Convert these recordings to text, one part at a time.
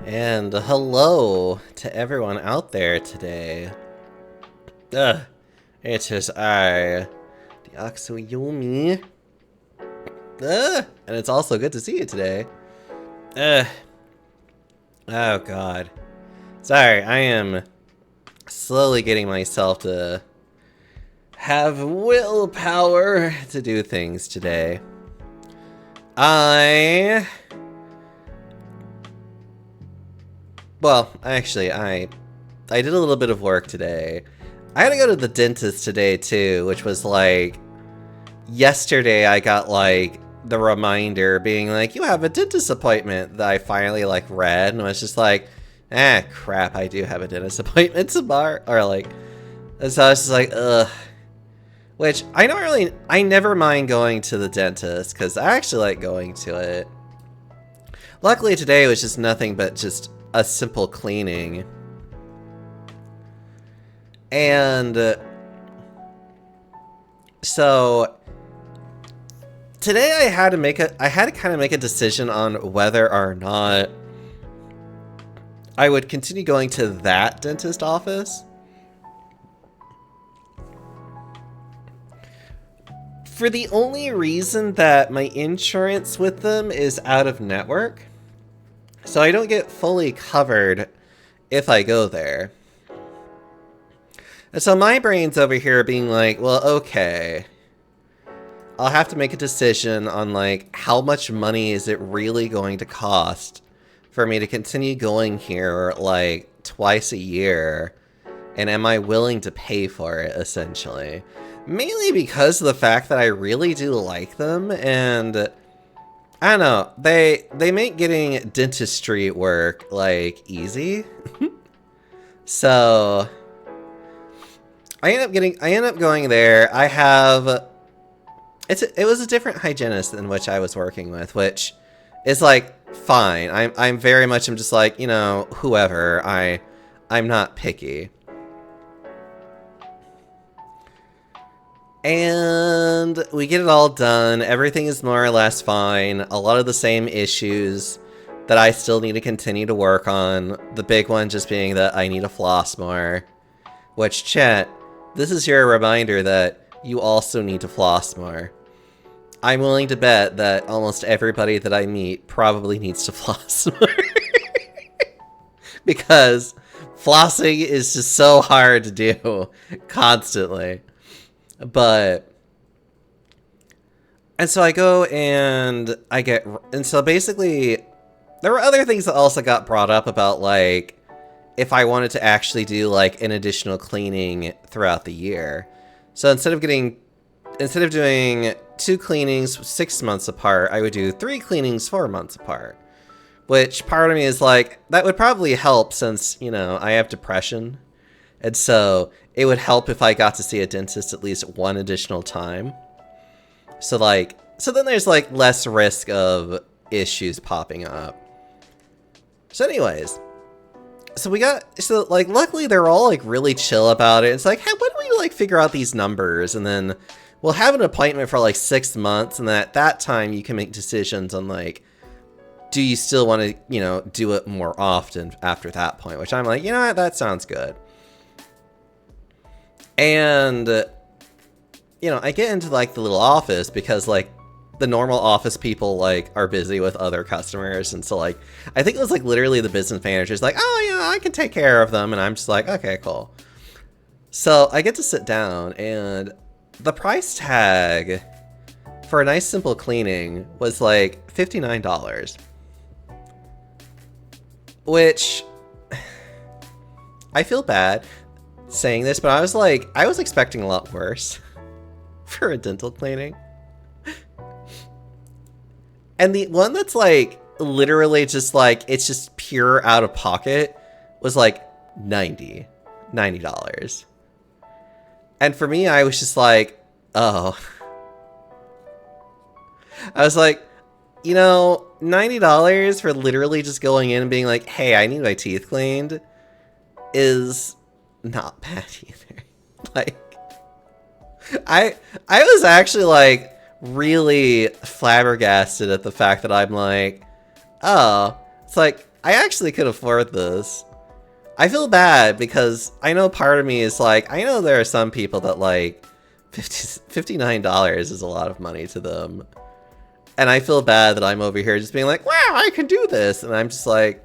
And hello to everyone out there today. It is I, the Oxoyomi. And it's also good to see you today. Oh god. Sorry, I am slowly getting myself to have willpower to do things today. Well, actually, I did a little bit of work today. I had to go to the dentist today, too, which was like... Yesterday, I got, like, the reminder being like, you have a dentist appointment that I finally, like, read. And I was just like, crap, I do have a dentist appointment tomorrow. Or, like... And so I was just like, ugh. Which, I never mind going to the dentist, because I actually like going to it. Luckily, today was just nothing but just a simple cleaning. And so today I had to kind of make a decision on whether or not I would continue going to that dentist office. For the only reason that my insurance with them is out of network. So I don't get fully covered if I go there. And so my brain's over here being like, well, okay. I'll have to make a decision on, like, how much money is it really going to cost for me to continue going here, like, twice a year? And am I willing to pay for it, essentially? Mainly because of the fact that I really do like them, and... I don't know, they make getting dentistry work, like, easy. So I end up going there. I have it was a different hygienist than which I was working with, which is like fine. I'm very much just like, you know, whoever. I'm not picky. And we get it all done. Everything is more or less fine. A lot of the same issues that I still need to continue to work on. The big one just being that I need to floss more. Which, chat, this is your reminder that you also need to floss more. I'm willing to bet that almost everybody that I meet probably needs to floss more. Because flossing is just so hard to do constantly. And so I go and and so basically there were other things that also got brought up about, like, if I wanted to actually do, like, an additional cleaning throughout the year. So instead of doing 2 cleanings 6 months apart, I would do 3 cleanings 4 months apart. Which part of me is like, that would probably help since, you know, I have depression. And so it would help if I got to see a dentist at least 1 additional time. So then there's, like, less risk of issues popping up. So anyways, luckily they're all, like, really chill about it. It's like, hey, when do we, like, figure out these numbers? And then we'll have an appointment for, like, 6 months. And then at that time you can make decisions on, like, do you still want to, you know, do it more often after that point? Which I'm like, you know what, that sounds good. And, you know, I get into, like, the little office because, like, the normal office people, like, are busy with other customers. And so, like, I think it was, like, literally the business manager's like, oh, yeah, I can take care of them. And I'm just like, okay, cool. So I get to sit down, and the price tag for a nice simple cleaning was, like, $59. Which, I feel bad saying this, but I was expecting a lot worse for a dental cleaning. And the one that's, like, literally just, like, it's just pure out of pocket was, like, $90. And for me, I was just like, oh. I was like, you know, $90 for literally just going in and being like, hey, I need my teeth cleaned is not bad either. Like, I was actually, like, really flabbergasted at the fact that I'm like, oh, it's like I actually could afford this. I feel bad because I know part of me is like, I know there are some people that like $59 is a lot of money to them. And I feel bad that I'm over here just being like, wow, I can do this. And I'm just like,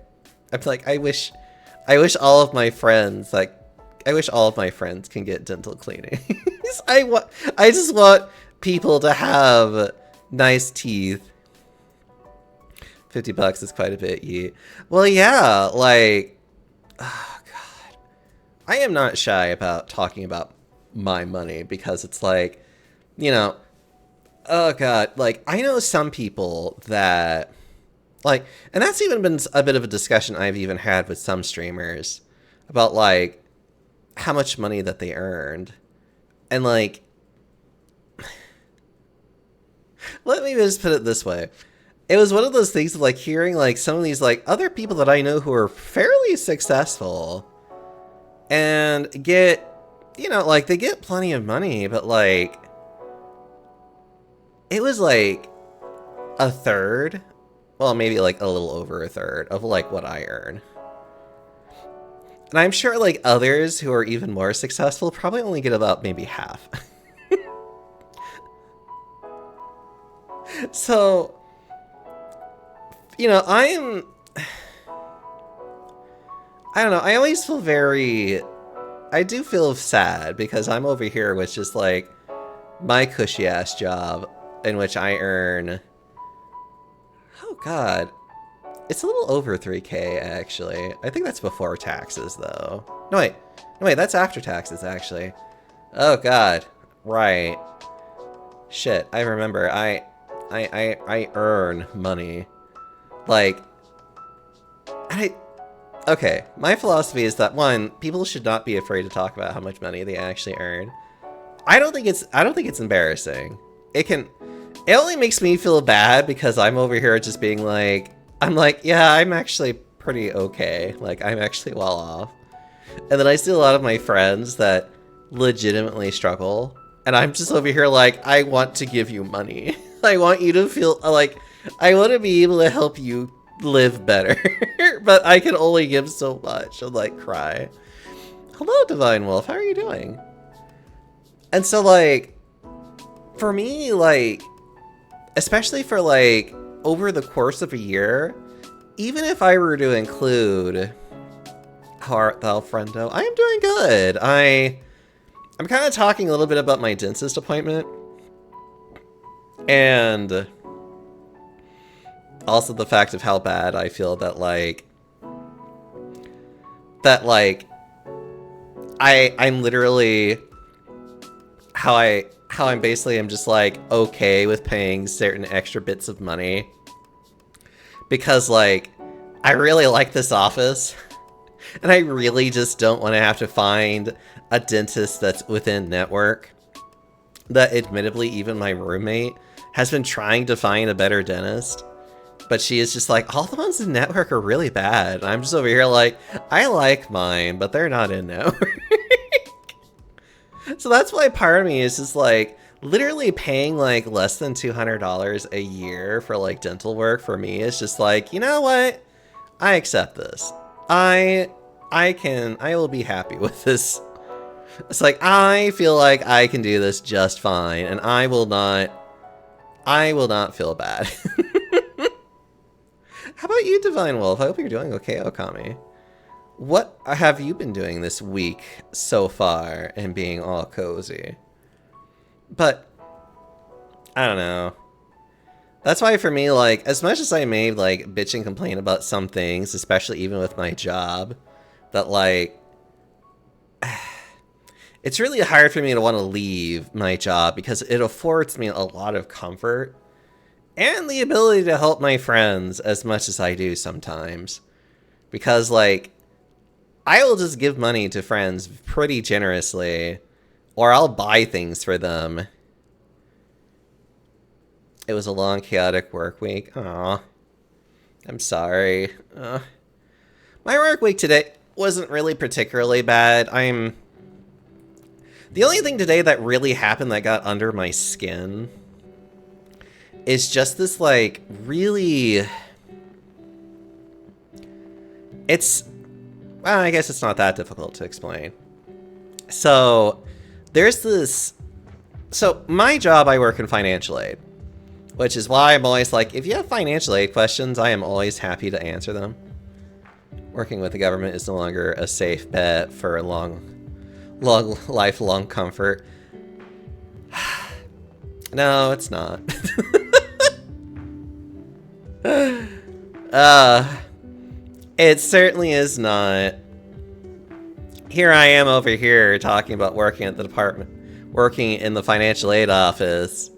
I wish all of my friends, like, I wish all of my friends can get dental cleaning. I just want people to have nice teeth. $50 is quite a bit, yeah. Well, yeah, like, oh god. I am not shy about talking about my money because it's like, you know, oh god, like, I know some people that, like, and that's even been a bit of a discussion I've even had with some streamers about, like, how much money that they earned. And, like, let me just put it this way. It was one of those things of, like, hearing, like, some of these, like, other people that I know who are fairly successful and get, you know, like, they get plenty of money, but, like, it was, like, a third, well, maybe, like, a little over a third of, like, what I earn. And I'm sure, like, others who are even more successful probably only get about maybe half. So, you know, I don't know, I always feel I do feel sad because I'm over here with just, like, my cushy-ass job in which I earn, oh god, it's a little over 3K, actually. I think that's before taxes, though. No, wait, that's after taxes, actually. Oh god, right. Shit, I remember, I earn money. Like, okay, my philosophy is that, one, people should not be afraid to talk about how much money they actually earn. I don't think it's embarrassing. It only makes me feel bad because I'm over here just being like, I'm like, yeah, I'm actually pretty okay. Like, I'm actually well off. And then I see a lot of my friends that legitimately struggle. And I'm just over here like, I want to give you money. I want you to feel like, I want to be able to help you live better. But I can only give so much. And like, cry. Hello, Divine Wolf. How are you doing? And so, like, for me, like, especially for, like, over the course of a year, even if I were to include How Art Thou, Friendo, I am doing good. I'm kind of talking a little bit about my dentist appointment. And also the fact of how bad I feel that, like, I'm literally, how I'm basically am just, like, okay with paying certain extra bits of money. Because, like, I really like this office. And I really just don't want to have to find a dentist that's within network. That, admittedly, even my roommate has been trying to find a better dentist. But she is just like, all the ones in network are really bad. And I'm just over here like, I like mine, but they're not in network. So that's why part of me is just like, literally paying like less than $200 a year for like dental work for me is just like, you know what? I accept this. I will be happy with this. It's like, I feel like I can do this just fine, and I will not feel bad. How about you, Divine Wolf? I hope you're doing okay, Okami. What have you been doing this week so far and being all cozy? But, I don't know. That's why for me, like, as much as I may, like, bitch and complain about some things, especially even with my job, that, like, it's really hard for me to want to leave my job because it affords me a lot of comfort and the ability to help my friends as much as I do sometimes. Because, like, I will just give money to friends pretty generously, or I'll buy things for them. It was a long, chaotic work week. Aw. I'm sorry. My work week today wasn't really particularly bad. The only thing today that really happened that got under my skin is just this, like, really it's, well, I guess it's not that difficult to explain. So there's this, so my job, I work in financial aid, which is why I'm always like, if you have financial aid questions, I am always happy to answer them. Working with the government is no longer a safe bet for lifelong comfort. No, it's not. It certainly is not. Here I am over here talking about working at the department, working in the financial aid office,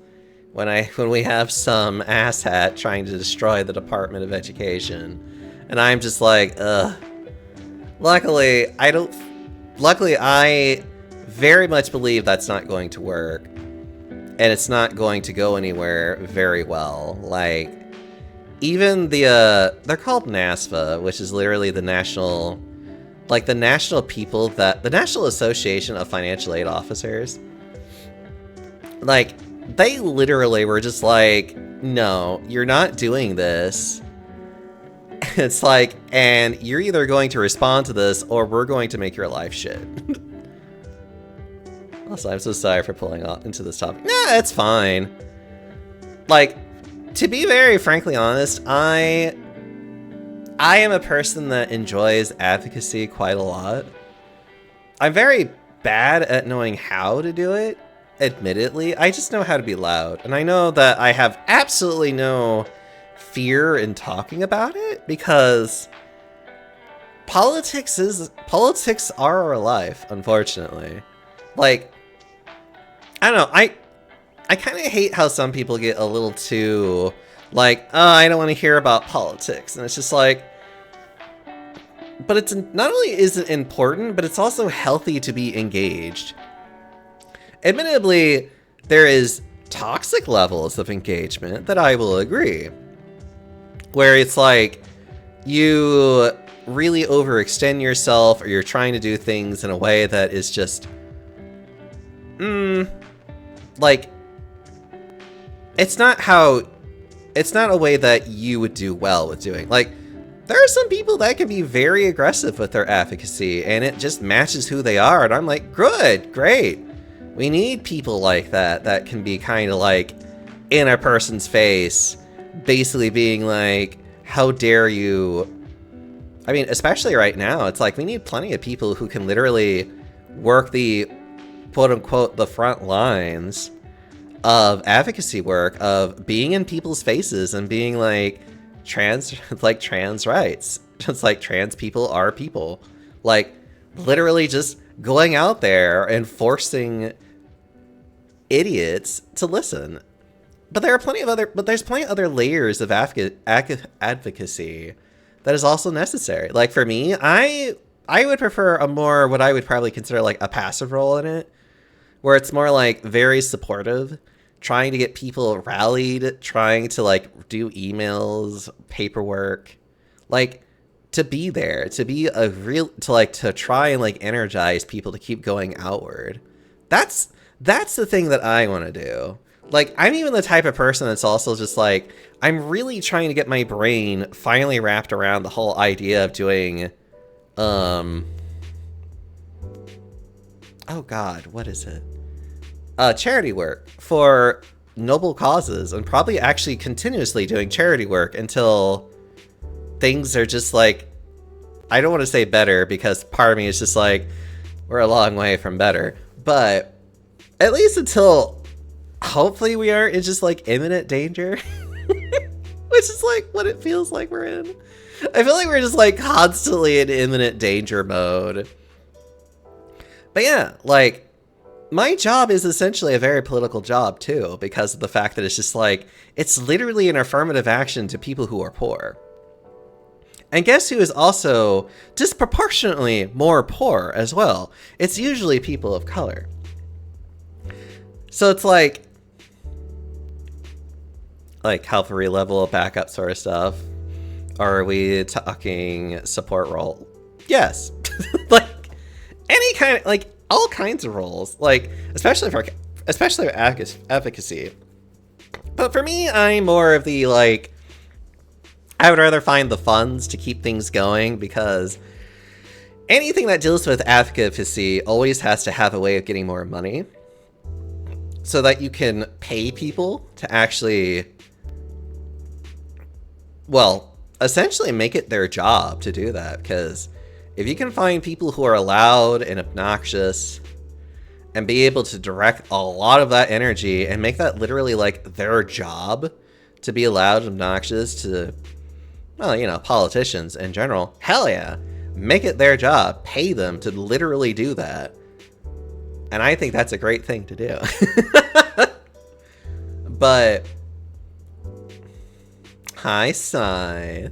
when we have some asshat trying to destroy the Department of Education, and I'm just like, ugh. Luckily, I very much believe that's not going to work, and it's not going to go anywhere very well. Like, even they're called NASFA, which is literally the national, like the National Association of Financial Aid Officers. Like, they literally were just like, no, you're not doing this. It's like, and you're either going to respond to this or we're going to make your life shit. Also, I'm so sorry for pulling off into this topic. Nah, it's fine. Like, to be very frankly honest, I am a person that enjoys advocacy quite a lot. I'm very bad at knowing how to do it, admittedly. I just know how to be loud. And I know that I have absolutely no fear in talking about it, because politics are our life, unfortunately. Like, I don't know, I kind of hate how some people get a little too, like, oh, I don't want to hear about politics. And it's just like, but it's not only is it important, but it's also healthy to be engaged. Admittedly, there is toxic levels of engagement that I will agree, where it's like you really overextend yourself, or you're trying to do things in a way that is just, like, it's not a way that you would do well with doing. Like, there are some people that can be very aggressive with their advocacy, and it just matches who they are, and I'm like, good, great. We need people like that can be kind of like in a person's face, basically being like, how dare you? I mean, especially right now, it's like we need plenty of people who can literally work the quote-unquote the front lines of advocacy work, of being in people's faces and being like, trans rights. Just like, trans people are people. Like, literally just going out there and forcing idiots to listen. But there's plenty of other layers of advocacy that is also necessary. Like, for me, I would prefer a more, what I would probably consider like a passive role in it, where it's more like very supportive, trying to get people rallied, trying to like do emails, paperwork, like to be there, to be a real, to try and like energize people to keep going outward. That's the thing that I want to do. Like, I'm even the type of person that's also just like, I'm really trying to get my brain finally wrapped around the whole idea of doing, oh God, what is it? Charity work for noble causes, and probably actually continuously doing charity work until things are just like, I don't want to say better, because part of me is just like, we're a long way from better, but at least until hopefully we are in just like imminent danger, which is like what it feels like we're in. I feel like we're just like constantly in imminent danger mode. But yeah, like, my job is essentially a very political job too, because of the fact that it's just like, it's literally an affirmative action to people who are poor. And guess who is also disproportionately more poor as well? It's usually people of color. So it's like cavalry level backup sort of stuff. Are we talking support role? Yes. Like, any kind of, like, all kinds of roles, like, especially for advocacy. But for me, I'm more of the, like, I would rather find the funds to keep things going, because anything that deals with advocacy always has to have a way of getting more money so that you can pay people to actually, well, essentially make it their job to do that. Because if you can find people who are loud and obnoxious and be able to direct a lot of that energy and make that literally like their job to be loud and obnoxious to, well, you know, politicians in general, hell yeah. Make it their job. Pay them to literally do that. And I think that's a great thing to do. But hi, Sai.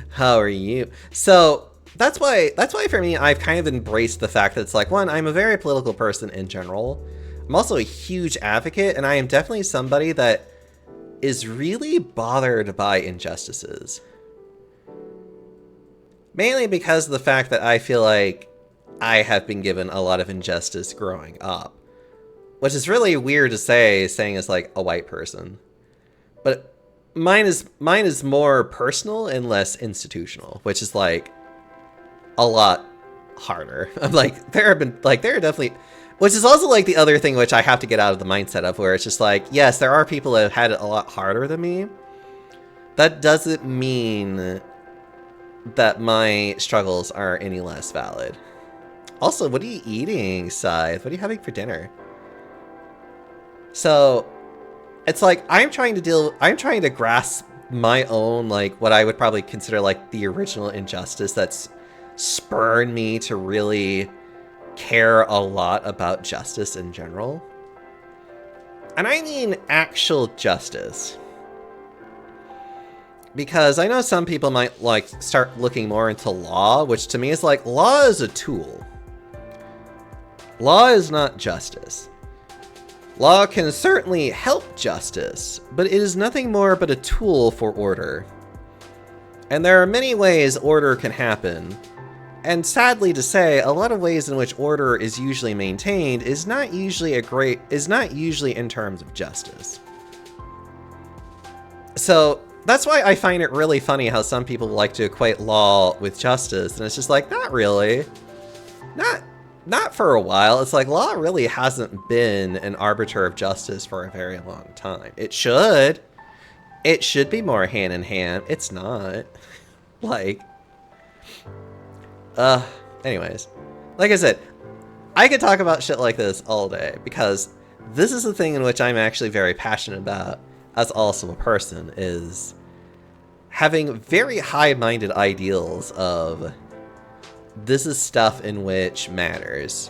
How are you? So that's why for me, I've kind of embraced the fact that it's like, one, I'm a very political person in general. I'm also a huge advocate, and I am definitely somebody that is really bothered by injustices. Mainly because of the fact that I feel like I have been given a lot of injustice growing up. Which is really weird to say, saying as like a white person. But mine is more personal and less institutional, which is like a lot harder. I'm like, there are definitely, which is also like the other thing which I have to get out of the mindset of, where it's just like, yes, there are people that have had it a lot harder than me. That doesn't mean that my struggles are any less valid. Also, what are you eating, Scythe? What are you having for dinner? So, it's like, I'm trying to grasp my own, like, what I would probably consider, like, the original injustice that's spurred me to really care a lot about justice in general. And I mean actual justice. Because I know some people might, like, start looking more into law, which to me is like, law is a tool. Law is not justice. Law can certainly help justice, but it is nothing more but a tool for order. And there are many ways order can happen. And sadly to say, a lot of ways in which order is usually maintained is not usually in terms of justice. So that's why I find it really funny how some people like to equate law with justice, and it's just like, not really. Not for a while. It's like, law really hasn't been an arbiter of justice for a very long time. It should. It should be more hand in hand. It's not. Like, anyways. Like I said, I could talk about shit like this all day, because this is the thing in which I'm actually very passionate about as also a person, is having very high-minded ideals of this is stuff in which matters.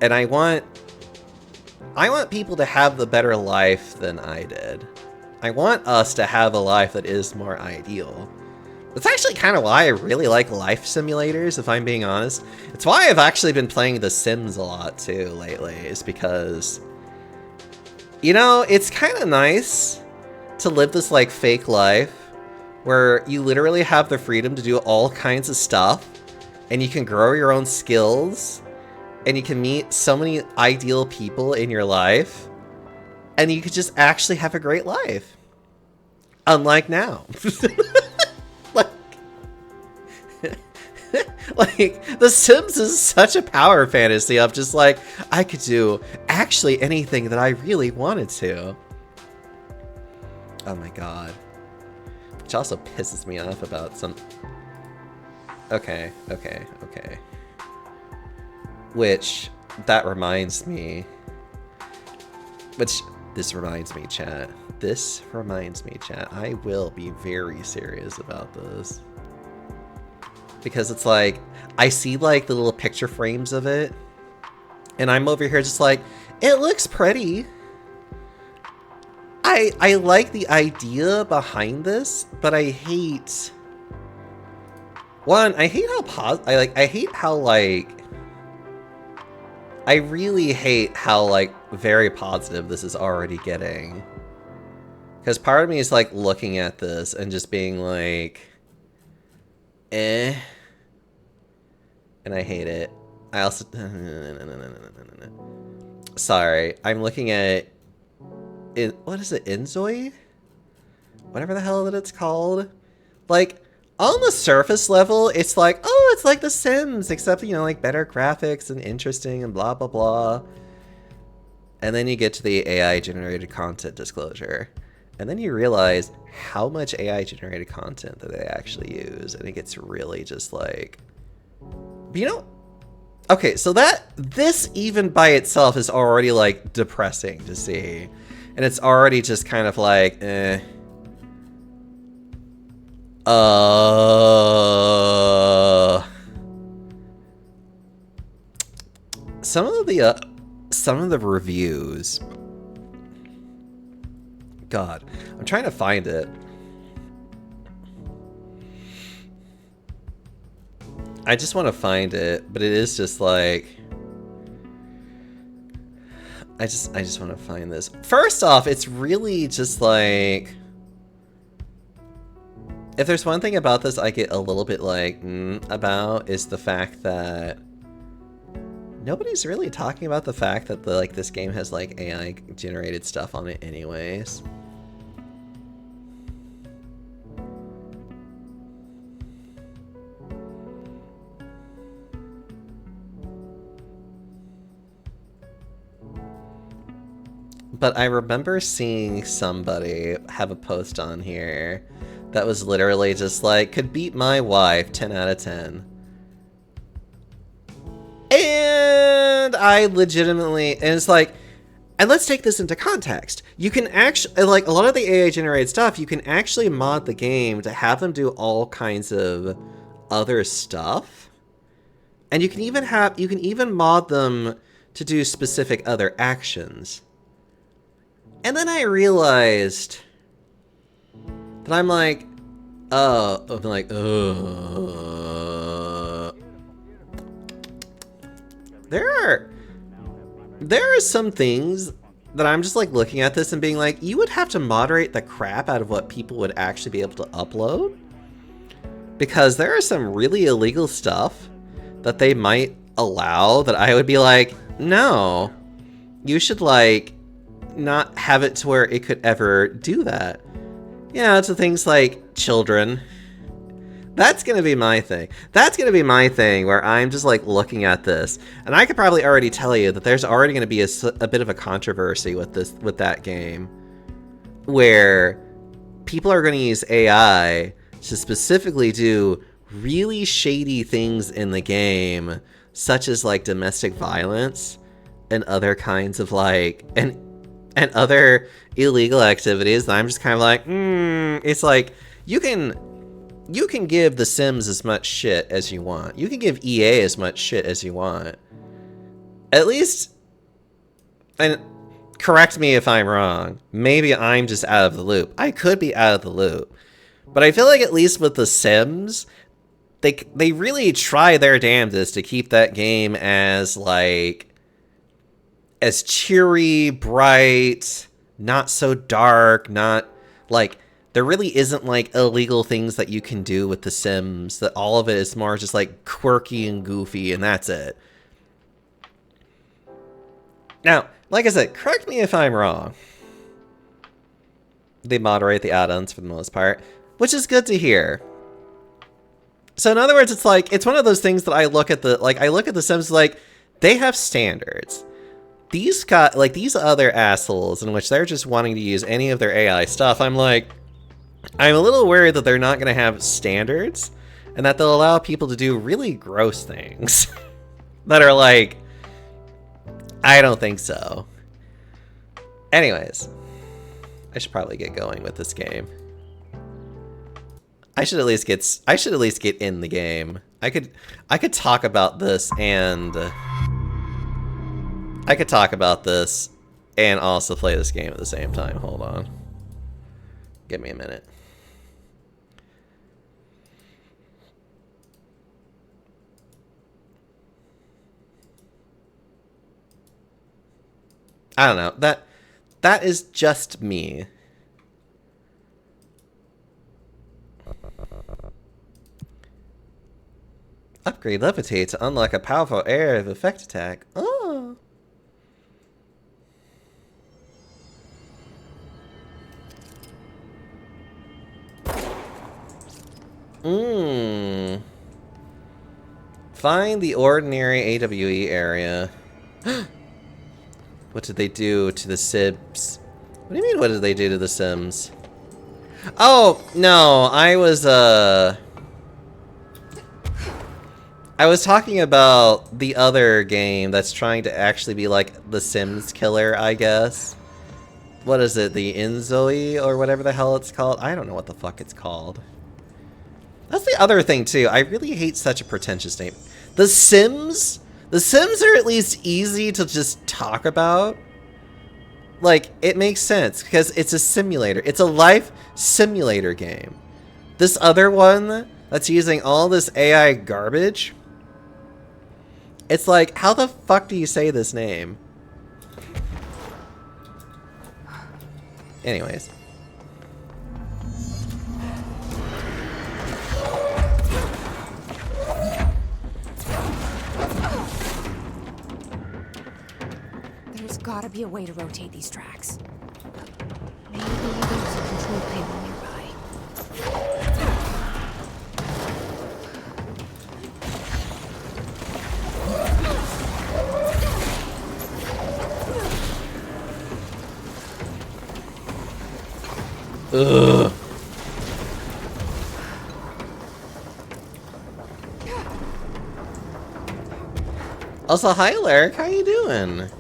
And I want people to have the better life than I did. I want us to have a life that is more ideal. That's actually kind of why I really like life simulators, if I'm being honest. It's why I've actually been playing The Sims a lot too lately, is because, you know, it's kind of nice to live this like fake life where you literally have the freedom to do all kinds of stuff, and you can grow your own skills, and you can meet so many ideal people in your life, and you could just actually have a great life. Unlike now. Like, The Sims is such a power fantasy of just like, I could do actually anything that I really wanted to. Oh my god. Which also pisses me off about some... Okay. Which, that reminds me... This reminds me, chat. I will be very serious about this. Because it's like, I see like the little picture frames of it, and I'm over here just like, it looks pretty. I like the idea behind this, but I hate... One, I hate I really hate how, like, very positive this is already getting. Because part of me is, like, looking at this and just being like, eh. And I hate it. I also... Sorry, I'm looking at... What is it, Inzoi? Whatever the hell that it's called. Like, on the surface level, it's like, oh, it's like The Sims, except, you know, like better graphics and interesting and blah, blah, blah. And then you get to the AI generated content disclosure. And then you realize how much AI generated content that they actually use. And it gets really just like, you know, okay, so this even by itself is already like depressing to see. And it's already just kind of like, eh. Some of the reviews. God, I'm trying to find it. I just want to find it, but it is just like, I just want to find this. First off, it's really just like, if there's one thing about this I get a little bit like about, is the fact that nobody's really talking about the fact that this game has like AI generated stuff on it anyways. But I remember seeing somebody have a post on here that was literally just like, could beat my wife 10 out of 10. And I legitimately, and it's like, and let's take this into context. You can actually, like, a lot of the AI generated stuff, you can actually mod the game to have them do all kinds of other stuff. And you can even mod them to do specific other actions. And then I realized that I'm like, there are some things that I'm just like looking at this and being like, you would have to moderate the crap out of what people would actually be able to upload. Because there are some really illegal stuff that they might allow that I would be like, no, you should like not have it to where it could ever do that. Yeah, to things like children. That's gonna be my thing. That's gonna be my thing where I'm just like looking at this, and I could probably already tell you that there's already gonna be a bit of a controversy with that game, where people are gonna use AI to specifically do really shady things in the game, such as like domestic violence and other kinds of like and other illegal activities. And I'm just kind of like, it's like you can give The Sims as much shit as you want. You can give EA as much shit as you want. At least, and correct me if I'm wrong, maybe I'm just out of the loop. I could be out of the loop. But I feel like at least with The Sims, they really try their damnedest to keep that game as like, as cheery, bright, not so dark, not like, there really isn't like illegal things that you can do with The Sims, that all of it is more just like quirky and goofy, and that's it. Now, like I said, correct me if I'm wrong. They moderate the add-ons for the most part, which is good to hear. So in other words, it's like, it's one of those things that I look at The Sims like, they have standards. These other assholes in which they're just wanting to use any of their AI stuff, I'm like, I'm a little worried that they're not going to have standards and that they'll allow people to do really gross things that are like, I don't think so. Anyways, I should probably get going with this game. I should at least get in the game. I could talk about this and also play this game at the same time. Hold on. Give me a minute. I don't know. That is just me. Upgrade Levitate to unlock a powerful area of effect attack. Oh. Mmm. Find the ordinary AWE area. What did they do to the Sims? What do you mean, what did they do to the Sims? Oh, no, I was talking about the other game that's trying to actually be like the Sims killer, I guess. What is it, the Inzoi or whatever the hell it's called? I don't know what the fuck it's called. That's the other thing too. I really hate such a pretentious name. The Sims? The Sims are at least easy to just talk about. Like, it makes sense because it's a simulator. It's a life simulator game. This other one that's using all this AI garbage, it's like, how the fuck do you say this name? Anyways. There's gotta be a way to rotate these tracks. Maybe there's a control panel nearby. Ugh. Also, hi, Larry. How you doing?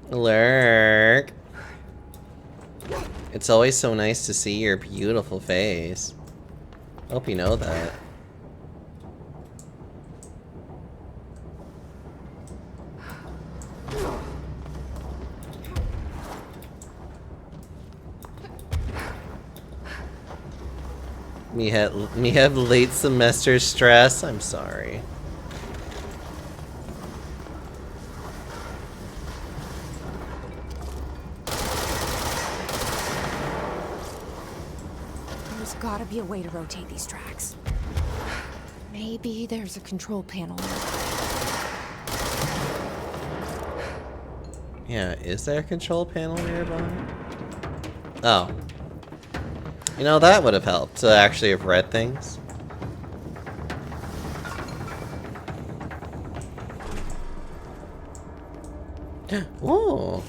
Lurk. It's always so nice to see your beautiful face. Hope you know that. Me have late semester stress. I'm sorry. There's gotta be a way to rotate these tracks. Maybe there's a control panel nearby. Yeah, is there a control panel nearby? Oh. You know, that would have helped to actually have read things. Ooh.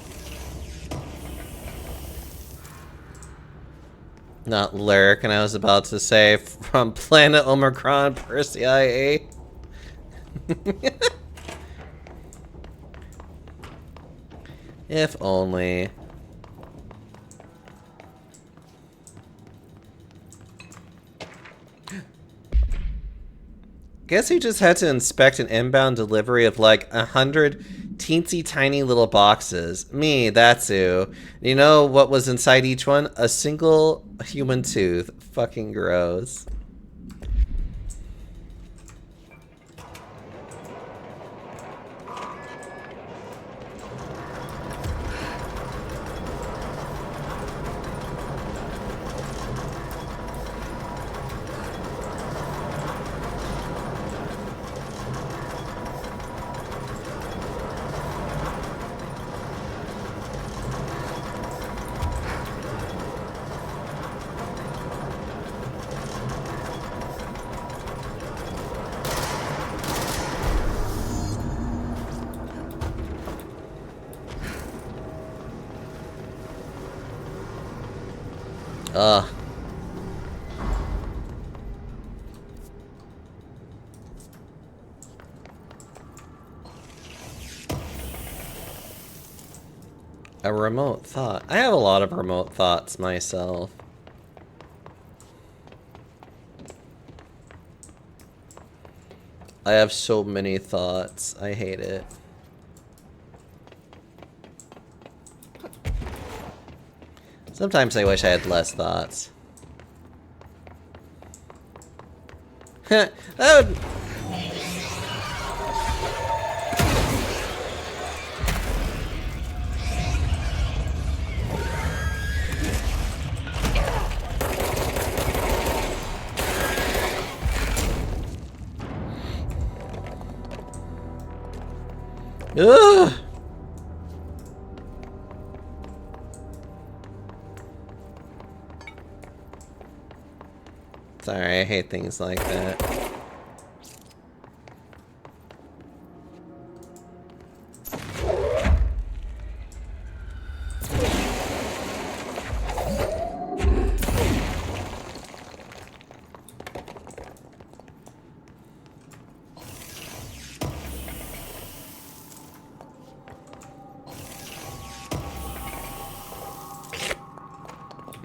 Not Lurk, and I was about to say from Planet Omicron per CIA. If only. Guess who just had to inspect an inbound delivery of like 100 teensy tiny little boxes? Me, that's who. You know what was inside each one? A single human tooth. Fucking gross. Ugh. A remote thought. I have a lot of remote thoughts myself. I have so many thoughts. I hate it. Sometimes I wish I had less thoughts. That would... Ugh. Sorry, I hate things like that.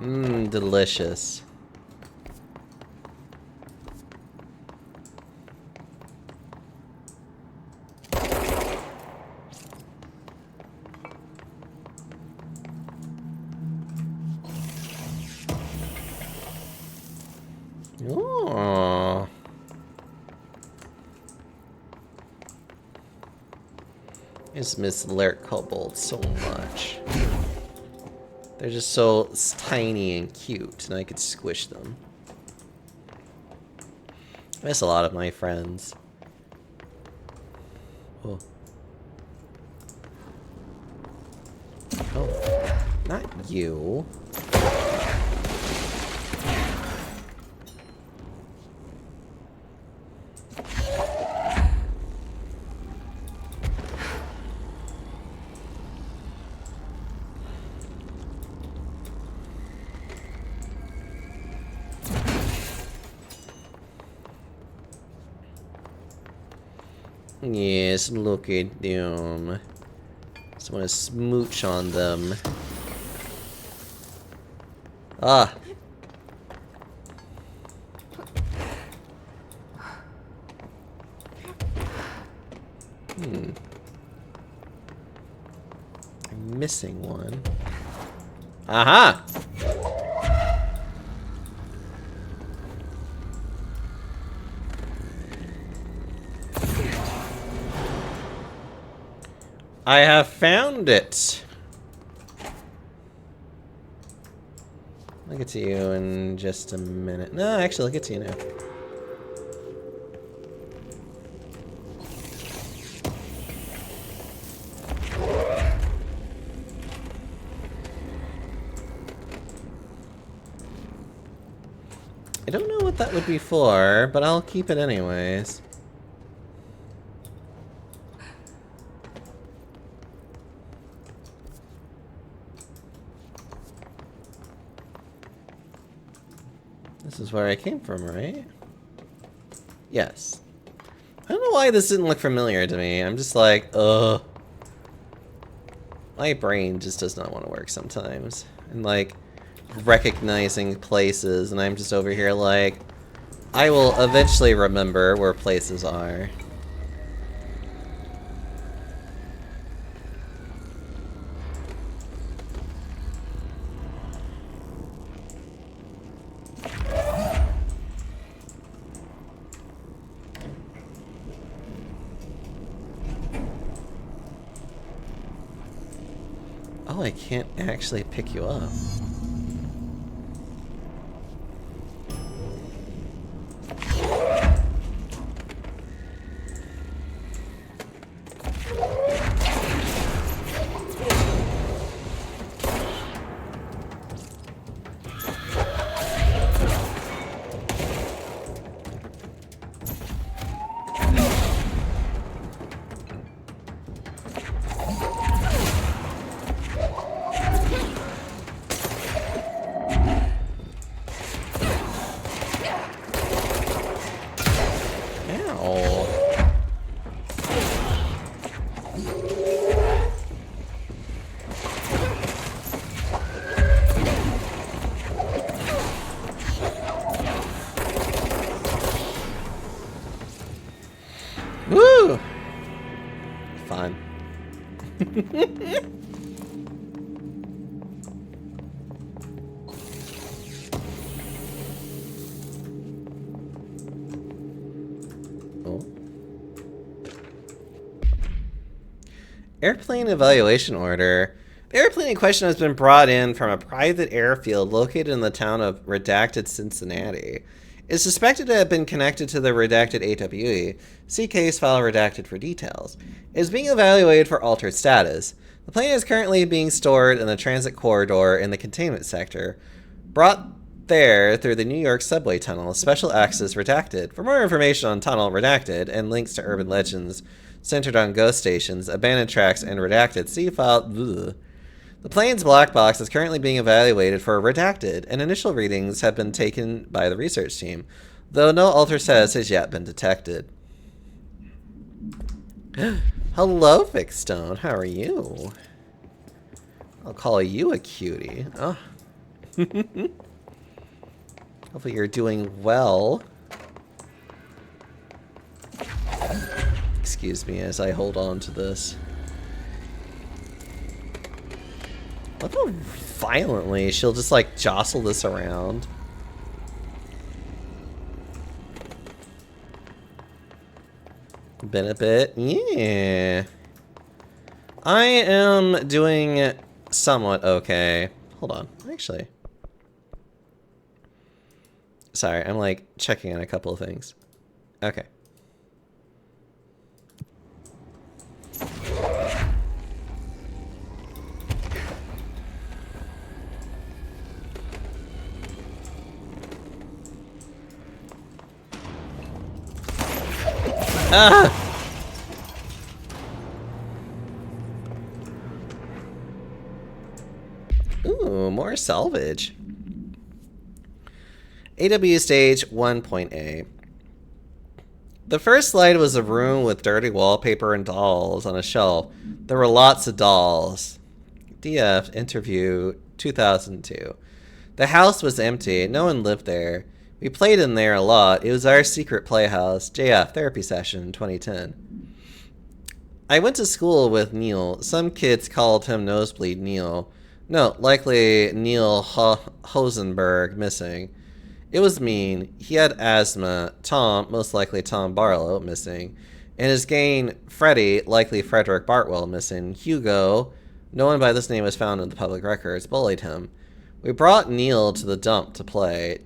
Mmm, delicious. Oh. I just miss lair kobolds so much. They're just so tiny and cute, and I could squish them. I miss a lot of my friends. Oh. Oh. Not you. Yes, look at them. Just want to smooch on them. Ah. I'm missing one. Aha! I have found it. I'll get to you in just a minute. No, actually, I'll get to you now. I don't know what that would be for, but I'll keep it anyways. This is where I came from, right? Yes. I don't know why this didn't look familiar to me. I'm just like, ugh. My brain just does not want to work sometimes. And like, recognizing places, and I'm just over here like, I will eventually remember where places are. Oh, I can't actually pick you up. Woo! Fun. Oh. Airplane evaluation order. The airplane in question has been brought in from a private airfield located in the town of Redacted, Cincinnati. is suspected to have been connected to the redacted AWE. See case file redacted for details. It is being evaluated for altered status. The plane is currently being stored in the transit corridor in the containment sector. Brought there through the New York subway tunnel. Special access redacted. For more information on tunnel redacted and links to urban legends centered on ghost stations, abandoned tracks, and redacted, see file. Ugh. The plane's black box is currently being evaluated for redacted, and initial readings have been taken by the research team, though no altered status has yet been detected. Hello, Vickstone. How are you? I'll call you a cutie. Oh. Hopefully you're doing well. Excuse me as I hold on to this. Look how violently she'll just like jostle this around. Been a bit. Yeah. I am doing somewhat okay. Hold on. Actually. Sorry, I'm like checking on a couple of things. Okay. Ah! Ooh, more salvage. AW stage 1.A. The first slide was a room with dirty wallpaper and dolls on a shelf. There were lots of dolls. DF interview 2002. The house was empty. No one lived there. We played in there a lot. It was our secret playhouse. JF therapy session 2010. I went to school with Neil. Some kids called him Nosebleed Neil. No, likely Neil Hosenberg missing. It was mean. He had asthma. Tom, most likely Tom Barlow, missing. And his gang, Freddie, likely Frederick Bartwell, missing. Hugo, no one by this name was found in the public records, bullied him. We brought Neil to the dump to play.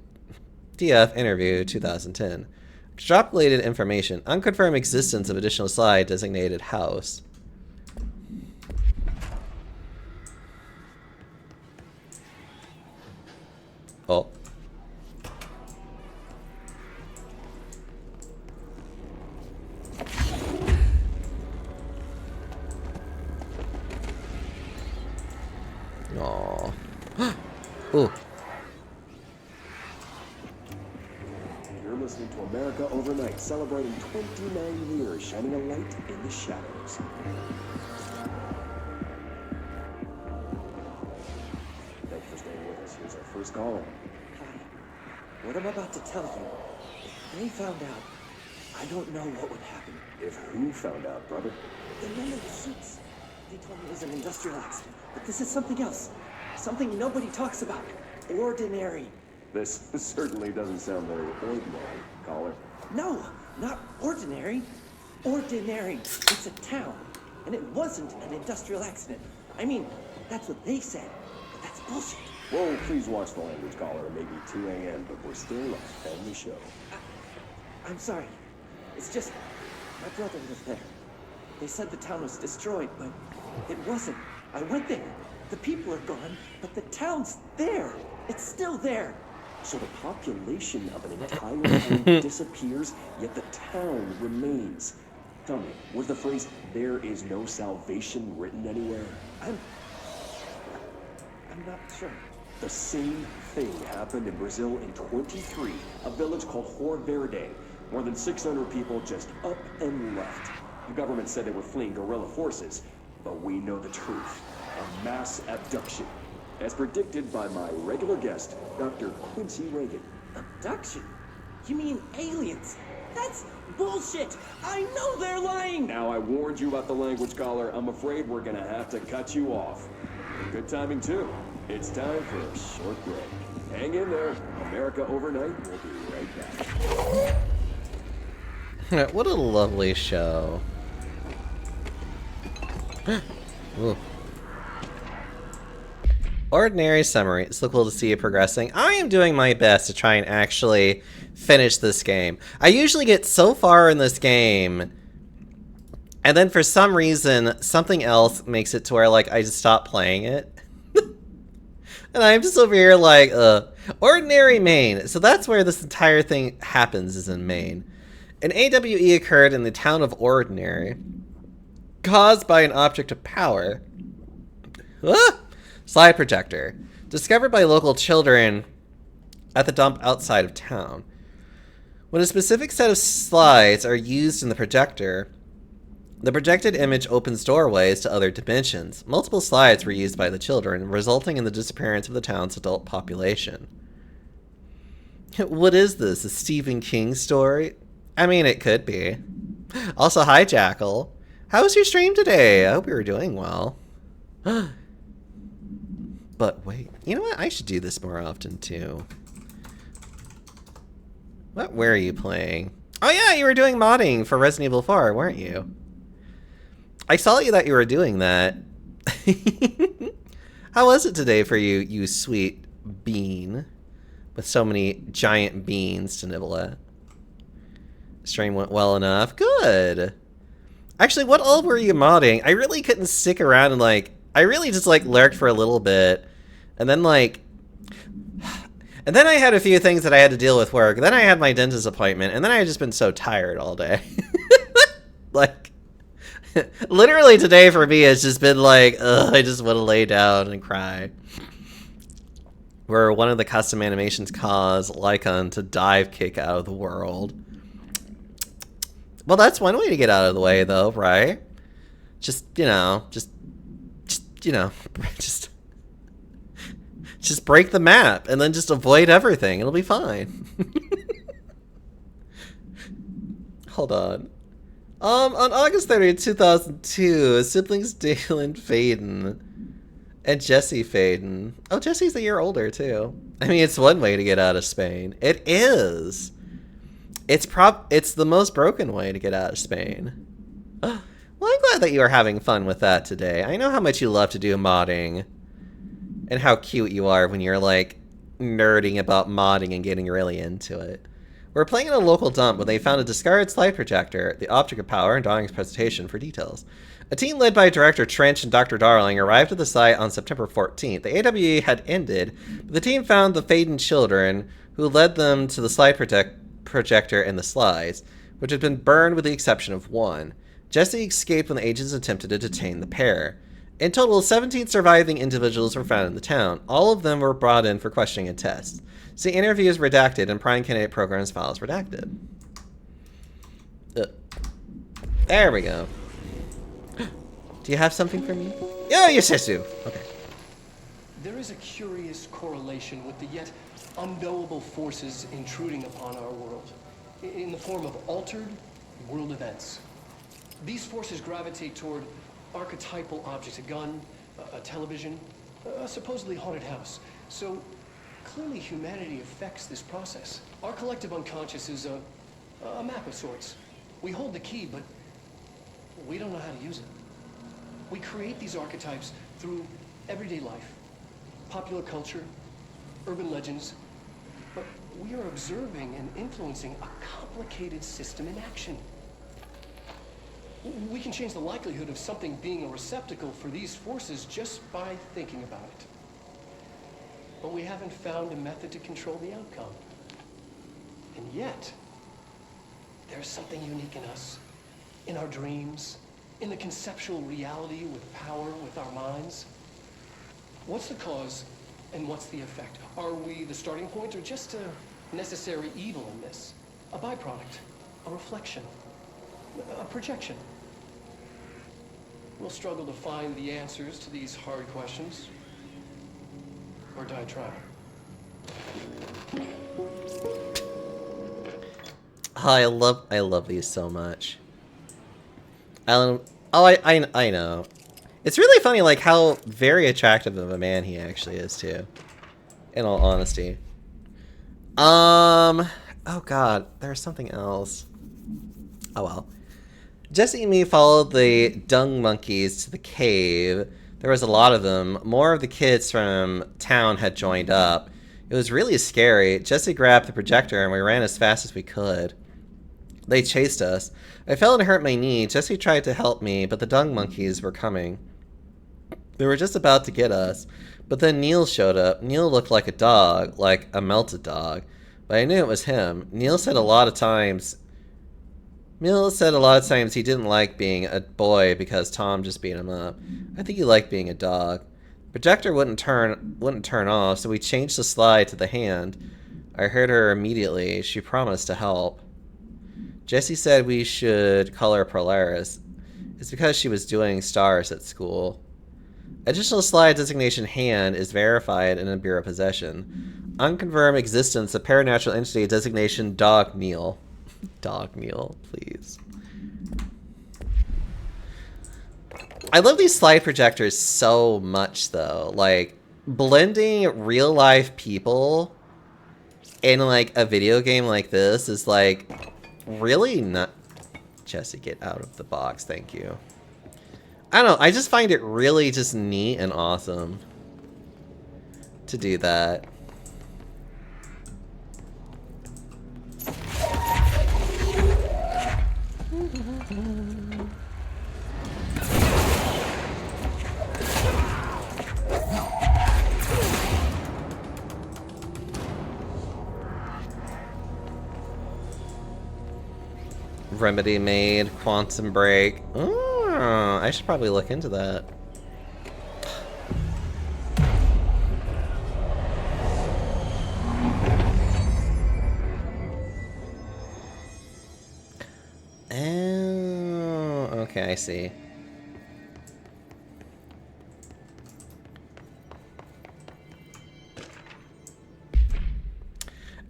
DF interview 2010. Extrapolated information. Unconfirmed existence of additional slide designated house. Oh. Aww. Ooh. You're listening to America Overnight, celebrating 29 years, shining a light in the shadows. Thanks for staying with us. Here's our first caller. Hi. What I'm about to tell you, if they found out, I don't know what would happen. If who found out, brother? The men in the suits. They told me it was an industrial accident, but this is something else. Something nobody talks about. Ordinary. This certainly doesn't sound very ordinary, caller. No, not ordinary. Ordinary. It's a town. And it wasn't an industrial accident. I mean, that's what they said. But that's bullshit. Whoa, please watch the language, caller. It may be 2 a.m., but we're still on family show. I'm sorry. It's just, my brother was there. They said the town was destroyed, but it wasn't. I went there. The people are gone, but the town's there. It's still there. So the population of an entire town disappears, yet the town remains. Tell me, was the phrase, "there is no salvation," written anywhere? I'm not sure. The same thing happened in Brazil in 23, a village called Rio Verde. More than 600 people just up and left. The government said they were fleeing guerrilla forces, but we know the truth. A mass abduction, as predicted by my regular guest, Dr. Quincy Reagan. Abduction? You mean aliens? That's bullshit! I know they're lying! Now, I warned you about the language, caller. I'm afraid we're gonna have to cut you off. Good timing, too. It's time for a short break. Hang in there. America Overnight will be right back. What a lovely show. Ooh. Ordinary summary. It's so cool to see you progressing. I am doing my best to try and actually finish this game. I usually get so far in this game, and then for some reason, something else makes it to where, like, I just stop playing it. And I'm just over here like, Ordinary Maine. So that's where this entire thing happens, is in Maine. An AWE occurred in the town of Ordinary, caused by an object of power. Slide projector. Discovered by local children at the dump outside of town. When a specific set of slides are used in the projector, the projected image opens doorways to other dimensions. Multiple slides were used by the children, resulting in the disappearance of the town's adult population. What is this? A Stephen King story? I mean, it could be. Also, hi, Jackal. How was your stream today? I hope you were doing well. But wait, you know what? I should do this more often, too. What were you playing? Oh yeah, you were doing modding for Resident Evil 4, weren't you? I saw that you were doing that. How was it today for you, you sweet bean? With so many giant beans to nibble at. Stream went well enough. Good. Actually, what all were you modding? I really couldn't stick around and, like, I really just, like, lurked for a little bit. And then, like... And then I had a few things that I had to deal with work. Then I had my dentist appointment. And then I had just been so tired all day. Like... Literally today for me has just been like, ugh, I just want to lay down and cry. Where one of the custom animations caused Lycon to dive kick out of the world. Well, that's one way to get out of the way, though, right? Just, you know, just break the map and then just avoid everything. It'll be fine. Hold on. On August 30th, 2002, siblings Dale and Faden and Jesse Faden. Oh, Jesse's a year older, too. I mean, it's one way to get out of Spain. It is. It's the most broken way to get out of Spain. Well, I'm glad that you are having fun with that today. I know how much you love to do modding. And how cute you are when you're, like, nerding about modding and getting really into it. We're playing in a local dump when they found a discarded slide projector, the object of power, and Darling's presentation for details. A team led by Director Trench and Dr. Darling arrived at the site on September 14th. The AWE had ended, but the team found the Faden children, who led them to the slide projector and the slides, which had been burned with the exception of one. Jesse escaped when the agents attempted to detain the pair. In total, 17 surviving individuals were found in the town. All of them were brought in for questioning and tests. See interviews redacted and Prime Candidate Programs files redacted. There we go. Do you have something for me? Oh, yes, I do. Okay. There is a curious correlation with the yet unknowable forces intruding upon our world, in the form of altered world events. These forces gravitate toward archetypal objects, a gun, a television, a supposedly haunted house. So clearly humanity affects this process. Our collective unconscious is a map of sorts. We hold the key, but we don't know how to use it. We create these archetypes through everyday life, popular culture, urban legends, but we are observing and influencing a complicated system in action. We can change the likelihood of something being a receptacle for these forces just by thinking about it. But we haven't found a method to control the outcome. And yet, there's something unique in us, in our dreams, in the conceptual reality with power, with our minds. What's the cause and what's the effect? Are we the starting point or just a necessary evil in this? A byproduct, a reflection, a projection? We'll struggle to find the answers to these hard questions, or die trying. Oh, I love these so much. I know. It's really funny, like, how very attractive of a man he actually is, too. In all honesty. Oh god, there's something else. Oh well. Jesse and me followed the dung monkeys to the cave There was a lot of them. More of the kids from town had joined up. It was really scary. Jesse grabbed the projector and we ran as fast as we could. They chased us. I fell and hurt my knee. Jesse tried to help me, but the dung monkeys were coming. They were just about to get us. But then Neil showed up. Neil looked like a dog, like a melted dog. But I knew it was him. Neil said a lot of times he didn't like being a boy because Tom just beat him up. I think he liked being a dog. Projector wouldn't turn off, so we changed the slide to the hand. I heard her immediately. She promised to help. Jessie said we should call her Polaris. It's because she was doing stars at school. Additional slide designation hand is verified in a Bureau possession. Unconfirmed existence of paranatural entity designation Dog Neil. Dog Neil, please. I love these slide projectors so much, though. Like, blending real life people in, like, a video game like this is, like, really not... Jesse, get out of the box, thank you. I don't know, I just find it really just neat and awesome to do that. Remedy made Quantum Break. Oh, I should probably look into that. Oh, okay, I see.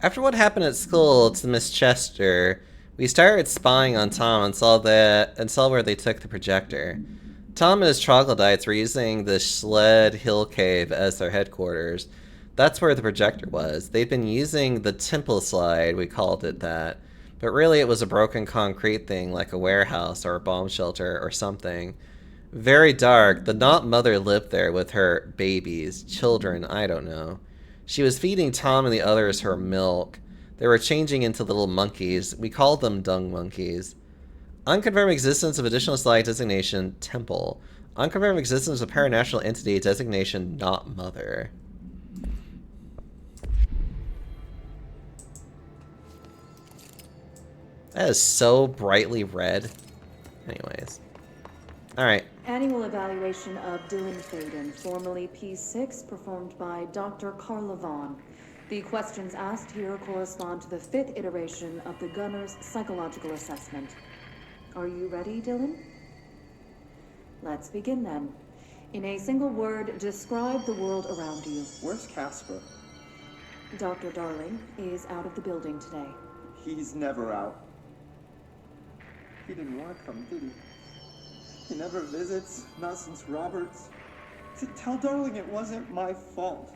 After what happened at school to Miss Chester, we started spying on Tom and saw where they took the projector. Tom and his troglodytes were using the Schled Hill Cave as their headquarters. That's where the projector was. They'd been using the temple slide, we called it that. But really it was a broken concrete thing like a warehouse or a bomb shelter or something. Very dark. The Not Mother lived there with her babies, children, I don't know. She was feeding Tom and the others her milk. They were changing into little monkeys. We called them dung monkeys. Unconfirmed existence of additional slide designation temple. Unconfirmed existence of paranatural entity designation Not Mother. That is so brightly red. Anyways. Alright. Annual evaluation of Dylan Faden, formerly P6, performed by Dr. Carla Vaughn. The questions asked here correspond to the 5th iteration of the Gunner's psychological assessment. Are you ready, Dylan? Let's begin then. In a single word, describe the world around you. Where's Casper? Dr. Darling is out of the building today. He's never out. He didn't want to come, did he? He never visits, not since Roberts. Tell Darling it wasn't my fault.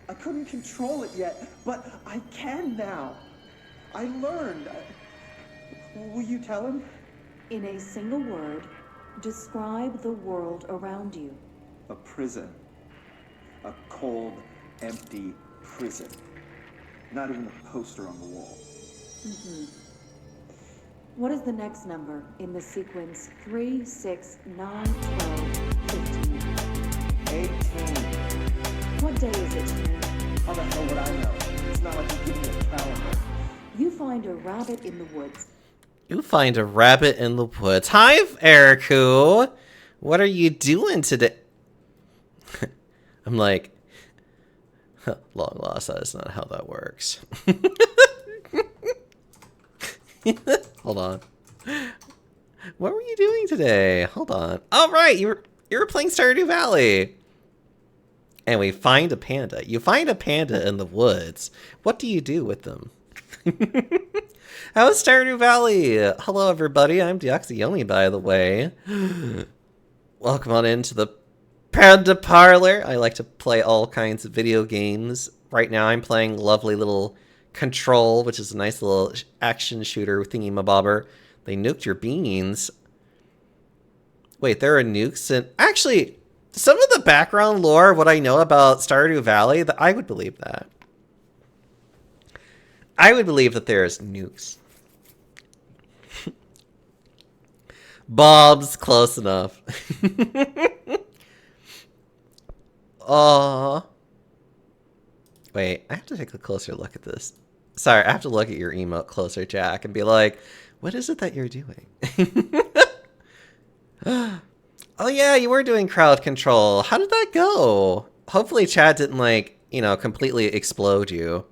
I couldn't control it yet, but I can now. I learned. Will you tell him? In a single word, describe the world around you. A prison. A cold, empty prison. Not even a poster on the wall. What is the next number in the sequence 3, 6, 9, 12, 15? 18. What day is it today? How the hell would I know? It's not like you give me a calendar. You find a rabbit in the woods. You find a rabbit in the woods. Hi, Eriku. What are you doing today? I'm like, long lost, that is not how that works. Hold on. What were you doing today? Hold on. Oh, right, you were playing Stardew Valley. And we find a panda. You find a panda in the woods. What do you do with them? How's Stardew Valley? Hello, everybody. I'm Deoxyomi, by the way. Welcome on into the Panda Parlor. I like to play all kinds of video games. Right now, I'm playing lovely little Control, which is a nice little action shooter thingy-mabobber. They nuked your beans. Wait, there are nukes in... Actually, some of the background lore, what I know about Stardew Valley, that I would believe that. I would believe that there's nukes. Bob's close enough. Wait, I have to take a closer look at this. Sorry, I have to look at your emote closer, Jack, and be like, what is it that you're doing? Oh yeah, you were doing crowd control. How did that go? Hopefully Chad didn't, like, you know, completely explode you.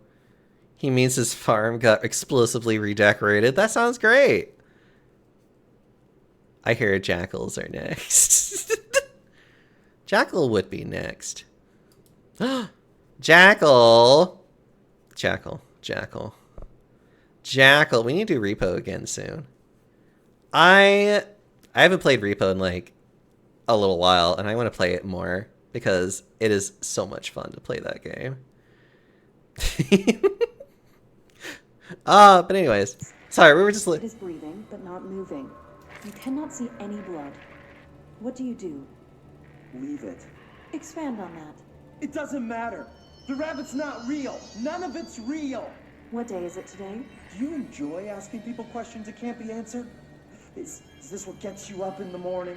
He means his farm got explosively redecorated. That sounds great. I hear jackals are next. Jackal would be next. Jackal. Jackal. Jackal. Jackal. We need to do Repo again soon. I haven't played Repo in like a little while, and I want to play it more because it is so much fun to play that game. But anyways, sorry, we were just It is breathing, but not moving. You cannot see any blood. What do you do? Leave it. Expand on that. It doesn't matter. The rabbit's not real. None of it's real. What day is it today? Do you enjoy asking people questions that can't be answered? Is this what gets you up in the morning?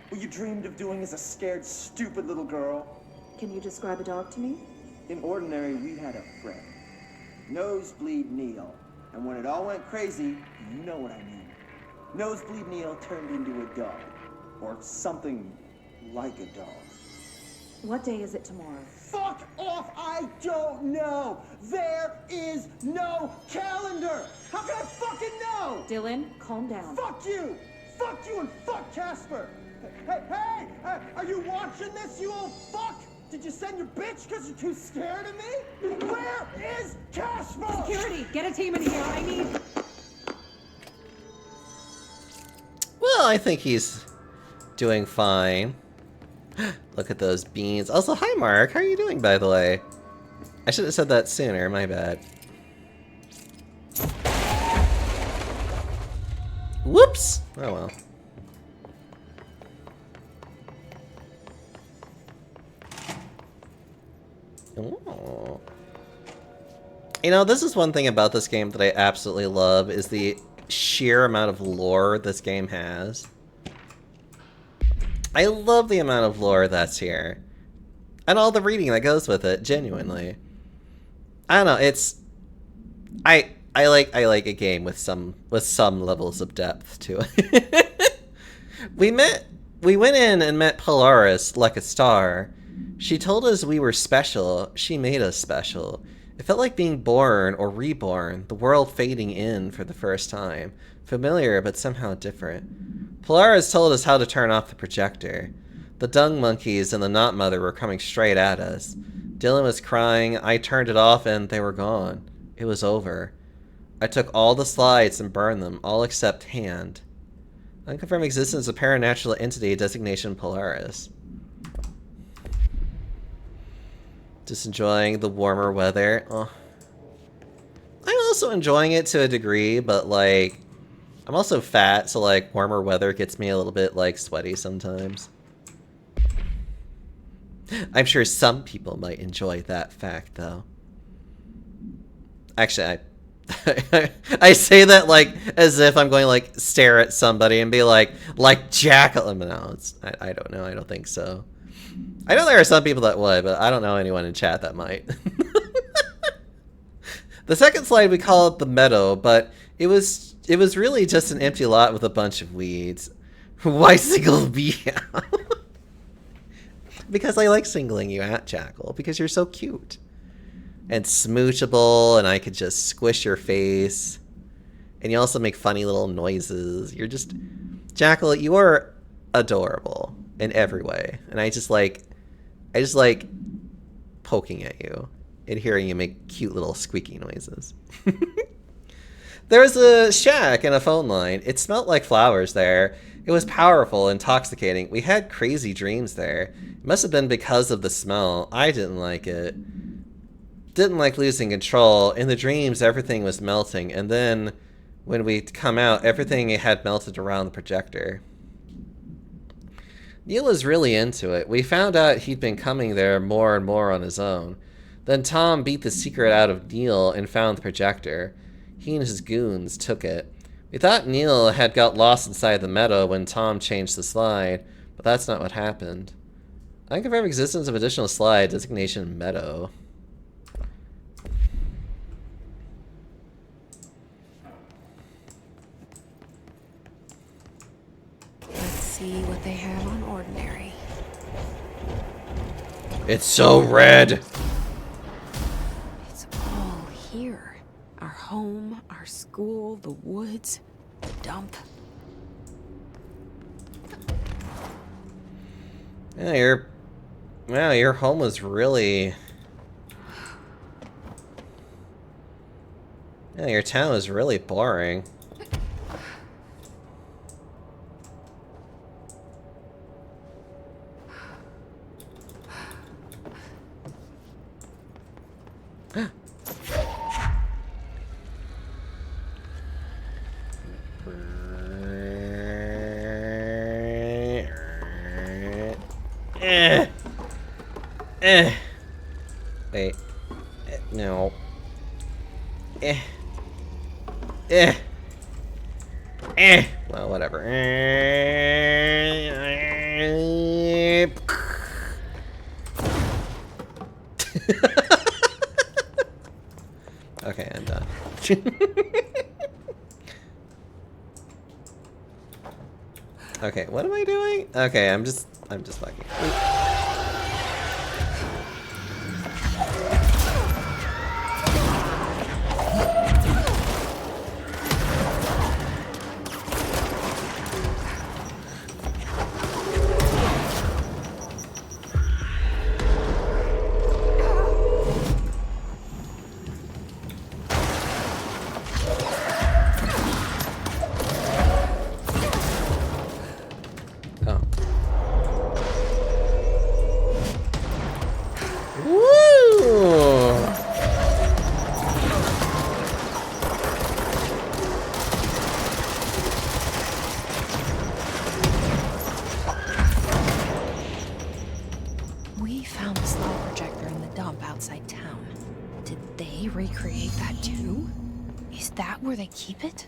What you dreamed of doing as a scared, stupid little girl? Can you describe a dog to me? In Ordinary, we had a friend. Nosebleed Neil. And when it all went crazy, you know what I mean. Nosebleed Neil turned into a dog. Or something like a dog. What day is it tomorrow? Fuck off! I don't know! There is no calendar! How can I fucking know? Dylan, calm down. Fuck you! Fuck you and fuck Casper! Hey! Are you watching this, you old fuck? Did you send your bitch because you're too scared of me? Where is Casper? Security, get a team in here. I need... Well, I think he's doing fine. Look at those beans. Also, hi Mark, how are you doing, by the way? I should have said that sooner, my bad. Whoops! Oh well. Ooh. You know, this is one thing about this game that I absolutely love, is the sheer amount of lore this game has. I love the amount of lore that's here. And all the reading that goes with it, genuinely. I don't know, it's... I like a game with some levels of depth to it. We went in and met Polaris like a star. She told us we were special. She made us special. It felt like being born or reborn, the world fading in for the first time. Familiar, but somehow different. Polaris told us how to turn off the projector. The dung monkeys and the knot mother were coming straight at us. Dylan was crying, I turned it off, and they were gone. It was over. I took all the slides and burned them, all except Hand. Unconfirmed existence of paranatural entity designation Polaris. Just enjoying the warmer weather. Oh. I'm also enjoying it to a degree, but like, I'm also fat, so like warmer weather gets me a little bit like sweaty sometimes. I'm sure some people might enjoy that fact though. Actually, I say that like as if I'm going to like stare at somebody and be like Jackal. No, I don't know. I don't think so. I know there are some people that would, but I don't know anyone in chat that might. The second slide, we call it the meadow, but it was really just an empty lot with a bunch of weeds. Why single me out? Because I like singling you out, Jackal, because you're so cute. And smoochable, and I could just squish your face. And you also make funny little noises. You're just... Jackal, you are adorable in every way. And I just like poking at you and hearing you make cute little squeaky noises. There was a shack and a phone line. It smelled like flowers there. It was powerful, intoxicating. We had crazy dreams there. It must have been because of the smell. I didn't like it. Didn't like losing control. In the dreams, everything was melting. And then when we come out, everything had melted around the projector. Neil is really into it. We found out he'd been coming there more and more on his own. Then Tom beat the secret out of Neil and found the projector. He and his goons took it. We thought Neil had got lost inside the meadow when Tom changed the slide, but that's not what happened. Unconfirmed existence of additional slide, designation meadow. Let's see what they have on ordinary. It's so red! It's all here. Our home, our school, the woods, the dump. Yeah, your home was really... Yeah, your town was really boring. Wait. No. Well, whatever. Okay, I'm done. Okay, what am I doing? Okay, I'm just fucking. We found the slide projector in the dump outside town. Did they recreate that too? Is that where they keep it?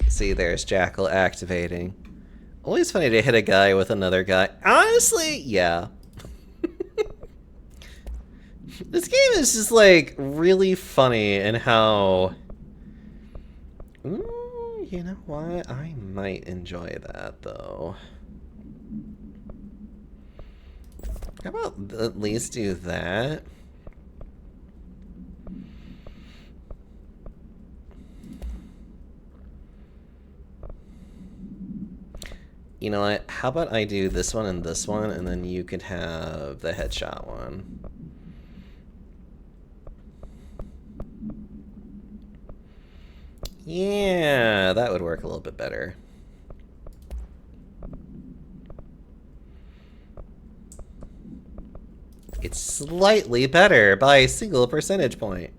See, there's Jackal activating. Always funny to hit a guy with another guy. Honestly, yeah. This game is just like really funny in how... you know what? I might enjoy that though. How about at least do that? You know what? How about I do this one, and then you could have the headshot one. Yeah, that would work a little bit better. It's slightly better by a single percentage point.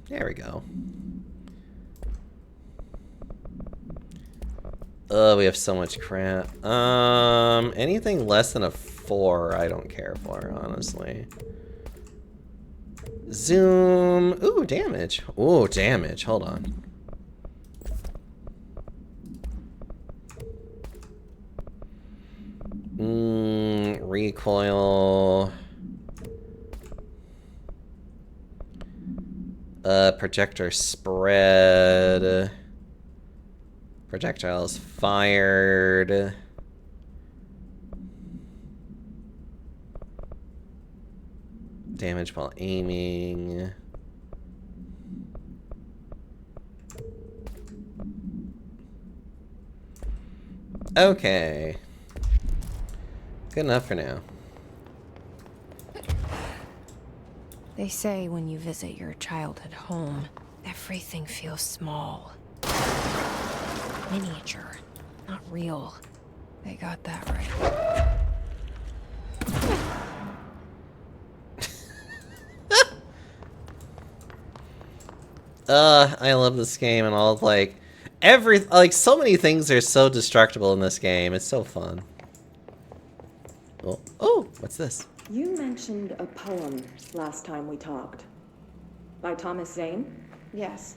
There we go. Oh, we have so much crap. Anything less than a 4, I don't care for, honestly. Zoom. Ooh, damage. Ooh, damage. Hold on. Recoil. Projector spread. Projectiles fired. Damage while aiming. Okay. Good enough for now. They say when you visit your childhood home, everything feels small. Miniature, not real. They got that right. I love this game and all, like, like, so many things are so destructible in this game. It's so fun. Oh, what's this? You mentioned a poem last time we talked. By Thomas Zane? Yes.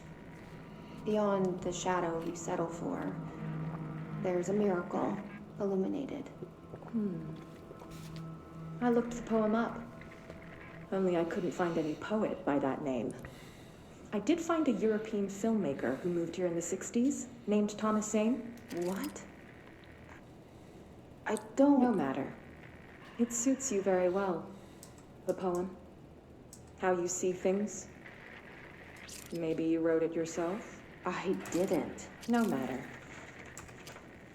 Beyond the shadow you settle for, there's a miracle illuminated. I looked the poem up. Only I couldn't find any poet by that name. I did find a European filmmaker who moved here in the 60s, named Thomas Zane. What? I don't... No matter. It suits you very well. The poem. How you see things. Maybe you wrote it yourself? I didn't. No matter.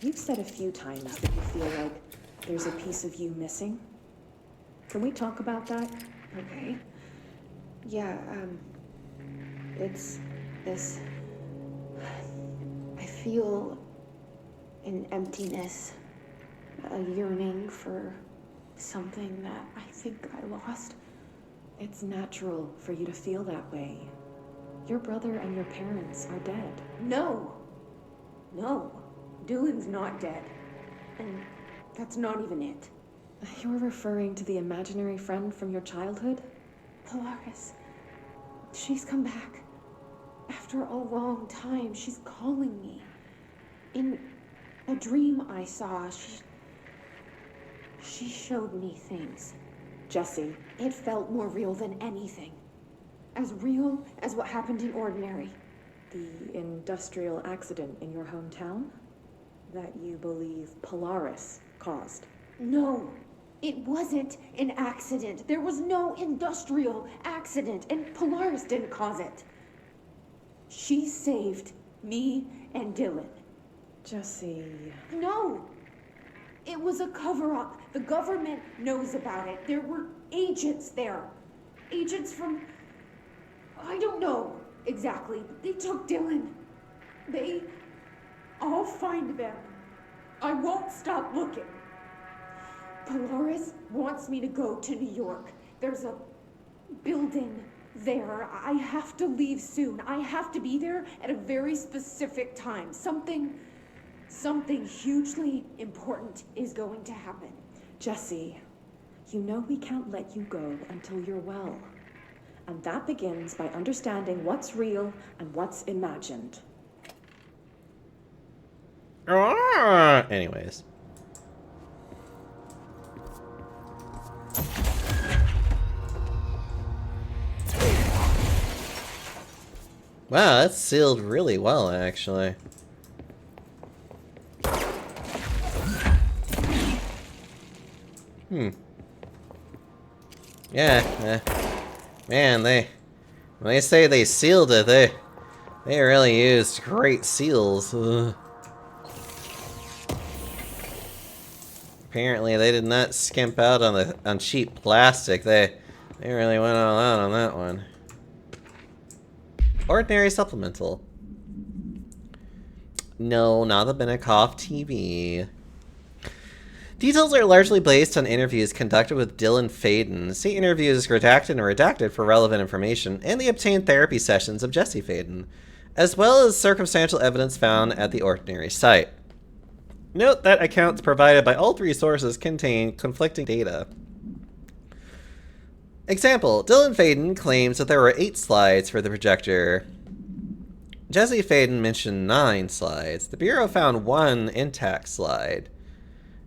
You've said a few times that you feel like there's a piece of you missing. Can we talk about that? Okay. Yeah, it's this... I feel an emptiness, a yearning for something that I think I lost. It's natural for you to feel that way. Your brother and your parents are dead. No! No. Dylan's not dead. And that's not even it. You're referring to the imaginary friend from your childhood? Polaris. She's come back. After a long time, she's calling me. In a dream I saw, she showed me things. Jesse. It felt more real than anything. As real as what happened in Ordinary. The industrial accident in your hometown? That you believe Polaris caused? No, it wasn't an accident. There was no industrial accident, and Polaris didn't cause it. She saved me and Dylan. Jesse... No! It was a cover-up. The government knows about it. There were agents there. Agents from... I don't know exactly, but they took Dylan. I'll find them. I won't stop looking. Polaris wants me to go to New York. There's a building there. I have to leave soon. I have to be there at a very specific time. Something hugely important is going to happen. Jesse, you know we can't let you go until you're well. And that begins by understanding what's real and what's imagined. Anyways. Wow, that's sealed really well, actually. Yeah, man, when they say they sealed it, they really used great seals. Apparently, they did not skimp out on cheap plastic. They really went all out on that one. Ordinary supplemental. No, not the Benikoff TV. Details are largely based on interviews conducted with Dylan Faden. See interviews redacted and redacted for relevant information, and the obtained therapy sessions of Jesse Faden, as well as circumstantial evidence found at the Ordinary site. Note that accounts provided by all three sources contain conflicting data. Example, Dylan Faden claims that there were 8 slides for the projector. Jesse Faden mentioned 9 slides. The Bureau found 1 intact slide,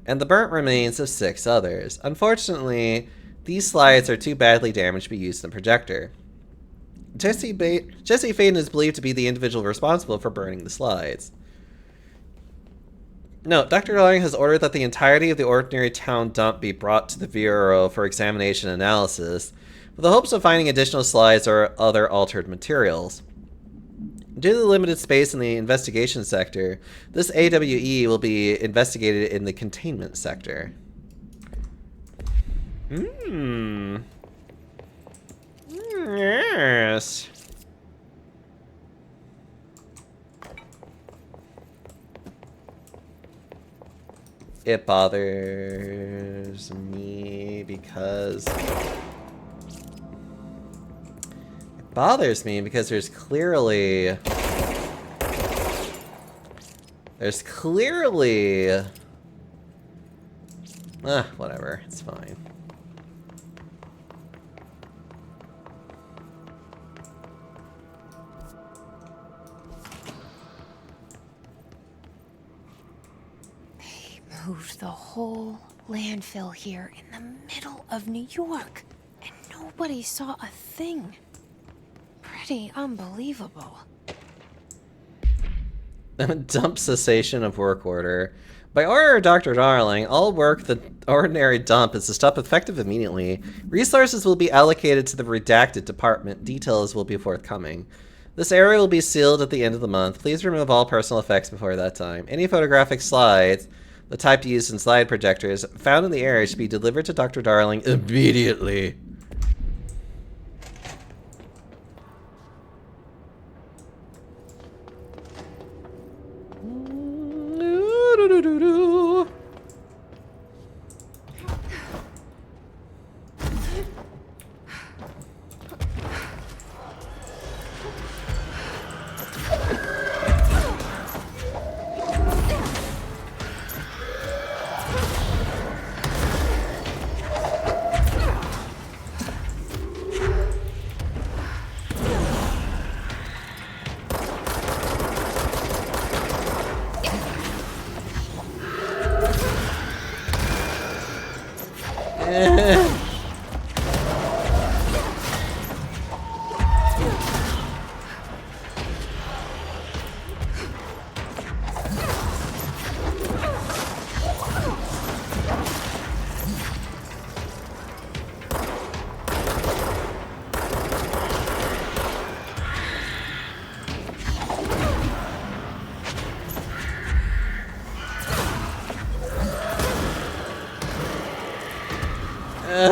and the burnt remains of 6 others. Unfortunately, these slides are too badly damaged to be used in the projector. Jesse Faden is believed to be the individual responsible for burning the slides. Note, Dr. Darling has ordered that the entirety of the Ordinary Town dump be brought to the Bureau for examination and analysis, with the hopes of finding additional slides or other altered materials. Due to the limited space in the investigation sector, this AWE will be investigated in the containment sector. Yes. It bothers me because... It bothers me because there's clearly... whatever. It's fine. Moved the whole landfill here in the middle of New York, and nobody saw a thing. Pretty unbelievable. Dump cessation of work order. By order of Dr. Darling, all work the ordinary dump is to stop effective immediately. Resources will be allocated to the redacted department. Details will be forthcoming. This area will be sealed at the end of the month. Please remove all personal effects before that time. Any photographic slides, the type used in slide projectors, found in the area should be delivered to Dr. Darling immediately.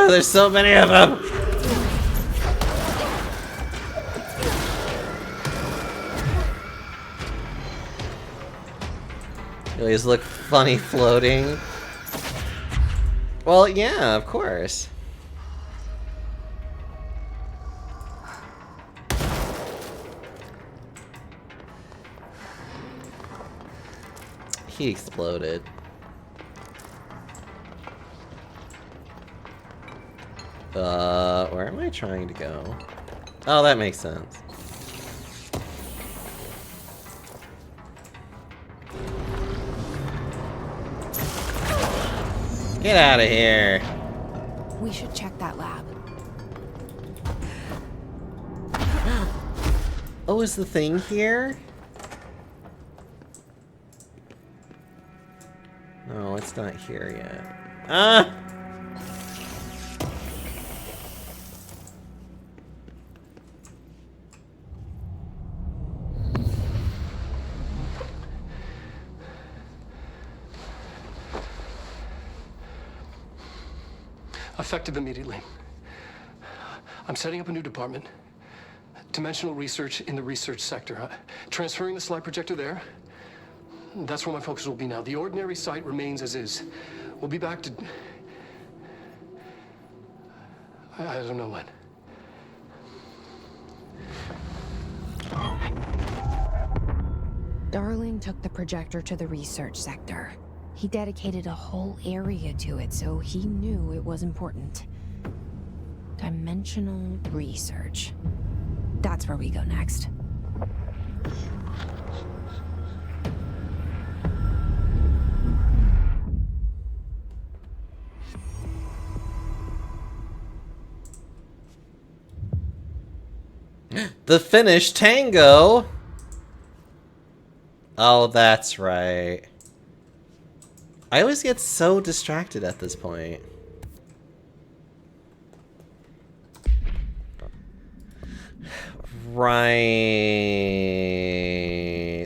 There's so many of them. You always look funny floating. Well, yeah, of course. He exploded. Where am I trying to go? Oh, that makes sense. Get out of here. We should check that lab. Oh, is the thing here? No, it's not here yet. Ah! Effective immediately. I'm setting up a new department. Dimensional research in the research sector. Transferring the slide projector there. That's where my focus will be now. The ordinary site remains as is. We'll be back to... I don't know when. Darling took the projector to the research sector. He dedicated a whole area to it, so he knew it was important. Dimensional research. That's where we go next. The Finnish tango! Oh, that's right. I always get so distracted at this point. Right.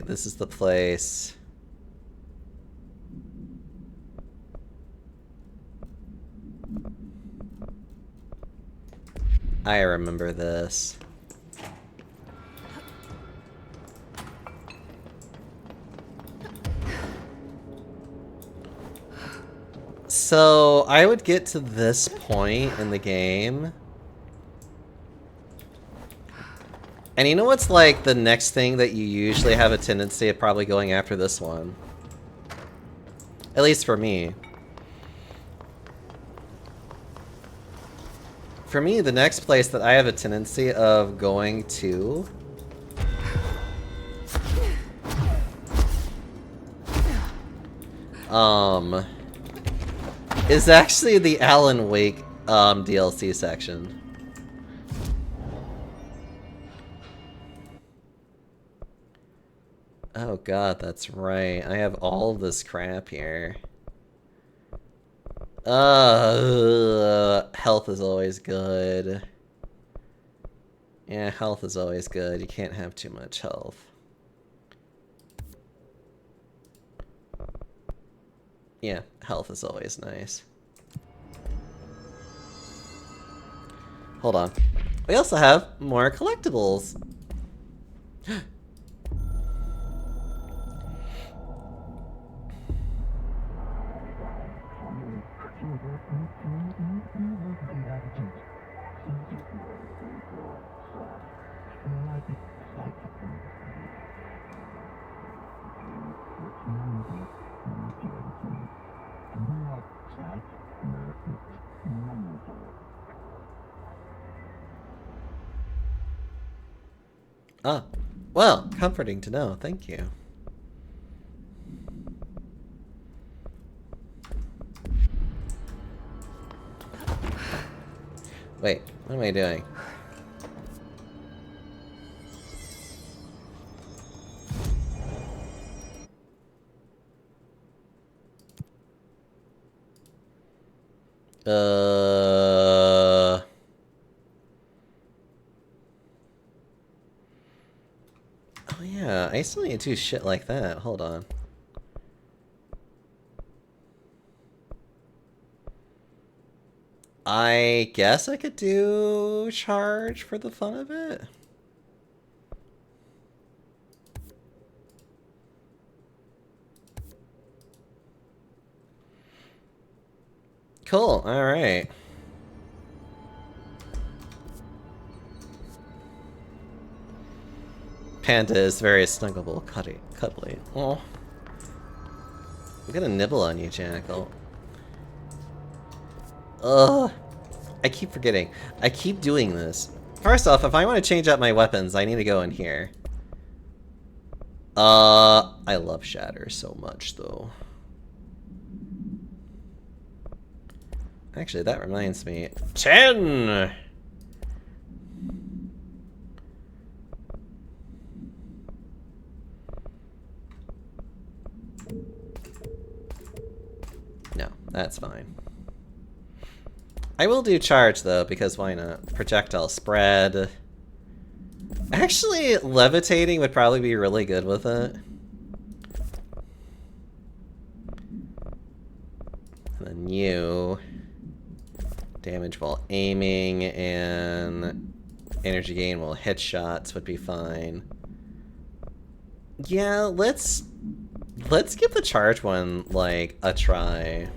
This is the place. I remember this. So, I would get to this point in the game. And you know what's like the next thing that you usually have a tendency of probably going after this one? At least for me. For me, the next place that I have a tendency of going to is actually the Alan Wake DLC section. Oh god, that's right. I have all this crap here. Health is always good. Yeah, health is always good. You can't have too much health. Yeah, health is always nice. Hold on. We also have more collectibles. Ah, well, comforting to know. Thank you. Wait, what am I doing? Oh yeah, I still need to do shit like that. Hold on. I guess I could do charge for the fun of it. Cool, alright. Panda is very snuggable, cuddly. Oh. I'm gonna nibble on you, Jackal. Ugh. I keep forgetting. I keep doing this. First off, if I want to change up my weapons, I need to go in here. I love Shatter so much, though. Actually, that reminds me. 10! No, that's fine. I will do charge, though, because why not? Projectile spread. Actually, levitating would probably be really good with it. And then you. Damage while aiming, and energy gain while headshots would be fine. Yeah, let's give the charge one, like, a try.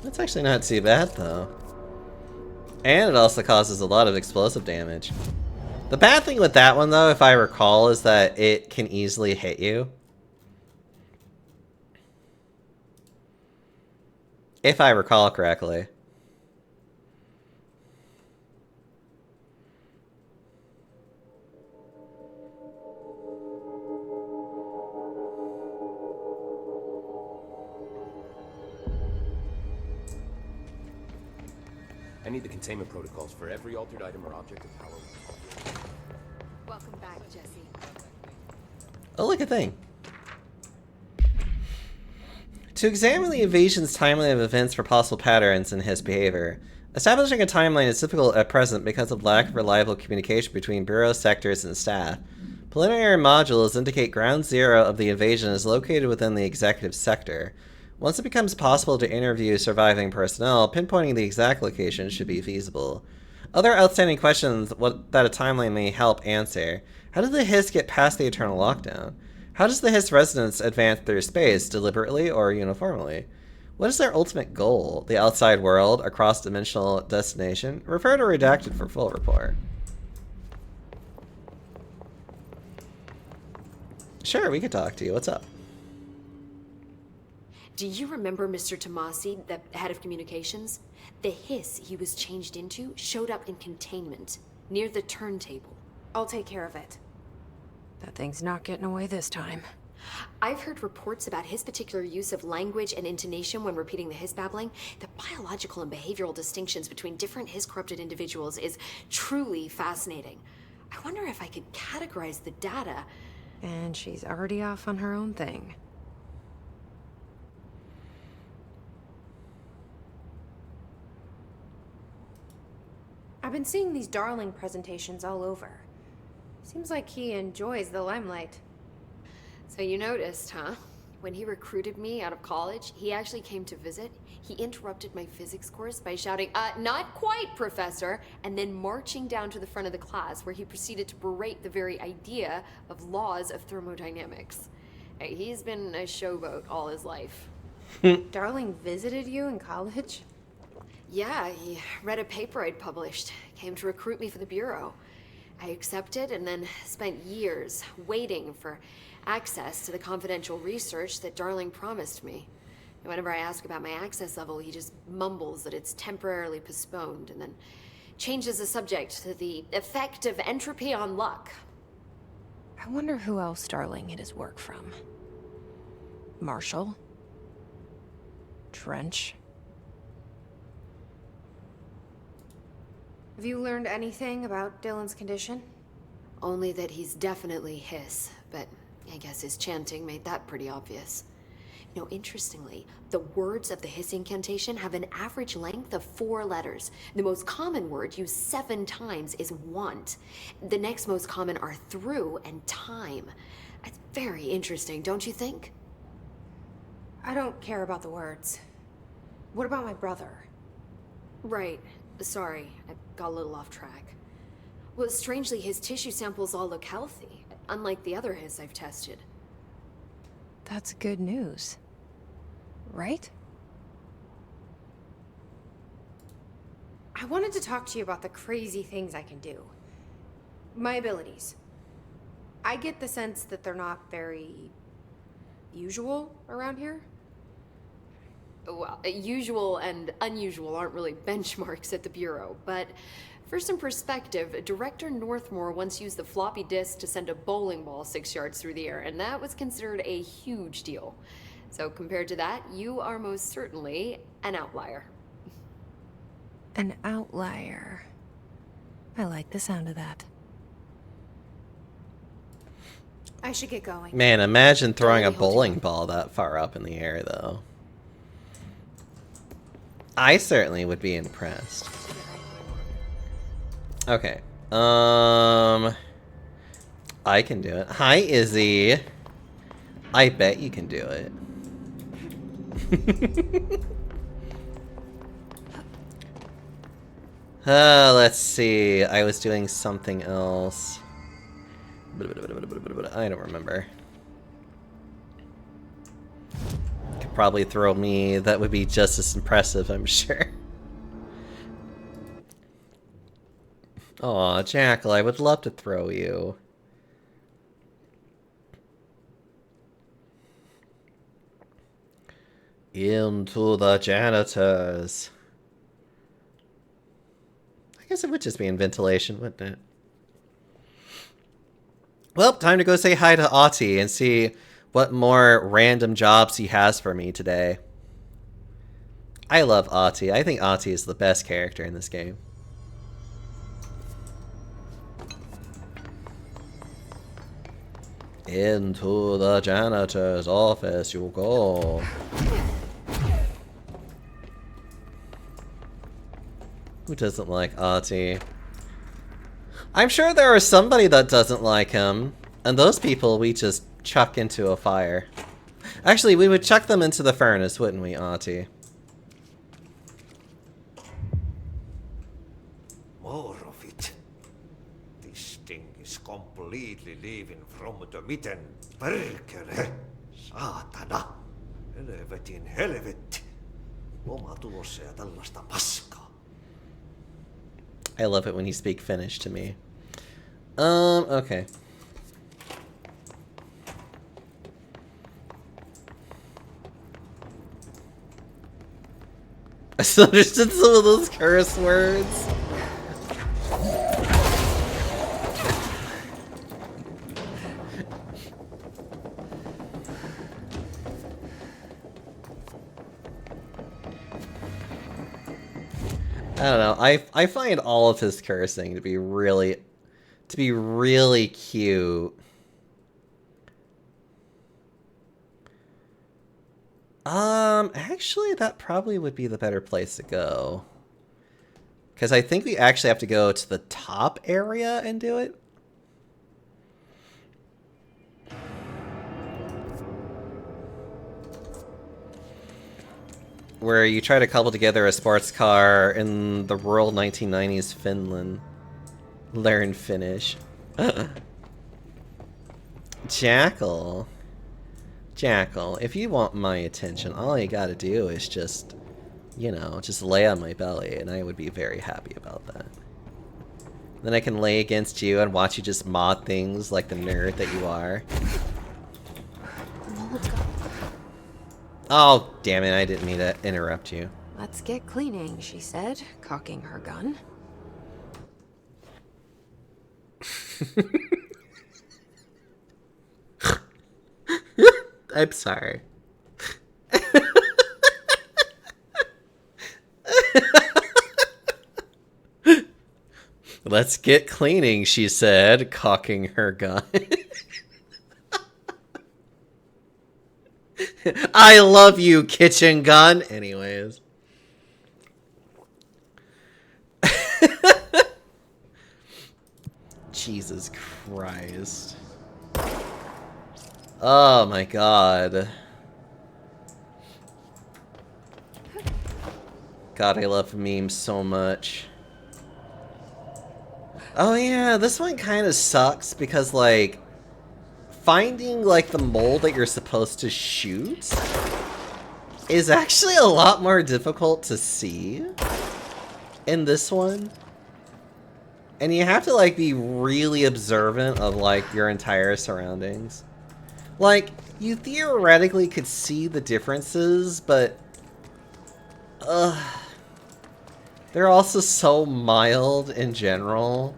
That's actually not too bad, though. And it also causes a lot of explosive damage. The bad thing with that one, though, if I recall, is that it can easily hit you. If I recall correctly. I need the containment protocols for every altered item or object of power. Welcome back, Jesse. Oh, look, a thing. To examine the invasion's timeline of events for possible patterns in his behavior. Establishing a timeline is difficult at present because of lack of reliable communication between bureau sectors and staff. Preliminary modules indicate ground zero of the invasion is located within the executive sector. Once it becomes possible to interview surviving personnel, pinpointing the exact location should be feasible. Other outstanding questions that a timeline may help answer. How did the Hiss get past the eternal lockdown? How does the Hiss residents advance through space, deliberately or uniformly? What is their ultimate goal? The outside world? A cross-dimensional destination? Refer to Redacted for full report. Sure, we could talk to you. What's up? Do you remember Mr. Tomasi, the head of communications? The Hiss he was changed into showed up in containment, near the turntable. I'll take care of it. That thing's not getting away this time. I've heard reports about his particular use of language and intonation when repeating the Hiss babbling. The biological and behavioral distinctions between different Hiss-corrupted individuals is truly fascinating. I wonder if I could categorize the data. And she's already off on her own thing. I've been seeing these Darling presentations all over. Seems like he enjoys the limelight. So you noticed, huh? When he recruited me out of college, he actually came to visit. He interrupted my physics course by shouting, not quite, Professor, and then marching down to the front of the class where he proceeded to berate the very idea of laws of thermodynamics. Hey, he's been a showboat all his life. Darling visited you in college? Yeah, he read a paper I'd published, came to recruit me for the Bureau. I accepted and then spent years waiting for access to the confidential research that Darling promised me. And whenever I ask about my access level, he just mumbles that it's temporarily postponed and then changes the subject to the effect of entropy on luck. I wonder who else Darling hid his work from. Marshall? Trench? Have you learned anything about Dylan's condition? Only that he's definitely Hiss, but I guess his chanting made that pretty obvious. You know, interestingly, the words of the Hiss incantation have an average length of 4 letters. The most common word used 7 times is want. The next most common are through and time. That's very interesting, don't you think? I don't care about the words. What about my brother? Right. Sorry, I got a little off track. Well, strangely, his tissue samples all look healthy, unlike the other Hiss I've tested. That's good news. Right? I wanted to talk to you about the crazy things I can do. My abilities. I get the sense that they're not very usual around here. Well, usual and unusual aren't really benchmarks at the Bureau, but for some perspective, Director Northmore once used the floppy disk to send a bowling ball 6 yards through the air, and that was considered a huge deal. So compared to that, you are most certainly an outlier. An outlier. I like the sound of that. I should get going. Man, imagine throwing a bowling ball that far up in the air, though. I certainly would be impressed. Okay. I can do it. Hi, Izzy. I bet you can do it. Let's see. I was doing something else. I don't remember. Could probably throw me. That would be just as impressive, I'm sure. Aw, Jackal, I would love to throw you. Into the janitors. I guess it would just be in ventilation, wouldn't it? Well, time to go say hi to Auti and see what more random jobs he has for me today. I love Auti. I think Auti is the best character in this game. Into the janitor's office you go. Who doesn't like Auti? I'm sure there is somebody that doesn't like him. And those people we just chuck into a fire. Actually, we would chuck them into the furnace, wouldn't we, Auntie? More of it. This thing is completely leaving from the mitten. Perkele! Saatana! Helvetin helvetti! Loma tulossa ja tällaista paskaa. I love it when you speak Finnish to me. Okay. I still understood some of those curse words. I don't know. I find all of his cursing to be really cute. Actually, that probably would be the better place to go. Because I think we actually have to go to the top area and do it. Where you try to couple together a sports car in the rural 1990s Finland. Learn Finnish. Jackal. Jackal, if you want my attention, all you gotta do is just, you know, just lay on my belly, and I would be very happy about that. Then I can lay against you and watch you just mod things like the nerd that you are. Oh, damn it, I didn't mean to interrupt you. Let's get cleaning, she said, cocking her gun. I'm sorry. Let's get cleaning, she said, cocking her gun. I love you, kitchen gun. Anyways. Jesus Christ. Oh my god. God, I love memes so much. Oh yeah, this one kind of sucks because, like, finding, like, the mole that you're supposed to shoot is actually a lot more difficult to see in this one. And you have to, like, be really observant of, like, your entire surroundings. Like, you theoretically could see the differences, but they're also so mild in general.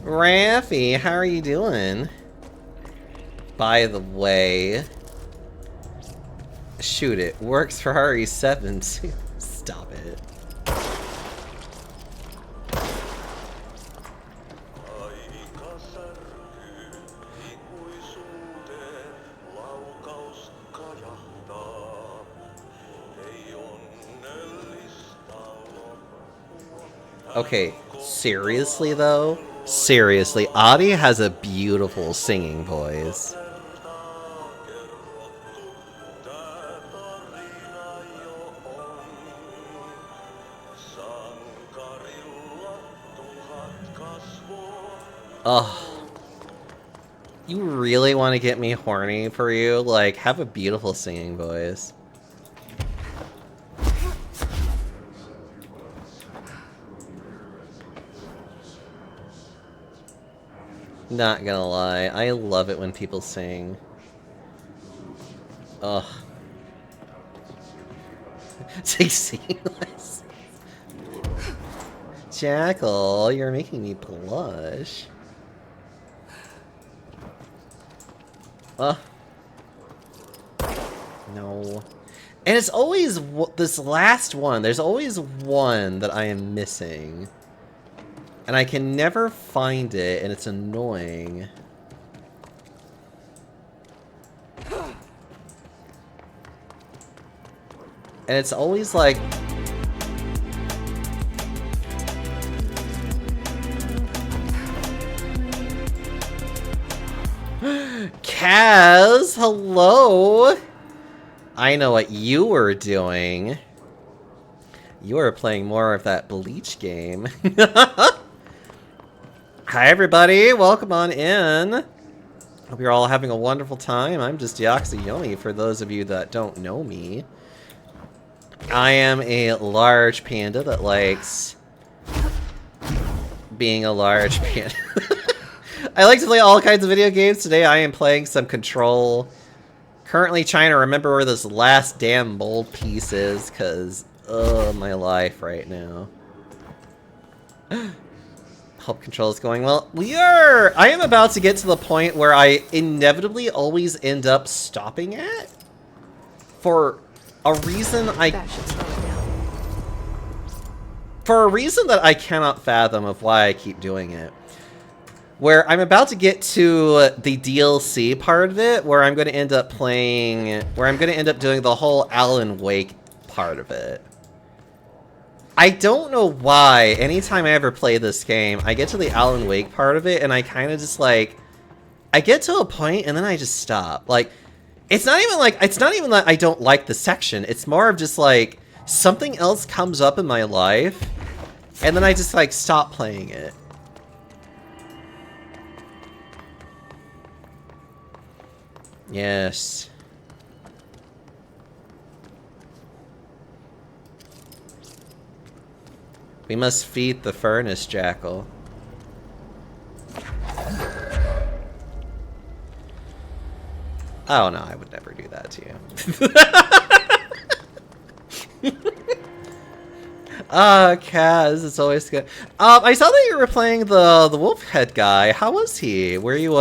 Raffy, how are you doing? By the way, shoot it. Works for RE7 too. Stop it. Okay, seriously though? Seriously, Adi has a beautiful singing voice. Ugh. You really want to get me horny for you? Like, have a beautiful singing voice. Not gonna lie, I love it when people sing. Ugh. Take singing lessons. Jackal, you're making me blush. No. And it's always this last one. There's always one that I am missing. And I can never find it, and it's annoying. And it's always like... Kaz, hello! I know what you were doing. You were playing more of that Bleach game. Hi everybody, welcome on in. Hope you're all having a wonderful time. I'm just Yomi for those of you that don't know me. I am a large panda that likes being a large panda. I like to play all kinds of video games. Today I am playing some Control. Currently trying to remember where this last damn mold piece is, because, my life right now. Hope Control is going well. I am about to get to the point where I inevitably always end up stopping at. For a reason that I cannot fathom of why I keep doing it. Where I'm about to get to the DLC part of it, where I'm going to end up doing the whole Alan Wake part of it. I don't know why, anytime I ever play this game, I get to the Alan Wake part of it, and I kind of just like, I get to a point, and then I just stop. Like, it's not even that I don't like the section, it's more of just like, something else comes up in my life, and then I just like, stop playing it. Yes. We must feed the furnace jackal. Oh no, I would never do that to you. Kaz, it's always good. I saw that you were playing the wolf head guy. How was he? Were you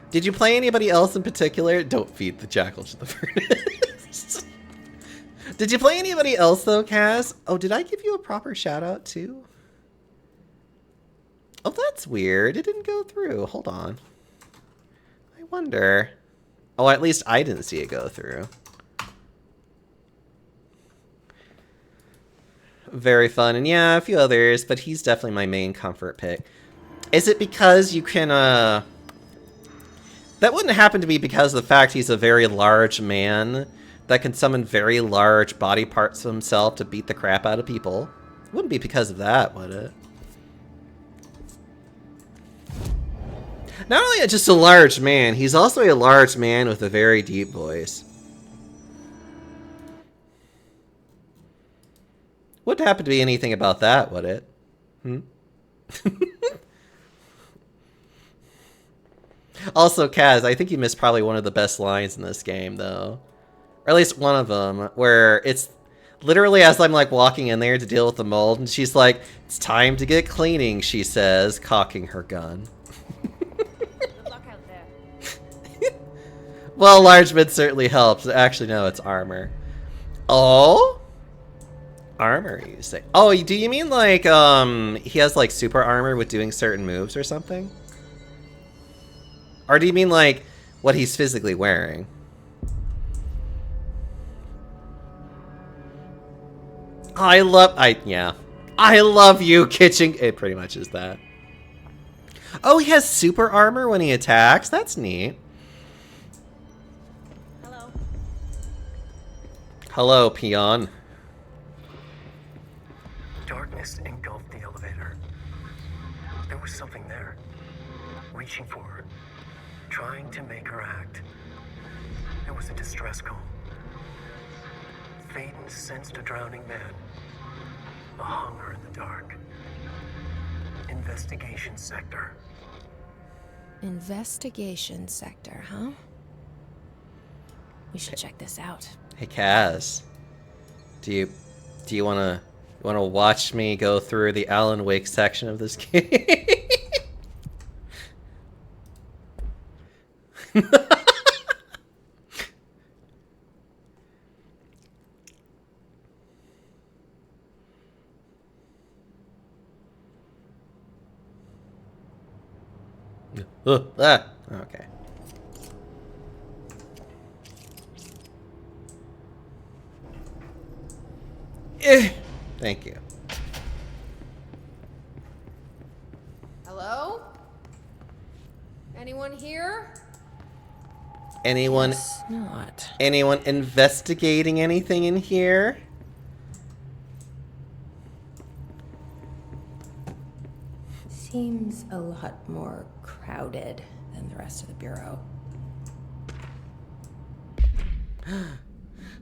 did you play anybody else in particular? Don't feed the jackal to the furnace. Did you play anybody else though, Kaz? Oh, did I give you a proper shout out too? Oh, that's weird. It didn't go through. Hold on. I wonder. Oh, at least I didn't see it go through. Very fun. And yeah, a few others, but he's definitely my main comfort pick. Is it because you can, that wouldn't happen to me because of the fact he's a very large man that can summon very large body parts of himself to beat the crap out of people. It wouldn't be because of that, would it? Not only just a large man, he's also a large man with a very deep voice. Wouldn't happen to be anything about that, would it? Also, Kaz, I think you missed probably one of the best lines in this game, though. Or at least one of them, where it's literally as I'm, like, walking in there to deal with the mold, and she's like, "It's time to get cleaning," she says, cocking her gun. Good luck out there. Well, large mid certainly helps. Actually, no, it's armor. Oh? Armor, you say? Oh, do you mean, like, he has, like, super armor with doing certain moves or something? Or do you mean, like, what he's physically wearing? I love you, kitchen. It pretty much is that. Oh, he has super armor when he attacks? That's neat. Hello. Hello, peon. Darkness engulfed the elevator. There was something there, reaching for her, trying to make her act. It was a distress call. Faden sensed a drowning man, a hunger in the dark. Investigation sector. Investigation sector, huh? We should check this out. Hey, Kaz. Do you wanna watch me go through the Alan Wake section of this game? Okay. Thank you. Hello? Anyone here? Anyone Not. anyone investigating anything in here? Seems a lot more crowded than the rest of the Bureau.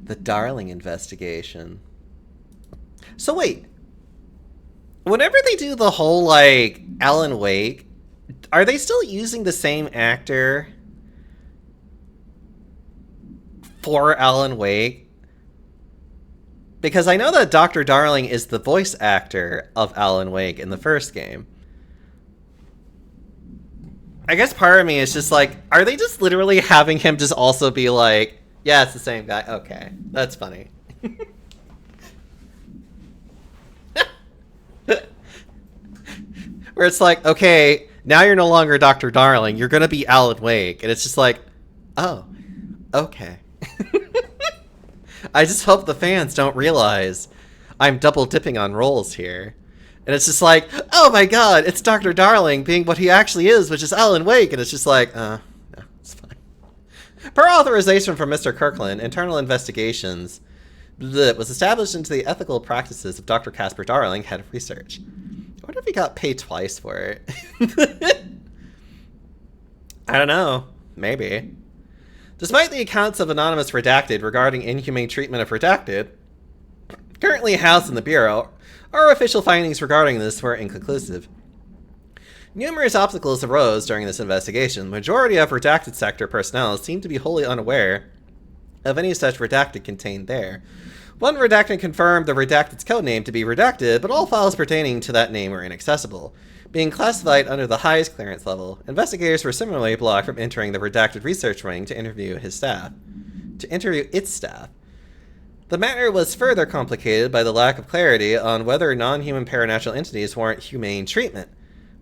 The Darling investigation. So wait. Whenever they do the whole, like, Alan Wake, are they still using the same actor for Alan Wake? Because I know that Dr. Darling is the voice actor of Alan Wake in the first game. I guess part of me is just like, are they just literally having him just also be like, yeah, it's the same guy. Okay, that's funny. Where it's like, okay, now you're no longer Dr. Darling, you're gonna be Alan Wake. And it's just like, oh, okay. I just hope the fans don't realize I'm double dipping on roles here. And it's just like, oh my god, it's Dr. Darling being what he actually is, which is Alan Wake. And it's just like, no, it's fine. Per authorization from Mr. Kirkland, internal investigations was established into the ethical practices of Dr. Casper Darling, head of research. I wonder if he got paid twice for it. I don't know. Maybe. Despite the accounts of Anonymous Redacted regarding inhumane treatment of Redacted, currently housed in the Bureau, our official findings regarding this were inconclusive. Numerous obstacles arose during this investigation. The majority of Redacted Sector personnel seemed to be wholly unaware of any such Redacted contained there. One Redacted confirmed the Redacted's codename to be Redacted, but all files pertaining to that name were inaccessible. Being classified under the highest clearance level, investigators were similarly blocked from entering the Redacted research wing to interview its staff. The matter was further complicated by the lack of clarity on whether non-human paranatural entities warrant humane treatment.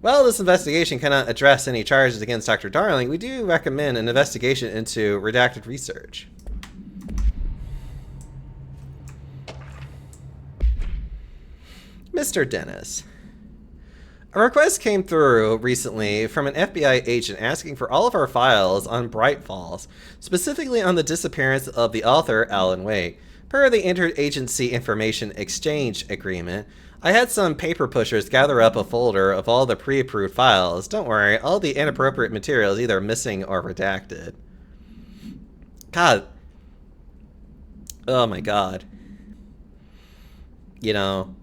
While this investigation cannot address any charges against Dr. Darling, we do recommend an investigation into Redacted research. Mr. Dennis. A request came through recently from an FBI agent asking for all of our files on Bright Falls, specifically on the disappearance of the author, Alan Wake. Per the Interagency Information Exchange Agreement, I had some paper pushers gather up a folder of all the pre-approved files. Don't worry, all the inappropriate material is either missing or redacted. God. Oh my god. You know,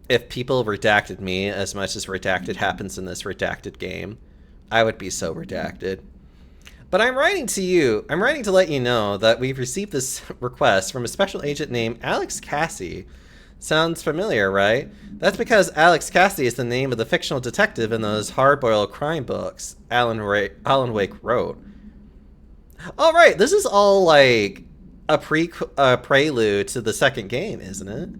if people redacted me as much as redacted happens in this redacted game, I would be so redacted. But I'm writing to you. I'm writing to let you know that we've received this request from a special agent named Alex Cassie. Sounds familiar, right? That's because Alex Cassie is the name of the fictional detective in those hard-boiled crime books Alan Wake wrote. All right, this is all like a prelude to the second game, isn't it?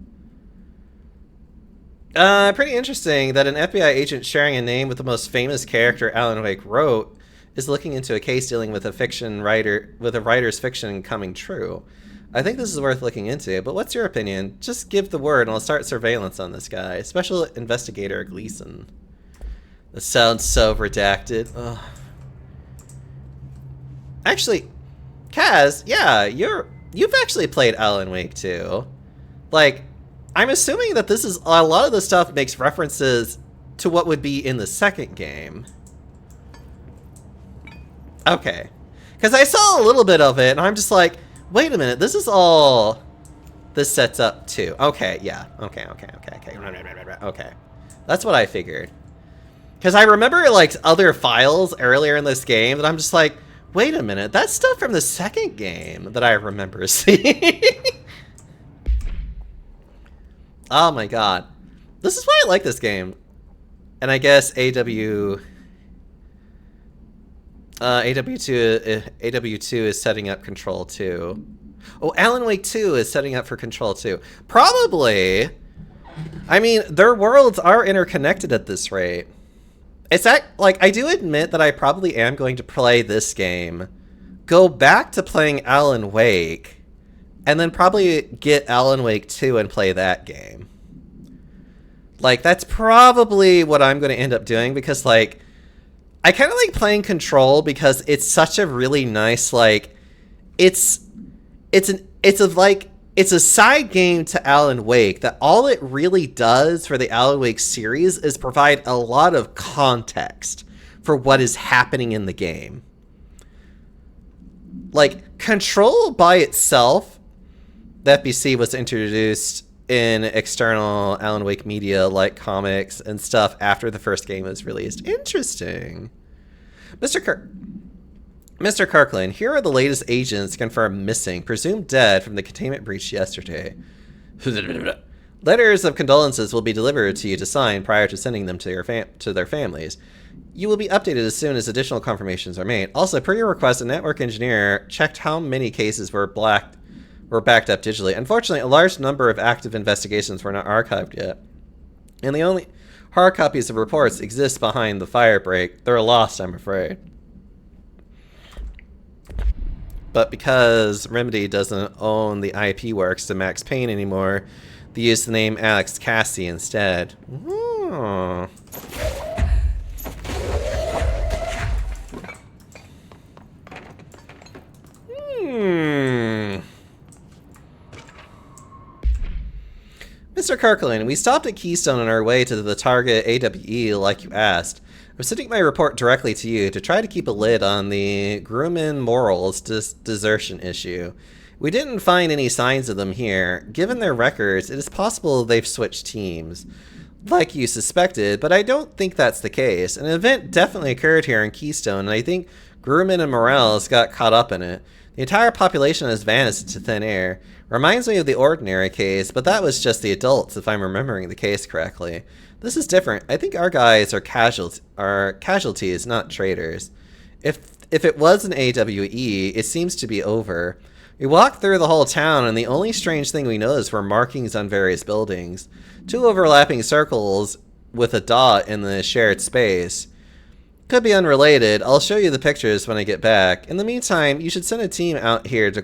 Pretty interesting that an FBI agent sharing a name with the most famous character Alan Wake wrote is looking into a case dealing with a writer's fiction coming true. I think this is worth looking into, but what's your opinion? Just give the word and I'll start surveillance on this guy. Special Investigator Gleason. This sounds so redacted. Ugh. Actually, Kaz, yeah, you've actually played Alan Wake too. Like, I'm assuming that this is a lot of the stuff makes references to what would be in the second game. Okay. Because I saw a little bit of it, and I'm just like, wait a minute, this is all this sets up to. Okay, yeah. Okay. Okay. That's what I figured. Because I remember, like, other files earlier in this game that I'm just like, wait a minute, that's stuff from the second game that I remember seeing. Oh my god. This is why I like this game. And I guess AW2 is setting up Control 2. Oh, Alan Wake 2 is setting up for Control 2. Probably. I mean, their worlds are interconnected at this rate. it's like, I do admit that I probably am going to play this game, go back to playing Alan Wake, and then probably get Alan Wake 2 and play that game. Like, that's probably what I'm going to end up doing, because, like, I kind of like playing Control because it's such a really nice, like, it's a side game to Alan Wake that all it really does for the Alan Wake series is provide a lot of context for what is happening in the game. Like, Control by itself, the FBC was introduced in external Alan Wake media like comics and stuff after the first game was released. Interesting. Mr. Kirkland, here are the latest agents confirmed missing, presumed dead from the containment breach yesterday. Letters of condolences will be delivered to you to sign prior to sending them to their families. You will be updated as soon as additional confirmations are made. Also, per your request, a network engineer checked how many cases were backed up digitally. Unfortunately, a large number of active investigations were not archived yet, and the only hard copies of reports exist behind the fire break. They're lost, I'm afraid. But because Remedy doesn't own the IP works to Max Payne anymore, they use the name Alex Cassie instead. Oh. Mr. Kirkland, we stopped at Keystone on our way to the target AWE like you asked. I'm sending my report directly to you to try to keep a lid on the Grumman Morals desertion issue. We didn't find any signs of them here. Given their records, it is possible they've switched teams, like you suspected, but I don't think that's the case. An event definitely occurred here in Keystone, and I think Grumman and Morales got caught up in it. The entire population has vanished into thin air. Reminds me of the Ordinary case, but that was just the adults, if I'm remembering the case correctly. This is different. I think our guys are casualties, not traitors. If it was an AWE, it seems to be over. We walked through the whole town, and the only strange thing we noticed were markings on various buildings. 2 overlapping circles with a dot in the shared space. Could be unrelated. I'll show you the pictures when I get back. In the meantime, you should send a team out here to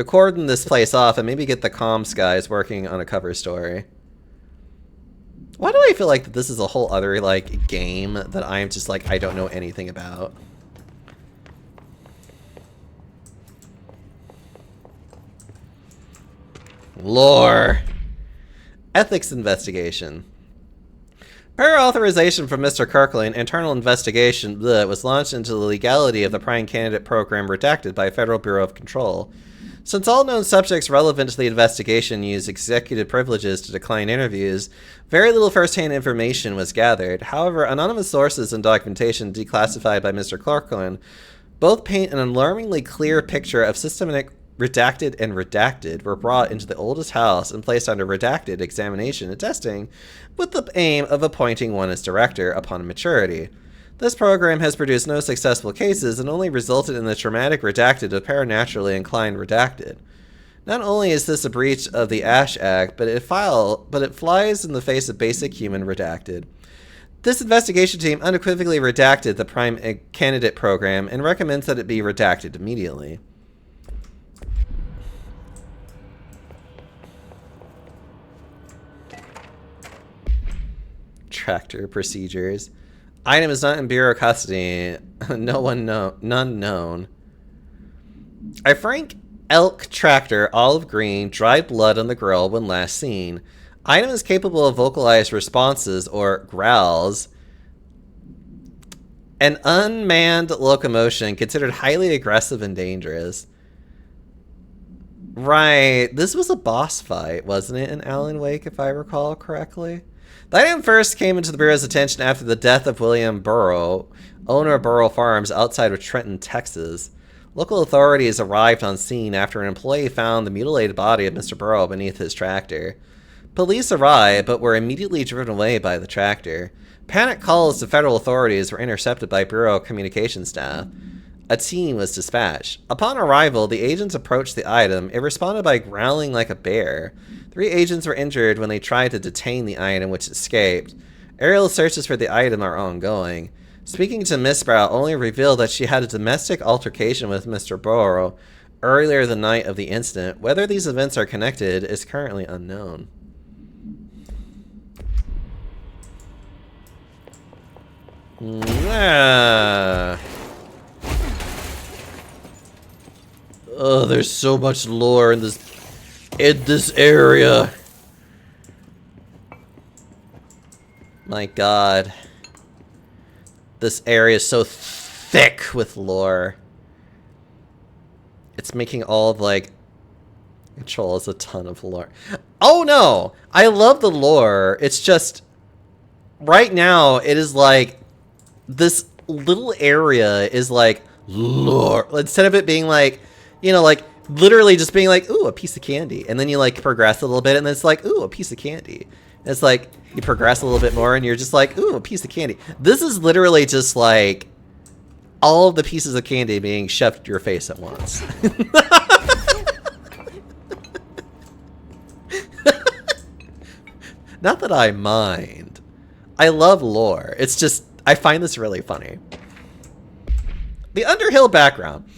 cordon this place off and maybe get the comms guys working on a cover story. Why do I feel like this is a whole other, like, game that I'm just, like, I don't know anything about? Lore. Ethics investigation. Per authorization from Mr. Kirkland, internal investigation was launched into the legality of the Prime Candidate Program redacted by Federal Bureau of Control. Since all known subjects relevant to the investigation use executive privileges to decline interviews, very little first-hand information was gathered. However, anonymous sources and documentation declassified by Mr. Kirkland both paint an alarmingly clear picture of systematic redacted and redacted were brought into the oldest house and placed under redacted examination and testing with the aim of appointing one as director upon maturity. This program has produced no successful cases and only resulted in the traumatic redacted of paranaturally inclined redacted. Not only is this a breach of the Ash Act, but it flies in the face of basic human redacted. This investigation team unequivocally redacted the Prime Candidate Program and recommends that it be redacted immediately. Tractor procedures. Item is not in Bureau custody. None known. A Frank elk tractor, olive green, dried blood on the grill when last seen. Item is capable of vocalized responses or growls. An unmanned locomotion considered highly aggressive and dangerous. Right, this was a boss fight, wasn't it, in Alan Wake, if I recall correctly? The item first came into the Bureau's attention after the death of William Burrow, owner of Burrow Farms outside of Trenton, Texas. Local authorities arrived on scene after an employee found the mutilated body of Mr. Burrow beneath his tractor. Police arrived, but were immediately driven away by the tractor. Panic calls to federal authorities were intercepted by Bureau communication staff. A team was dispatched. Upon arrival, the agents approached the item. It responded by growling like a bear. 3 agents were injured when they tried to detain the item, which escaped. Aerial searches for the item are ongoing. Speaking to Miss Sprout only revealed that she had a domestic altercation with Mr. Burrow earlier the night of the incident. Whether these events are connected is currently unknown. Oh, there's so much lore in this area. My God. This area is so thick with lore. It's making all of, like... Control is a ton of lore. Oh, no! I love the lore. It's just... Right now, it is like... This little area is like... Lore. Instead of it being like... You know, like... Literally just being like, ooh, a piece of candy. And then you, like, progress a little bit, and then it's like, ooh, a piece of candy. And it's like... You progress a little bit more, and you're just like, ooh, a piece of candy. This is literally just like... all of the pieces of candy being shoved to your face at once. Not that I mind. I love lore. It's just, I find this really funny. The Underhill background.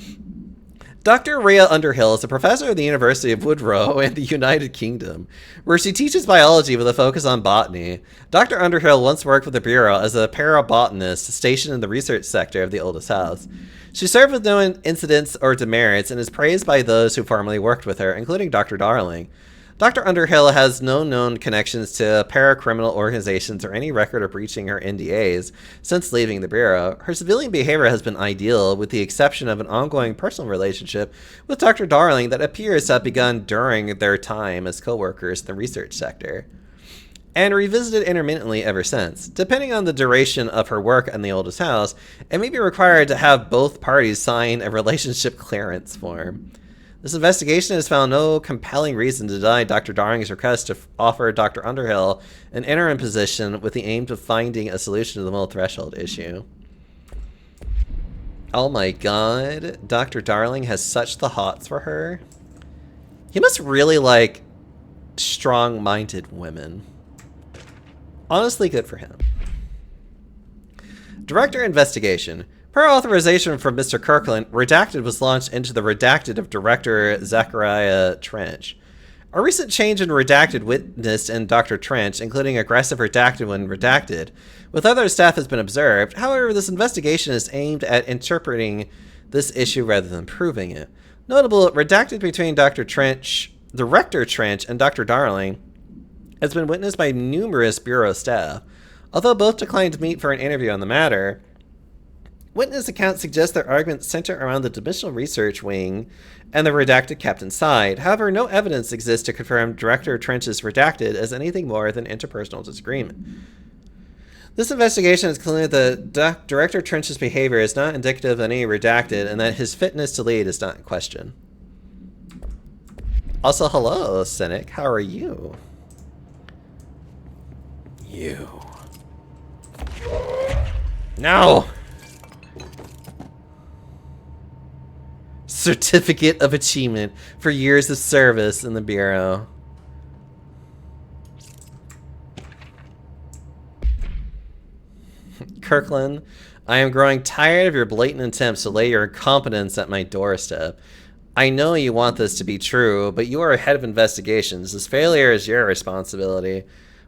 Dr. Rhea Underhill is a professor at the University of Woodrow in the United Kingdom, where she teaches biology with a focus on botany. Dr. Underhill once worked with the Bureau as a parabotanist stationed in the research sector of the oldest house. She served with no incidents or demerits and is praised by those who formerly worked with her, including Dr. Darling. Dr. Underhill has no known connections to paracriminal organizations or any record of breaching her NDAs since leaving the Bureau. Her civilian behavior has been ideal, with the exception of an ongoing personal relationship with Dr. Darling that appears to have begun during their time as co-workers in the research sector, and revisited intermittently ever since. Depending on the duration of her work in the oldest house, it may be required to have both parties sign a relationship clearance form. This investigation has found no compelling reason to deny Dr. Darling's request to offer Dr. Underhill an interim position with the aim of finding a solution to the middle threshold issue. Oh my God, Dr. Darling has such the hots for her. He must really like strong-minded women. Honestly, good for him. Director investigation. Per authorization from Mr. Kirkland, Redacted was launched into the Redacted of Director Zachariah Trench. A recent change in Redacted witnessed in Dr. Trench, including aggressive Redacted when redacted, with other staff has been observed. However, this investigation is aimed at interpreting this issue rather than proving it. Notable, Redacted between Dr. Trench, Director Trench, and Dr. Darling has been witnessed by numerous Bureau staff. Although both declined to meet for an interview on the matter, witness accounts suggest their arguments center around the dimensional research wing and the redacted captain's side. However, no evidence exists to confirm Director Trench's redacted as anything more than interpersonal disagreement. This investigation has concluded that Director Trench's behavior is not indicative of any redacted and that his fitness to lead is not in question. Also, hello, Cynic. How are you? You. No! Certificate of Achievement for years of service in the Bureau. Kirkland, I am growing tired of your blatant attempts to lay your incompetence at my doorstep. I know you want this to be true, but you are head of investigations. This failure is your responsibility.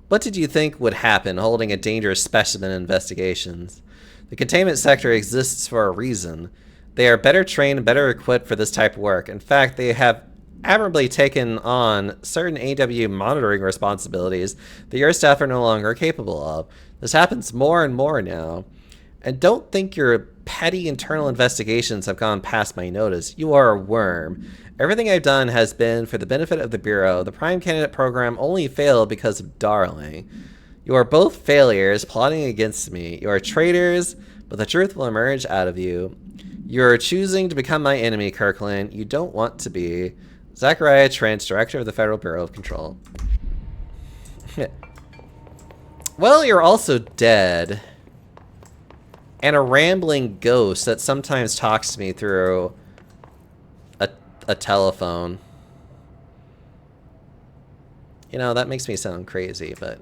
What did you think would happen holding a dangerous specimen in investigations? The containment sector exists for a reason. They are better trained and better equipped for this type of work. In fact, they have admirably taken on certain AW monitoring responsibilities that your staff are no longer capable of. This happens more and more now. And don't think your petty internal investigations have gone past my notice. You are a worm. Everything I've done has been for the benefit of the Bureau. The Prime Candidate program only failed because of Darling. You are both failures plotting against me. You are traitors, but the truth will emerge out of you. You're choosing to become my enemy, Kirkland. You don't want to be. Zachariah Trench, Director of the Federal Bureau of Control. Well, you're also dead. And a rambling ghost that sometimes talks to me through a telephone. You know, that makes me sound crazy, but...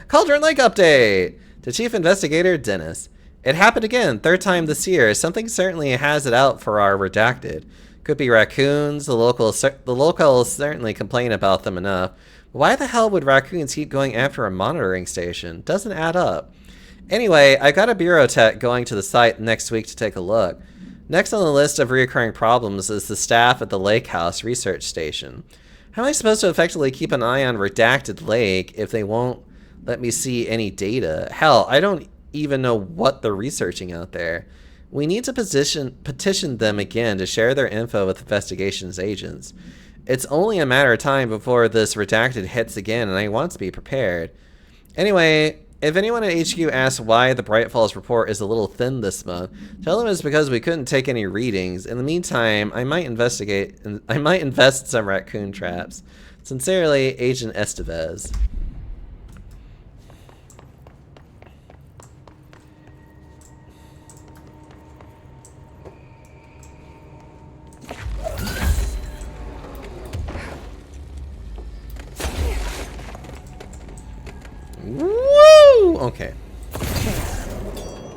Cauldron Lake update! To Chief Investigator Dennis. It happened again, third time this year. Something certainly has it out for our redacted. Could be raccoons. The locals certainly complain about them enough. Why the hell would raccoons keep going after a monitoring station? Doesn't add up. Anyway, I got a bureau tech going to the site next week to take a look. Next on the list of recurring problems is the staff at the Lake House Research Station. How am I supposed to effectively keep an eye on Redacted Lake if they won't let me see any data? Hell, I don't even know what they're researching out there. We need to petition them again to share their info with investigations agents. It's only a matter of time before this Redacted hits again, and I want to be prepared. Anyway, if anyone at HQ asks why the Bright Falls report is a little thin this month, tell them it's because we couldn't take any readings. In the meantime, I might invest some raccoon traps. Sincerely, Agent Estevez. Woo! Okay.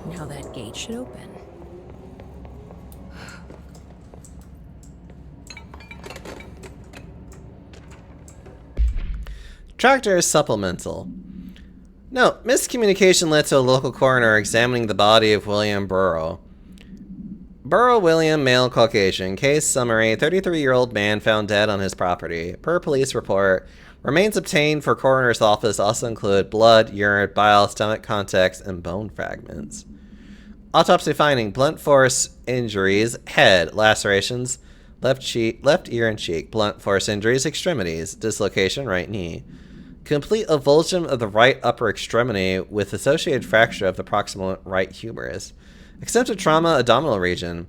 Now that gate should open. Tractor supplemental. No, miscommunication led to a local coroner examining the body of William Burrow. Burrow William, male, Caucasian. Case summary, 33-year-old man found dead on his property. Per police report, remains obtained for coroner's office also include blood, urine, bile, stomach contents, and bone fragments. Autopsy finding, blunt force injuries, head, lacerations, left ear and cheek, blunt force injuries, extremities, dislocation, right knee. Complete avulsion of the right upper extremity with associated fracture of the proximal right humerus. Extensive trauma, abdominal region.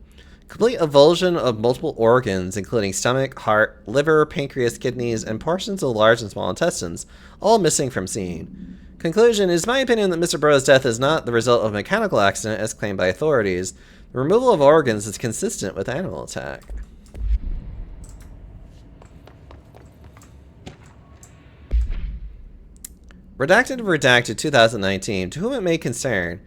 Complete avulsion of multiple organs, including stomach, heart, liver, pancreas, kidneys, and portions of the large and small intestines, all missing from scene. Conclusion, it is my opinion that Mr. Burrow's death is not the result of a mechanical accident as claimed by authorities. The removal of organs is consistent with animal attack. Redacted 2019, to whom it may concern.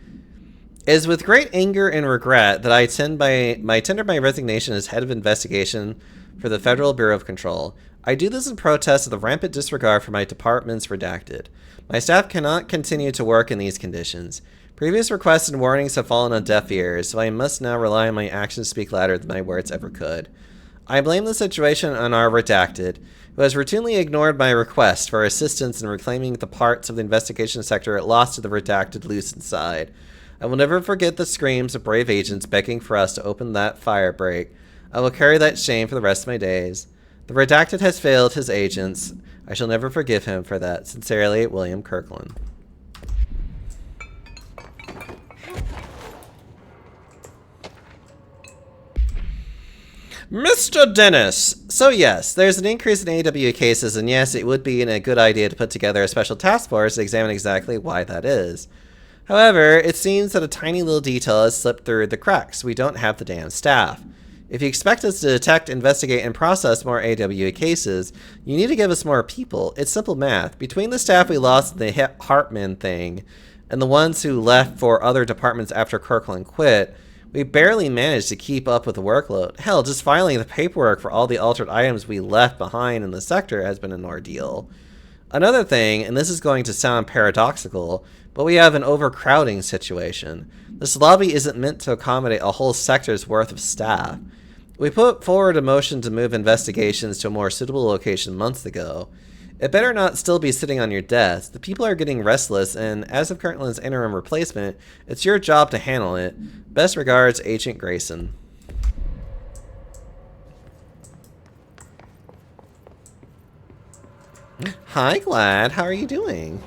It is with great anger and regret that I tendered my resignation as head of investigation for the Federal Bureau of Control. I do this in protest of the rampant disregard for my department's redacted. My staff cannot continue to work in these conditions. Previous requests and warnings have fallen on deaf ears, so I must now rely on my actions to speak louder than my words ever could. I blame the situation on our redacted, who has routinely ignored my request for assistance in reclaiming the parts of the investigation sector lost to the redacted loose inside. I will never forget the screams of brave agents begging for us to open that fire break. I will carry that shame for the rest of my days. The redacted has failed his agents. I shall never forgive him for that. Sincerely, William Kirkland. Mr. Dennis! So yes, there's an increase in AW cases, and yes, it would be a good idea to put together a special task force to examine exactly why that is. However, it seems that a tiny little detail has slipped through the cracks. We don't have the damn staff. If you expect us to detect, investigate, and process more AWA cases, you need to give us more people. It's simple math. Between the staff we lost in the Hartman thing and the ones who left for other departments after Kirkland quit, we barely managed to keep up with the workload. Hell, just filing the paperwork for all the altered items we left behind in the sector has been an ordeal. Another thing, and this is going to sound paradoxical, but we have an overcrowding situation. This lobby isn't meant to accommodate a whole sector's worth of staff. We put forward a motion to move investigations to a more suitable location months ago. It better not still be sitting on your desk. The people are getting restless, and as of Kirkland's interim replacement, it's your job to handle it. Best regards, Agent Grayson. Hi, Glad. How are you doing?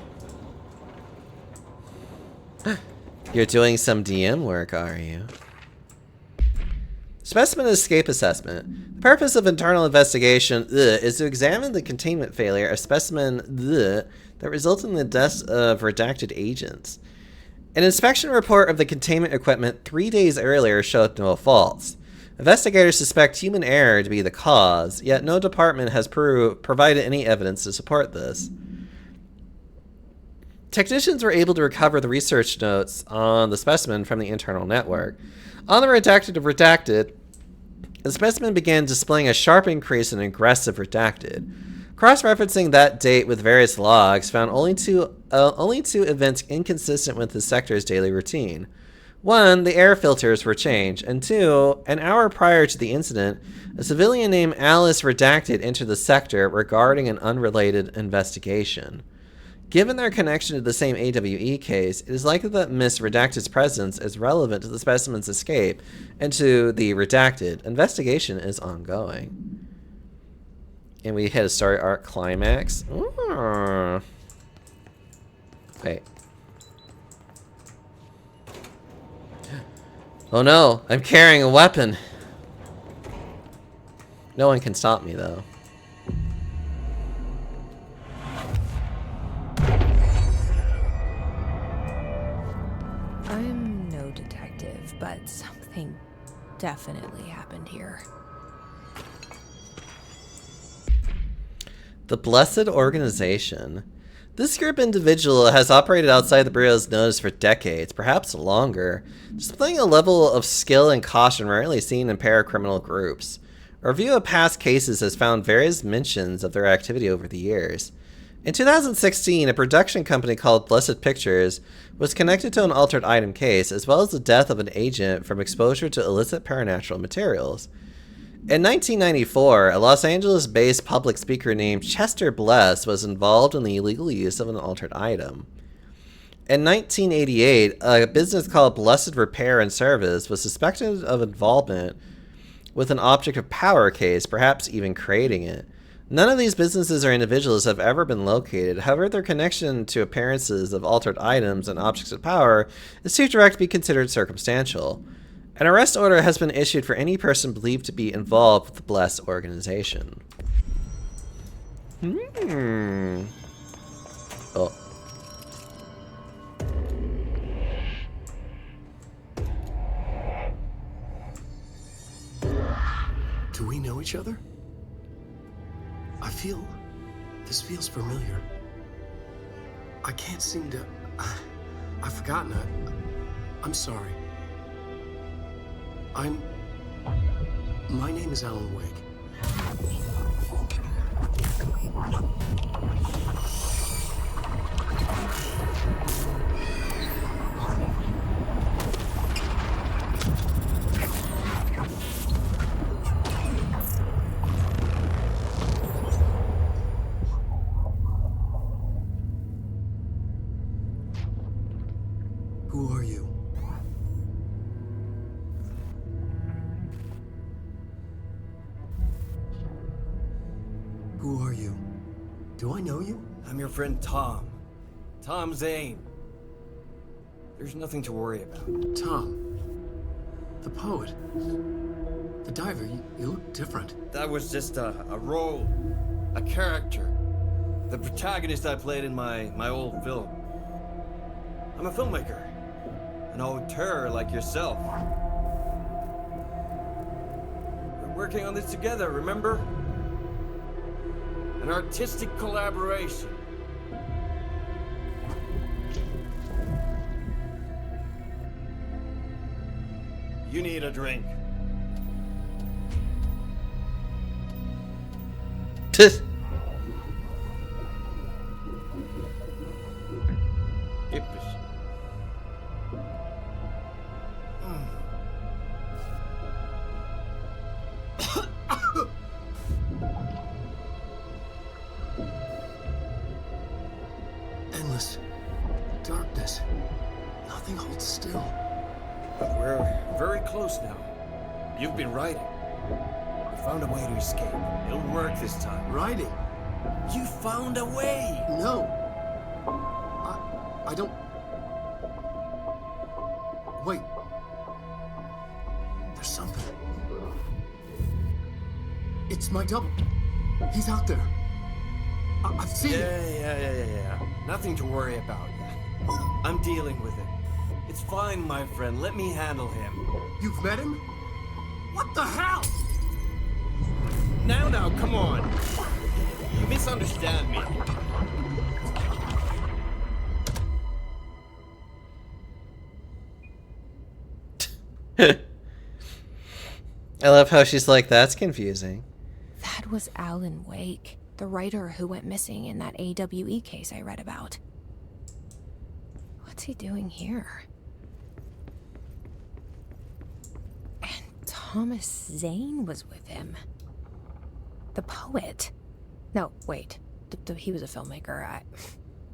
You're doing some DM work, are you? Specimen escape assessment. The purpose of internal investigation is to examine the containment failure of specimen that resulted in the deaths of redacted agents. An inspection report of the containment equipment 3 days earlier showed no faults. Investigators suspect human error to be the cause, yet no department has provided any evidence to support this. Technicians were able to recover the research notes on the specimen from the internal network. On the redacted of redacted, the specimen began displaying a sharp increase in aggressive redacted. Cross-referencing that date with various logs found only two events inconsistent with the sector's daily routine. 1, the air filters were changed, and 2, an hour prior to the incident, a civilian named Alice Redacted entered the sector regarding an unrelated investigation. Given their connection to the same AWE case, it is likely that Miss Redacted's presence is relevant to the specimen's escape and to the Redacted. Investigation is ongoing. And we hit a story arc climax. Ooh. Wait. Oh no, I'm carrying a weapon. No one can stop me though. I'm no detective, but something definitely happened here. The Blessed Organization. This group individual has operated outside the Bureau's notice for decades, perhaps longer, displaying a level of skill and caution rarely seen in paracriminal groups. A review of past cases has found various mentions of their activity over the years. In 2016, a production company called Blessed Pictures was connected to an altered item case, as well as the death of an agent from exposure to illicit paranatural materials. In 1994, a Los Angeles-based public speaker named Chester Bless was involved in the illegal use of an altered item. In 1988, a business called Blessed Repair and Service was suspected of involvement with an object of power case, perhaps even creating it. None of these businesses or individuals have ever been located. However, their connection to appearances of altered items and objects of power is too direct to be considered circumstantial. An arrest order has been issued for any person believed to be involved with the Blessed organization. Oh. Do we know each other? This feels familiar. I can't seem to... I've forgotten it. I'm sorry. My name is Alan Wake. Who are you? Who are you? Do I know you? I'm your friend Tom. Tom Zane. There's nothing to worry about. Tom. The poet. The diver. You look different. That was just a role. A character. The protagonist I played in my old film. I'm a filmmaker. An auteur like yourself. We're working on this together, remember? An artistic collaboration. You need a drink. Endless darkness. Nothing holds still. But we're very close now. You've been writing. We found a way to escape. It'll work this time. Writing? You found a way! No. I don't... Wait. There's something. It's my double. He's out there. I've seen it. Yeah. Nothing to worry about yet. I'm dealing with it. It's fine, my friend. Let me handle him. You've met him? What the hell? Now, come on. You misunderstand me. I love how she's like, that's confusing. That was Alan Wake, the writer who went missing in that AWE case I read about. What's he doing here? And Thomas Zane was with him. The poet. No, wait. He was a filmmaker.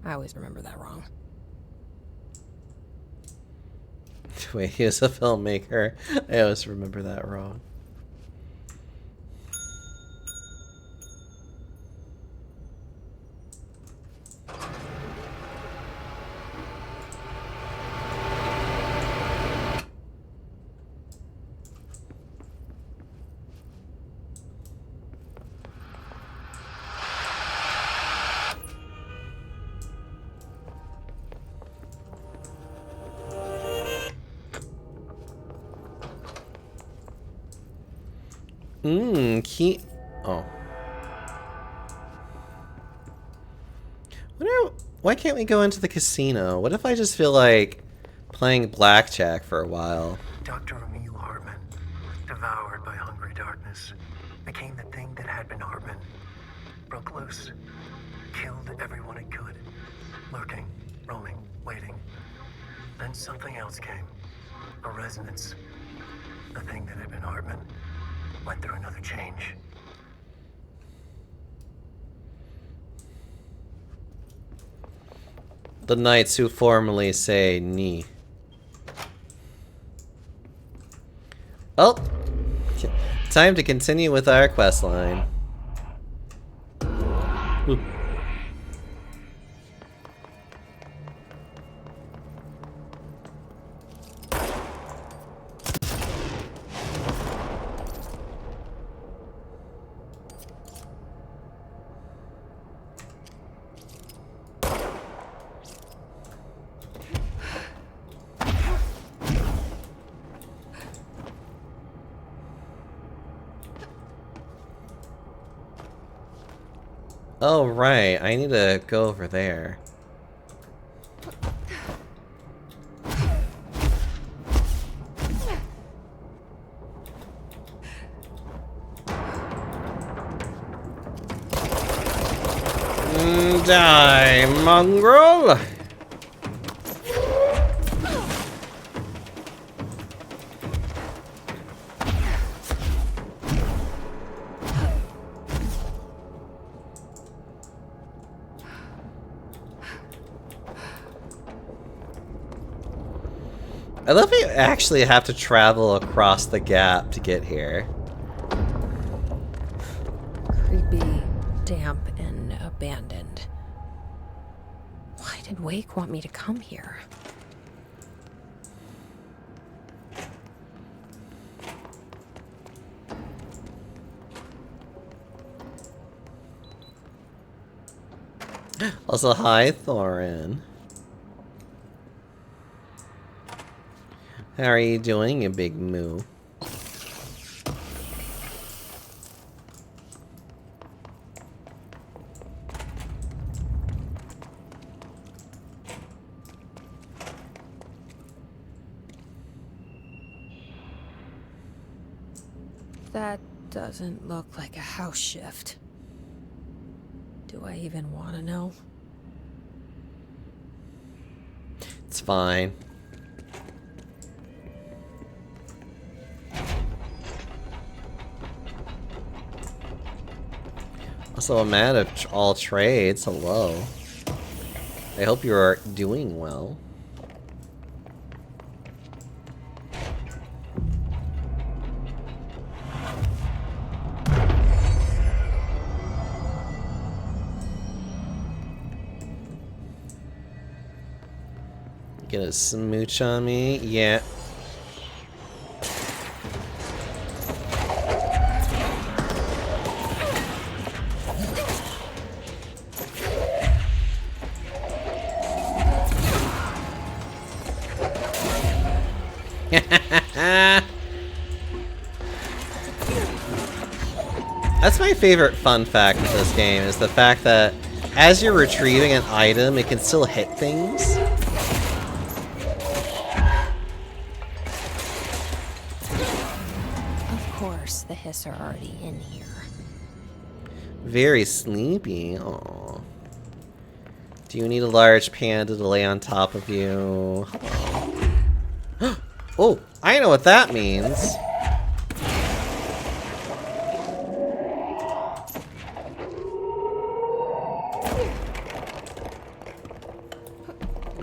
I always remember that wrong. Wait, he was a filmmaker. I always remember that wrong. Oh. Why can't we go into the casino? What if I just feel like playing blackjack for a while? Dr. Emil Hartman, devoured by hungry darkness, became the thing that had been Hartman. Broke loose, killed everyone it could, lurking, roaming, waiting. Then something else came. A resonance. The thing that had been Hartman went through another change. The knights who formerly say ni. Oh! Time to continue with our quest line. Ooh. Oh, right. I need to go over there. Die, mongrel! I love how you actually have to travel across the gap to get here. Creepy, damp, and abandoned. Why did Wake want me to come here? Also, hi, Thorin. How are you doing, you big moo? That doesn't look like a house shift. Do I even want to know? It's fine. Also, a man of all trades. Hello. I hope you are doing well. Get a smooch on me? Yeah. That's my favorite fun fact of this game, is the fact that as you're retrieving an item, it can still hit things. Of course. the Hiss are already in here. Very sleepy. Aww. Do you need a large panda to lay on top of you? Hello. Oh, I know what that means.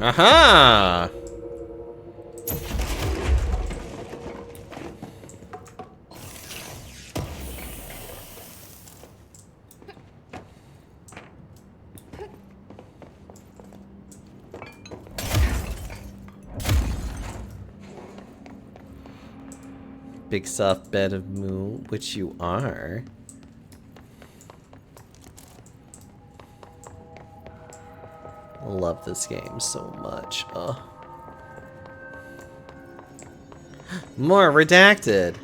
Aha! Big soft bed of moo, which you are. Love this game so much. Ugh. More redacted.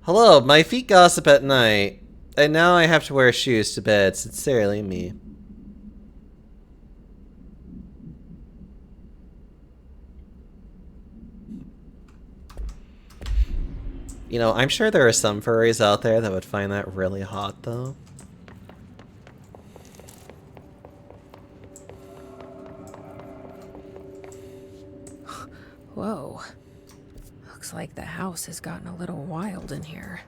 Hello, my feet gossip at night, and now I have to wear shoes to bed. Sincerely, me. You know, I'm sure there are some furries out there that would find that really hot, though. Whoa. Looks like the house has gotten a little wild in here.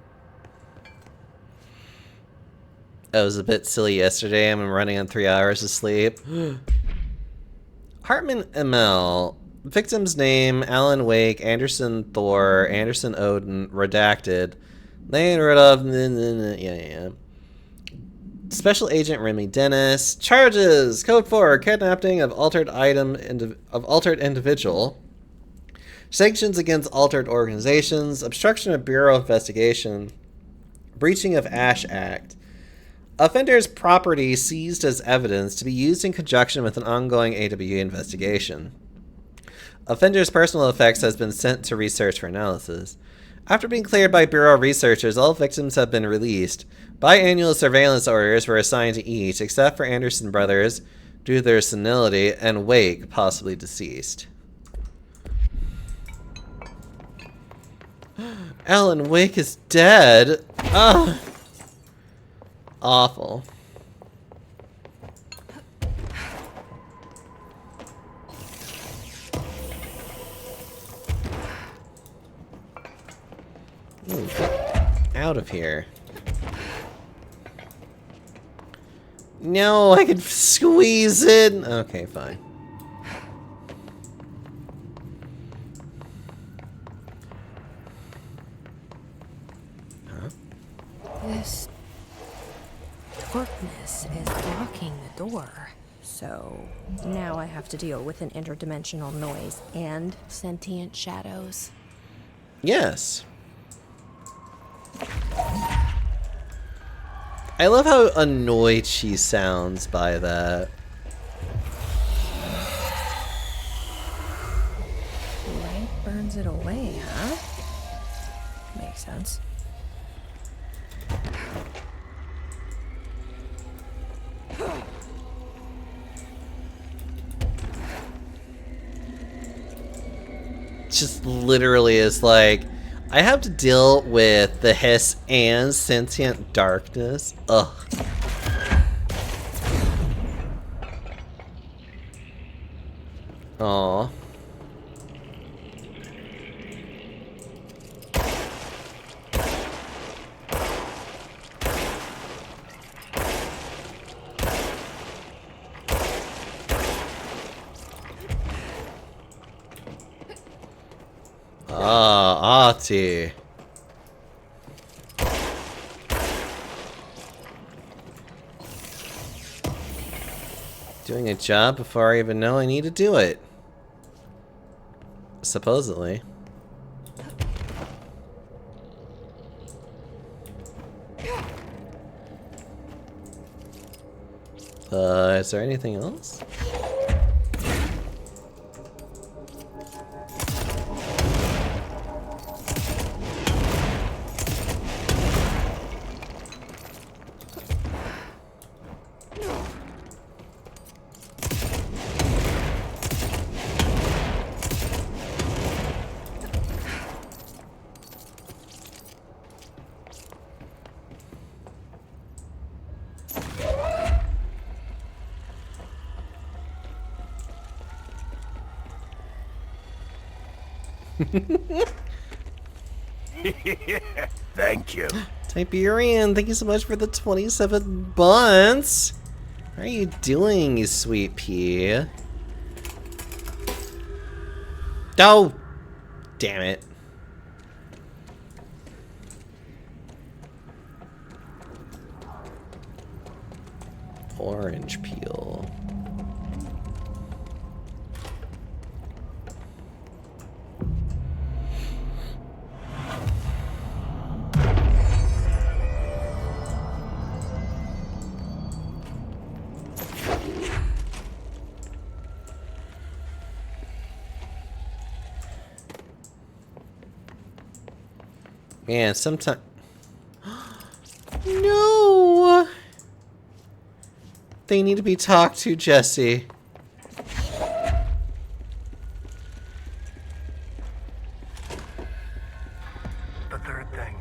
I was a bit silly yesterday. I'm running on 3 hours of sleep. Hartman ML. Victim's name, Alan Wake, Anderson Thor, Anderson Odin, redacted. Lane Rudolph, yeah. Special Agent Remy Dennis. Charges! Code 4, kidnapping of altered individual. Sanctions against altered organizations. Obstruction of Bureau investigation. Breaching of Ash Act. Offender's property seized as evidence to be used in conjunction with an ongoing AWE investigation. Offender's personal effects has been sent to research for analysis. After being cleared by Bureau researchers, all victims have been released. Biannual surveillance orders were assigned to each, except for Anderson brothers, due to their senility, and Wake, possibly deceased. Alan Wake is dead. Ugh. Awful. Ooh, get out of here. No, I can squeeze it. Okay, fine. Huh? This darkness is blocking the door. So now I have to deal with an interdimensional noise and sentient shadows. Yes. I love how annoyed she sounds by that. Light burns it away, huh? Makes sense. Just literally is like, I have to deal with the hiss and sentient darkness. Ugh. Aww. Ah, Ahti. Doing a job before I even know I need to do it. Supposedly. Is there anything else? Thank you. Tiberian, thank you so much for the 27 months. How are you doing, you sweet pea? Oh! Damn it. Orange peel. Man, sometimes... No! They need to be talked to, Jesse. The third thing.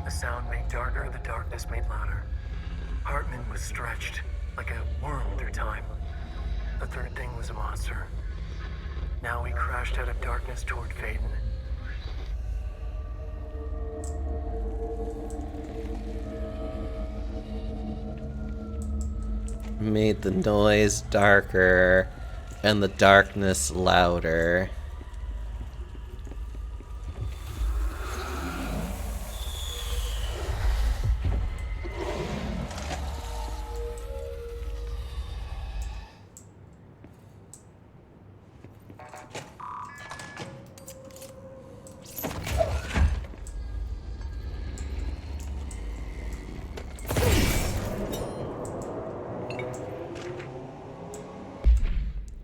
The sound made darker, the darkness made louder. Hartman was stretched, like a worm through time. The third thing was a monster. Now he crashed out of darkness toward Faden. Made the noise darker and the darkness louder.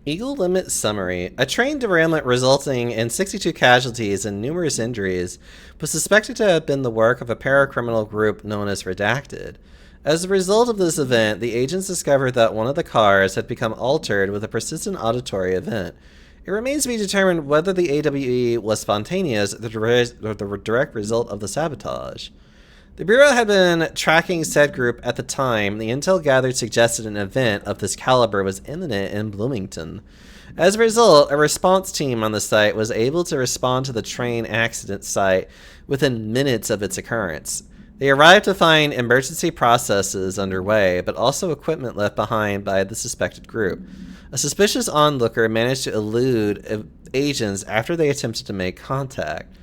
Eagle Limit Summary. A train derailment resulting in 62 casualties and numerous injuries was suspected to have been the work of a paracriminal group known as Redacted. As a result of this event, the agents discovered that one of the cars had become altered with a persistent auditory event. It remains to be determined whether the AWE was spontaneous or the direct result of the sabotage. The Bureau had been tracking said group at the time. The intel gathered suggested an event of this caliber was imminent in Bloomington. As a result, a response team on the site was able to respond to the train accident site within minutes of its occurrence. They arrived to find emergency processes underway, but also equipment left behind by the suspected group. A suspicious onlooker managed to elude agents after they attempted to make contact.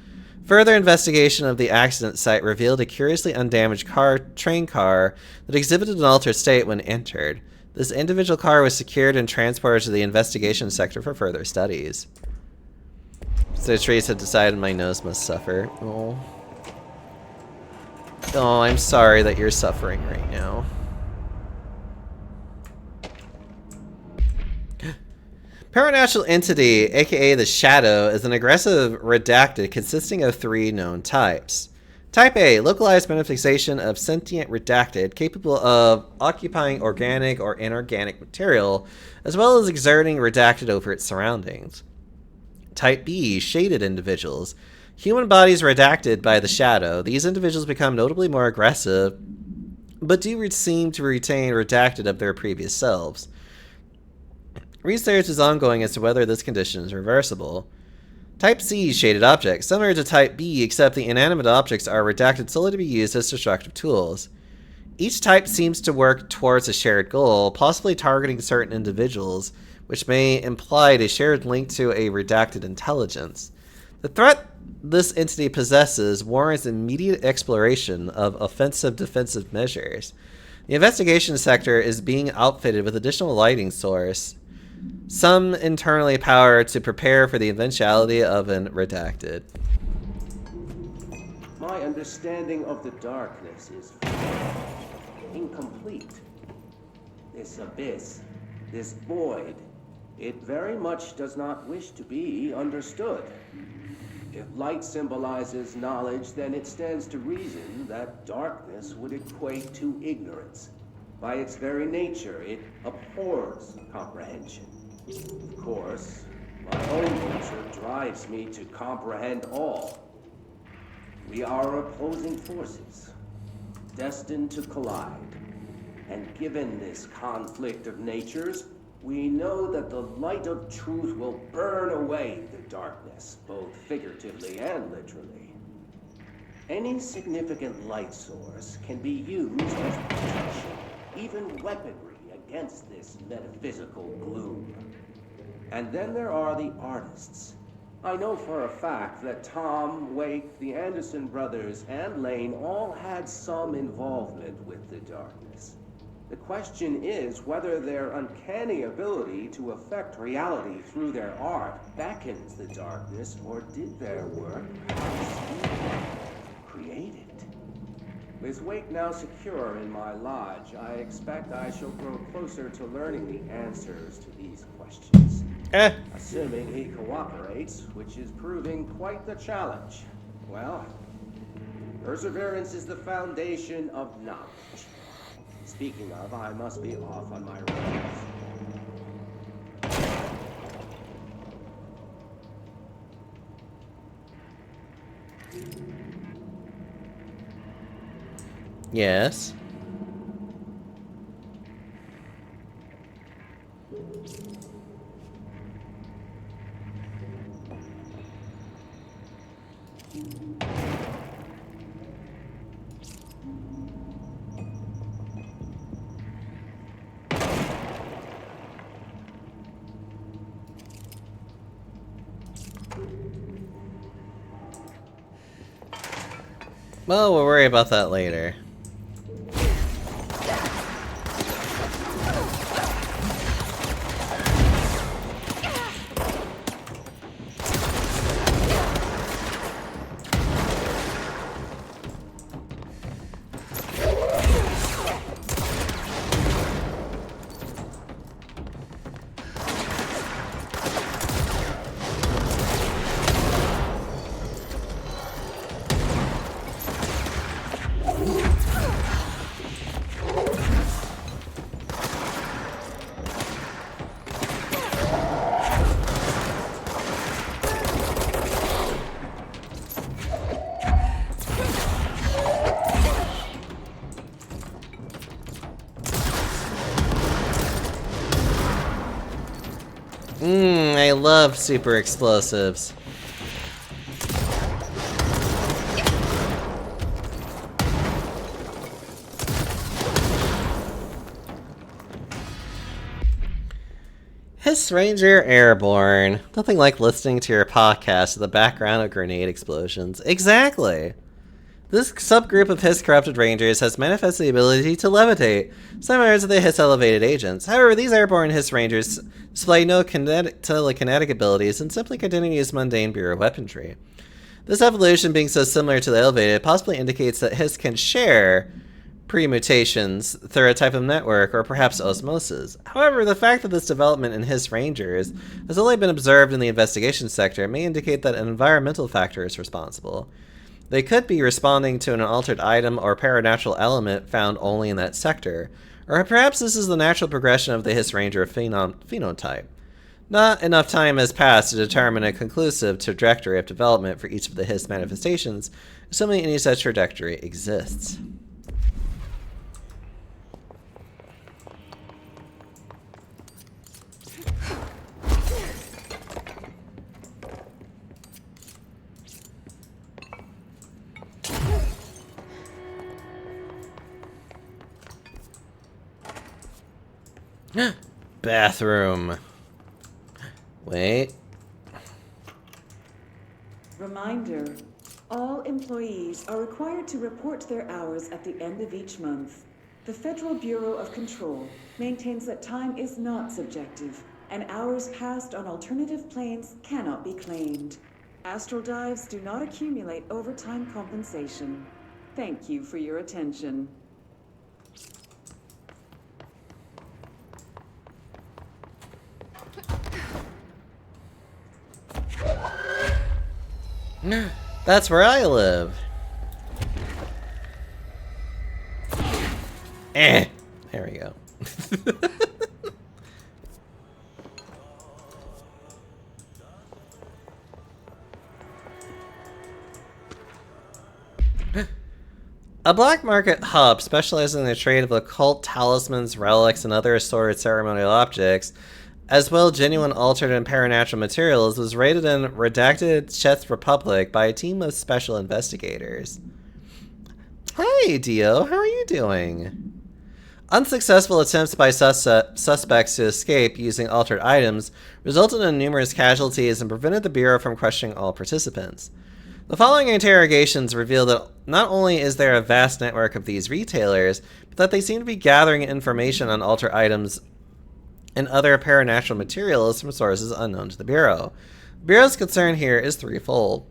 Further investigation of the accident site revealed a curiously undamaged train car that exhibited an altered state when entered. This individual car was secured and transported to the investigation sector for further studies. So Trace had decided my nose must suffer. Oh. Oh, I'm sorry that you're suffering right now. Paranatural entity, aka the Shadow, is an aggressive redacted consisting of 3 known types. Type A, localized manifestation of sentient redacted, capable of occupying organic or inorganic material, as well as exerting redacted over its surroundings. Type B, shaded individuals. Human bodies redacted by the Shadow. These individuals become notably more aggressive, but do seem to retain redacted of their previous selves. Research is ongoing as to whether this condition is reversible. Type C, shaded objects, similar to Type B, except the inanimate objects are redacted solely to be used as destructive tools. Each type seems to work towards a shared goal, possibly targeting certain individuals, which may imply a shared link to a redacted intelligence. The threat this entity possesses warrants immediate exploration of offensive-defensive measures. The investigation sector is being outfitted with additional lighting source, some internally powered to prepare for the eventuality of an redacted. My understanding of the darkness is incomplete. This abyss, this void, it very much does not wish to be understood. If light symbolizes knowledge, then it stands to reason that darkness would equate to ignorance. By its very nature, it abhors comprehension. Of course, my own nature drives me to comprehend all. We are opposing forces, destined to collide. And given this conflict of natures, We know that the light of truth will burn away the darkness, both figuratively and literally. Any significant light source can be used as protection, even weaponry against this metaphysical gloom. And then there are the artists. I know for a fact that Tom, Wake, the Anderson brothers, and Lane all had some involvement with the darkness. The question is whether their uncanny ability to affect reality through their art beckons the darkness, or did their work create it? With Wake now secure in my lodge, I expect I shall grow closer to learning the answers to these questions. Assuming he cooperates, which is proving quite the challenge. Well, perseverance is the foundation of knowledge. Speaking of, I must be off on my rounds. Yes. Well, we'll worry about that later. I love super explosives. Hiss Ranger Airborne. Nothing like listening to your podcast in the background of grenade explosions. Exactly! This subgroup of Hiss corrupted Rangers has manifested the ability to levitate, similar to the Hiss elevated agents. However, these airborne Hiss Rangers display no telekinetic abilities and simply continue to use mundane Bureau weaponry. This evolution being so similar to the elevated possibly indicates that Hiss can share pre-mutations through a type of network or perhaps osmosis. However, the fact that this development in Hiss Rangers has only been observed in the investigation sector may indicate that an environmental factor is responsible. They could be responding to an altered item or paranatural element found only in that sector, or perhaps this is the natural progression of the Hiss Ranger phenotype. Not enough time has passed to determine a conclusive trajectory of development for each of the Hiss manifestations, assuming any such trajectory exists. Bathroom. Wait. Reminder. All employees are required to report their hours at the end of each month. The Federal Bureau of Control maintains that time is not subjective, and hours passed on alternative planes cannot be claimed. Astral dives do not accumulate overtime compensation. Thank you for your attention. That's where I live. There we go. A black market hub specializing in the trade of occult talismans, relics, and other assorted ceremonial objects, as well as genuine altered and paranatural materials, was raided in redacted Czech Republic by a team of special investigators. Hi, Dio. How are you doing? Unsuccessful attempts by suspects to escape using altered items resulted in numerous casualties and prevented the Bureau from questioning all participants. The following interrogations reveal that not only is there a vast network of these retailers, but that they seem to be gathering information on altered items and other paranatural materials from sources unknown to the Bureau. The Bureau's concern here is threefold.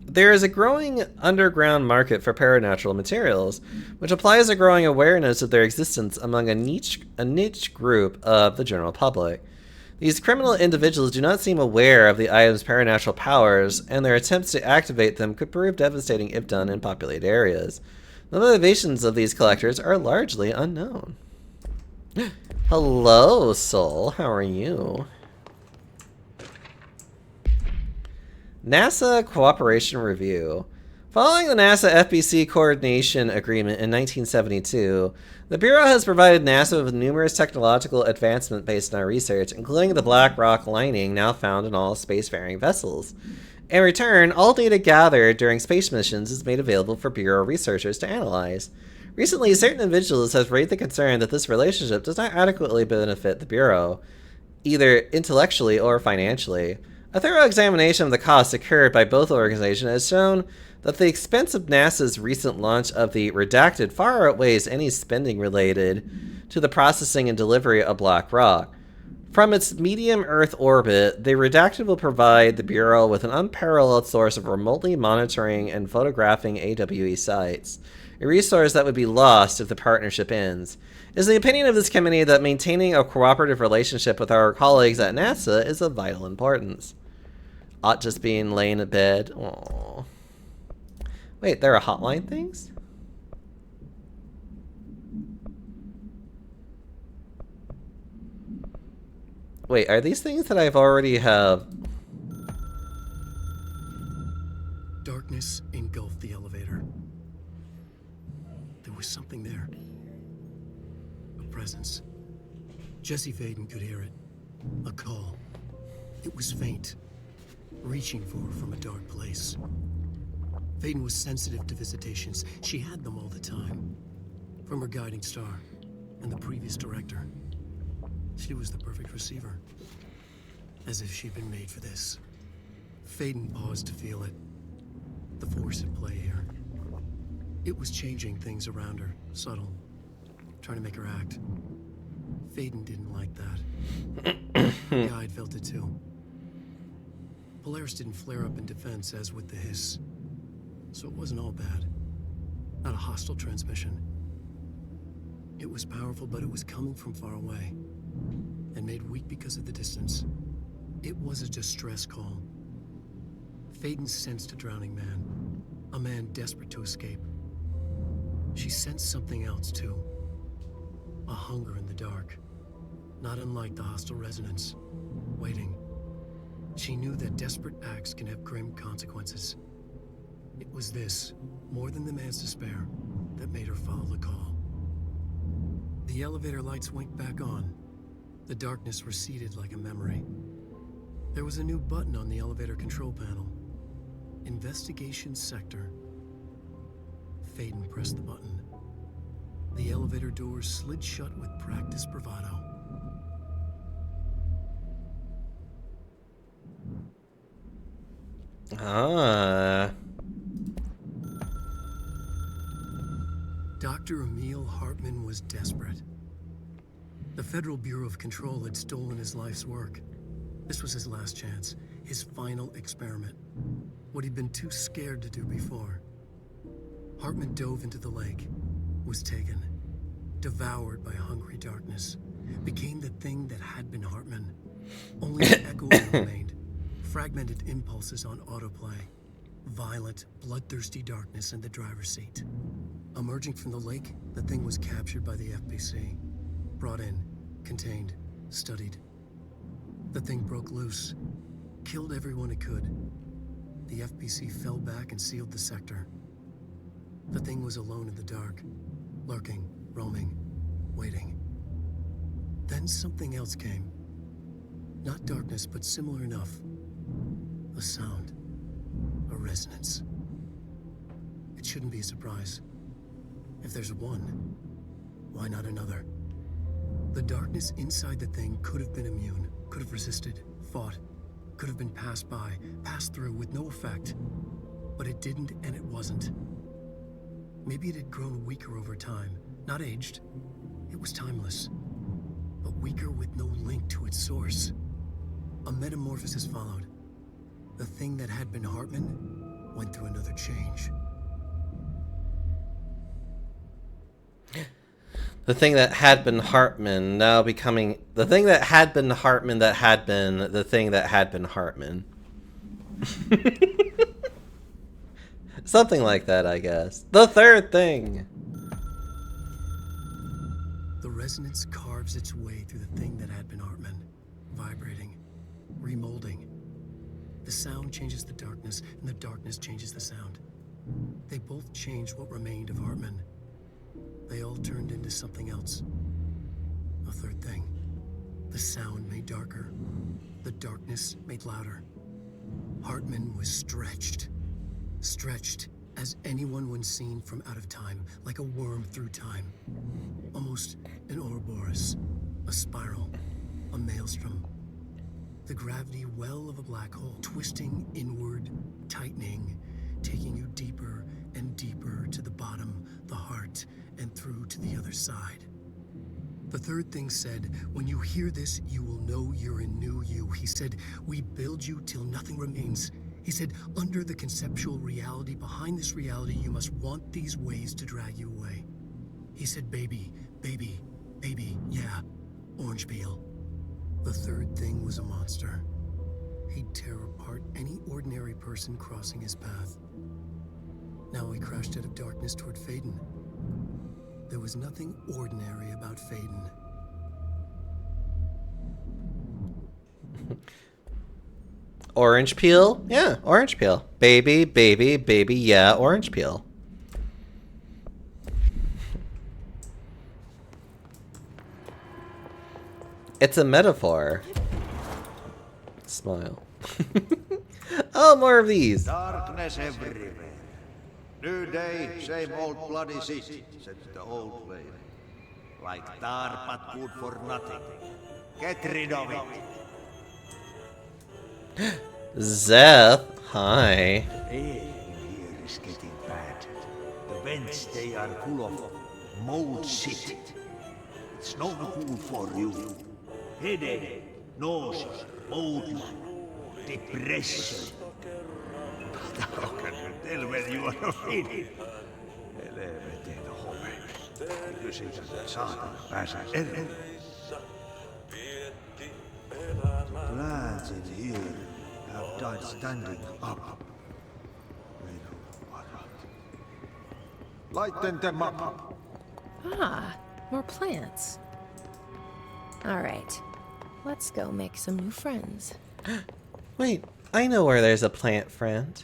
There is a growing underground market for paranatural materials, which implies a growing awareness of their existence among a niche group of the general public. These criminal individuals do not seem aware of the item's paranatural powers, and their attempts to activate them could prove devastating if done in populated areas. The motivations of these collectors are largely unknown. Hello, Soul. How are you? NASA Cooperation Review. Following the NASA FBC Coordination Agreement in 1972, the Bureau has provided NASA with numerous technological advancements based on our research, including the black rock lining now found in all spacefaring vessels. In return, all data gathered during space missions is made available for Bureau researchers to analyze. Recently, certain individuals have raised the concern that this relationship does not adequately benefit the Bureau, either intellectually or financially. A thorough examination of the costs incurred by both organizations has shown that the expense of NASA's recent launch of the Redacted far outweighs any spending related to the processing and delivery of black rock. From its medium Earth orbit, the Redacted will provide the Bureau with an unparalleled source of remotely monitoring and photographing AWE sites, a resource that would be lost if the partnership ends. It is the opinion of this committee that maintaining a cooperative relationship with our colleagues at NASA is of vital importance. Ought just being laying in bed. Aww. Wait, there are hotline things? Wait, are these things that I've already have? Darkness engulfed the elevator. There was something there. A presence. Jesse Faden could hear it. A call. It was faint, reaching for her from a dark place. Faden was sensitive to visitations. She had them all the time. From her guiding star and the previous director. She was the perfect receiver. As if she'd been made for this. Faden paused to feel it. The force at play here. It was changing things around her, subtle. Trying to make her act. Faden didn't like that. Her guide felt it too. Polaris didn't flare up in defense as with the hiss. So it wasn't all bad. Not a hostile transmission. It was powerful, but it was coming from far away. And made weak because of the distance. It was a distress call. Faden sensed a drowning man. A man desperate to escape. She sensed something else too. A hunger in the dark. Not unlike the hostile resonance. Waiting. She knew that desperate acts can have grim consequences. It was this, more than the man's despair, that made her follow the call. The elevator lights winked back on. The darkness receded like a memory. There was a new button on the elevator control panel. Investigation Sector. Faden pressed the button. The elevator doors slid shut with practiced bravado. Ah. Dr. Emil Hartman was desperate. The Federal Bureau of Control had stolen his life's work. This was his last chance, his final experiment. What he'd been too scared to do before. Hartman dove into the lake, was taken, devoured by hungry darkness, became the thing that had been Hartman. Only the echo remained, fragmented impulses on autoplay, violent, bloodthirsty darkness in the driver's seat. Emerging from the lake, the thing was captured by the FBC, brought in, contained, studied. The thing broke loose, killed everyone it could. The FBC fell back and sealed the sector. The thing was alone in the dark, lurking, roaming, waiting. Then something else came. Not darkness, but similar enough. A sound. A resonance. It shouldn't be a surprise. If there's one, why not another? The darkness inside the thing could have been immune, could have resisted, fought, could have been passed by, passed through with no effect. But it didn't, and it wasn't. Maybe it had grown weaker over time, not aged. It was timeless, but weaker with no link to its source. A metamorphosis followed. The thing that had been Hartman went through another change. The thing that had been Hartman now becoming the thing that had been Hartman that had been the thing that had been Hartman. Something like that, I guess. The third thing. The resonance carves its way through the thing that had been Hartman, vibrating, remolding. The sound changes the darkness, and the darkness changes the sound. They both changed what remained of Hartman. They all turned into something else. A third thing. The sound made darker. The darkness made louder. Hartman was stretched. Stretched as anyone when seen from out of time, like a worm through time. Almost an Ouroboros, a spiral, a maelstrom. The gravity well of a black hole, twisting inward, tightening, taking you deeper and deeper to the bottom, the heart, and through to the other side. The third thing said, when you hear this, you will know you're a new you. He said, we build you till nothing remains. He said, under the conceptual reality behind this reality, you must want these ways to drag you away. He said, baby, baby, baby, yeah, orange peel. The third thing was a monster. He'd tear apart any ordinary person crossing his path. Now he crashed out of darkness toward Faden. There was nothing ordinary about Faden. Orange peel? Yeah, orange peel. Baby, baby, baby, yeah, orange peel. It's a metaphor. Smile. Oh, more of these. Darkness everywhere. New day, same old bloody city, said the old lady. Like tar but good for nothing. Get rid of it. Zeth, hi. Air in here is getting bad. The vents, they are full of mold shit. It's no good for you. Headache, nausea, mold, depression. How can you tell when you are feeling? Helvetin homme. Nykyisin saatana pääsee eroon. Plants in here have died standing up. Lighten them up. Ah, more plants. All right, let's go make some new friends. Wait, I know where there's a plant friend.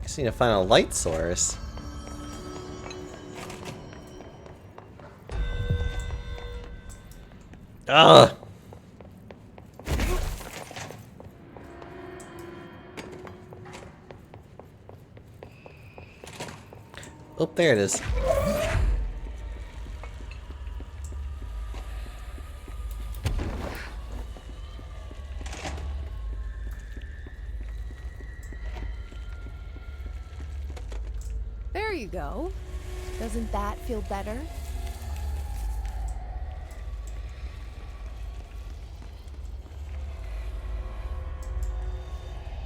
Just need to find a light source. Ugh. Oh, there it is. There you go. Doesn't that feel better?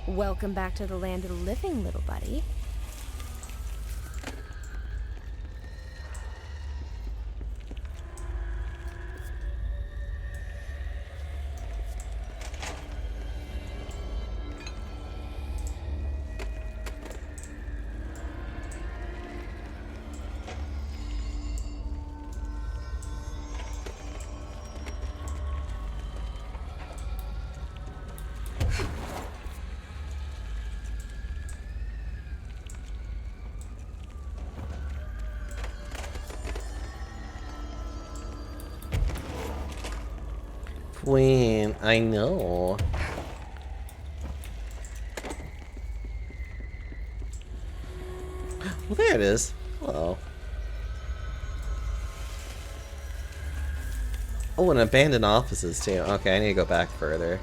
Welcome back to the land of the living, little buddy. queen. I know. Well, there it is. Hello. Oh, and abandoned offices too. Okay, I need to go back further.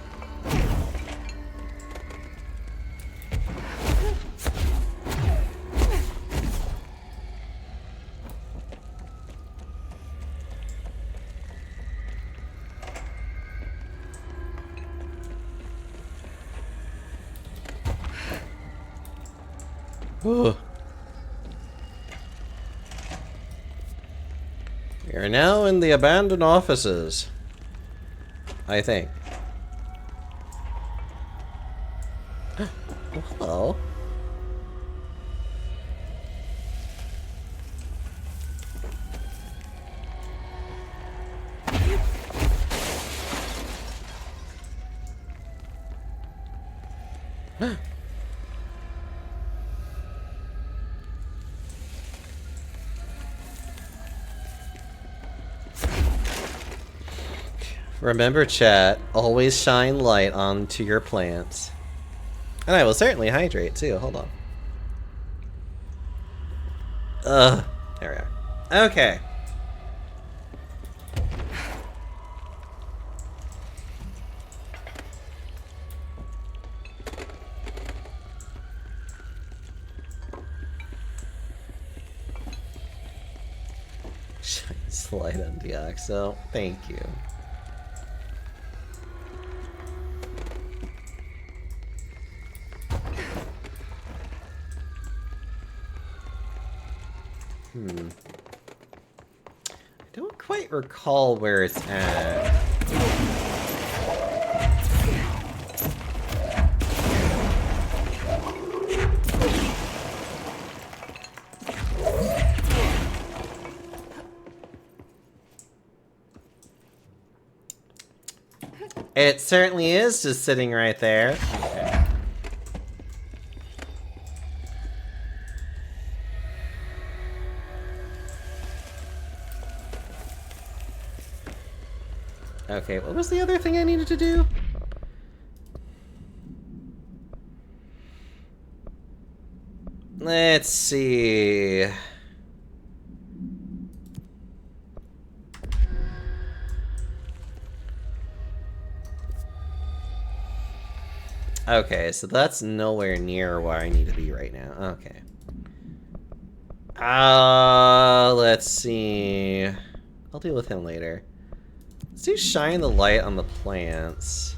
Ugh. We are now in the abandoned offices. I think. Oh, hello. Remember, chat, always shine light onto your plants. And I will certainly hydrate, too. Hold on. There we are. Okay. Shine light on Deoxo. Thank you. I don't quite recall where it's at. It certainly is just sitting right there. Okay. Okay, what was the other thing I needed to do? Let's see. Okay, so that's nowhere near where I need to be right now. Okay. Let's see. I'll deal with him later. Let's do shine the light on the plants.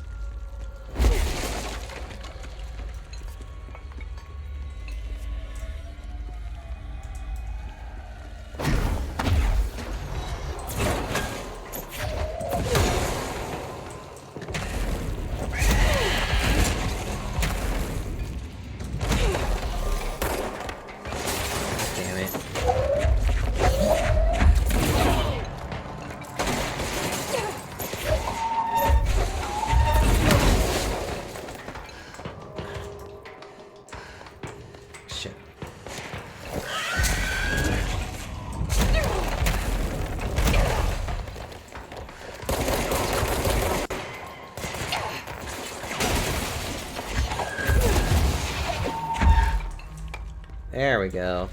Damn it. Shit. There we go.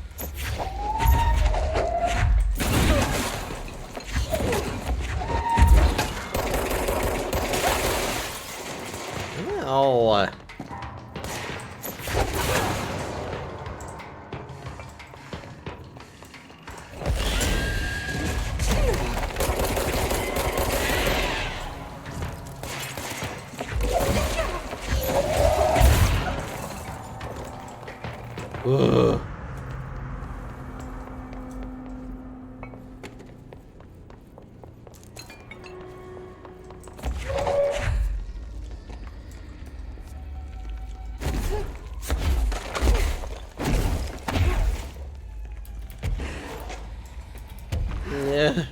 Oh. Ugh. Yeah.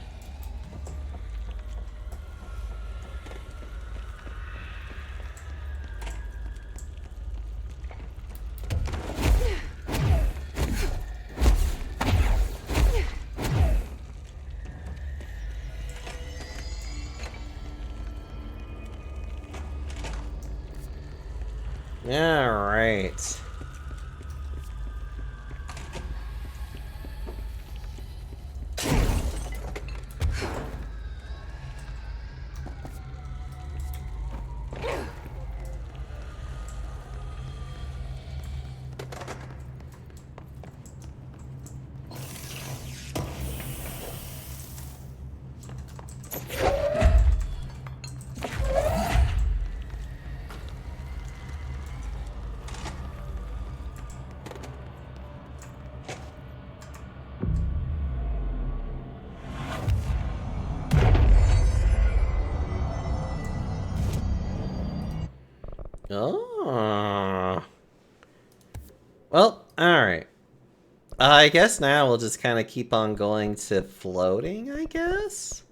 Yeah, right. Oh. Well, alright. I guess now we'll just kind of keep on going to floating, I guess?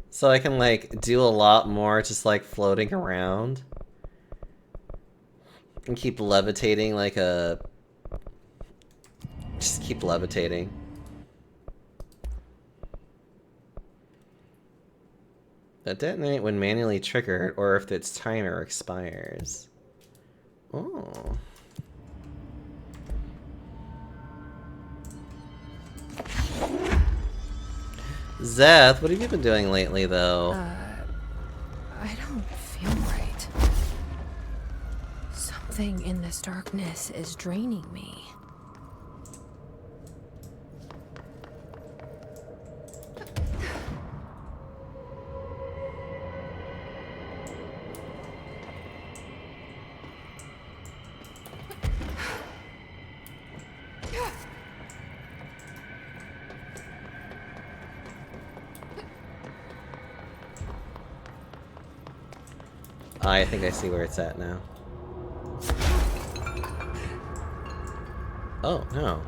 So I can, like, do a lot more just, like, floating around. And keep levitating like a... Just keep levitating. That detonate when manually triggered, or if its timer expires. Oh. Zeth, what have you been doing lately, though? I don't feel right. Something in this darkness is draining me. I think I see where it's at now. Oh, no.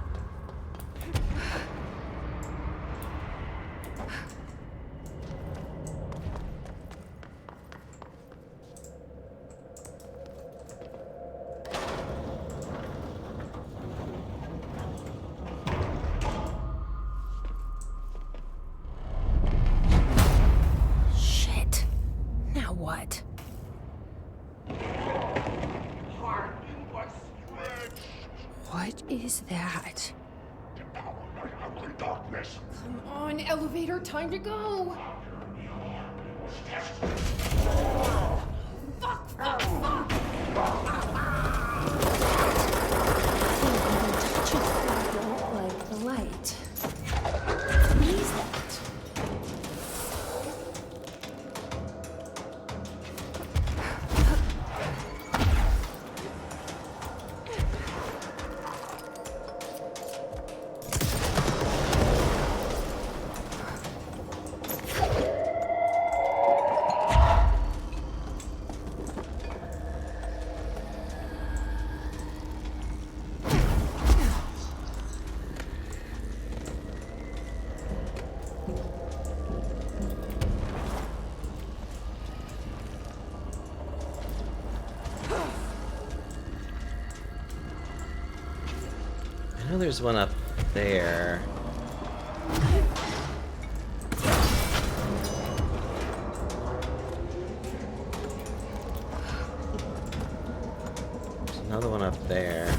Shit. Now what? What is that? Come on, elevator, time to go! Fuck, fuck, fuck! Like the light. What is that? I know there's one up there. There's another one up there.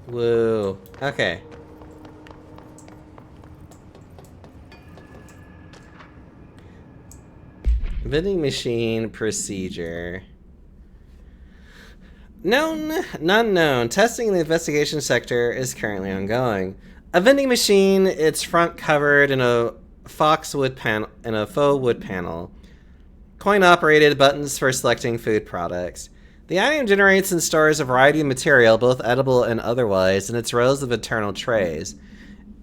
Woo. Okay. Vending machine procedure. Known, none known. Testing in the investigation sector is currently ongoing. A vending machine, its front covered in a faux wood panel. Coin-operated buttons for selecting food products. The item generates and stores a variety of material, both edible and otherwise, in its rows of internal trays.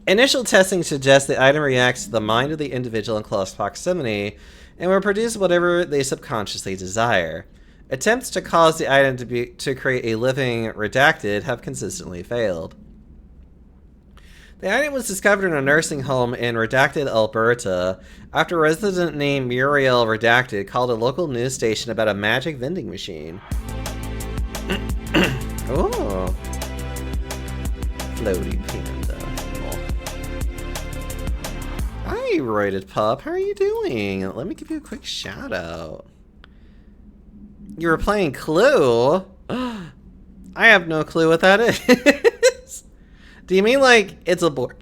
Initial testing suggests the item reacts to the mind of the individual in close proximity and will produce whatever they subconsciously desire. Attempts to cause the item to create a living redacted have consistently failed. The item was discovered in a nursing home in Redacted, Alberta, after a resident named Muriel Redacted called a local news station about a magic vending machine. Oh. Floaty panda. Hi, Roided Pup. How are you doing? Let me give you a quick shout out. You were playing Clue? I have no clue what that is. Do you mean like it's a board?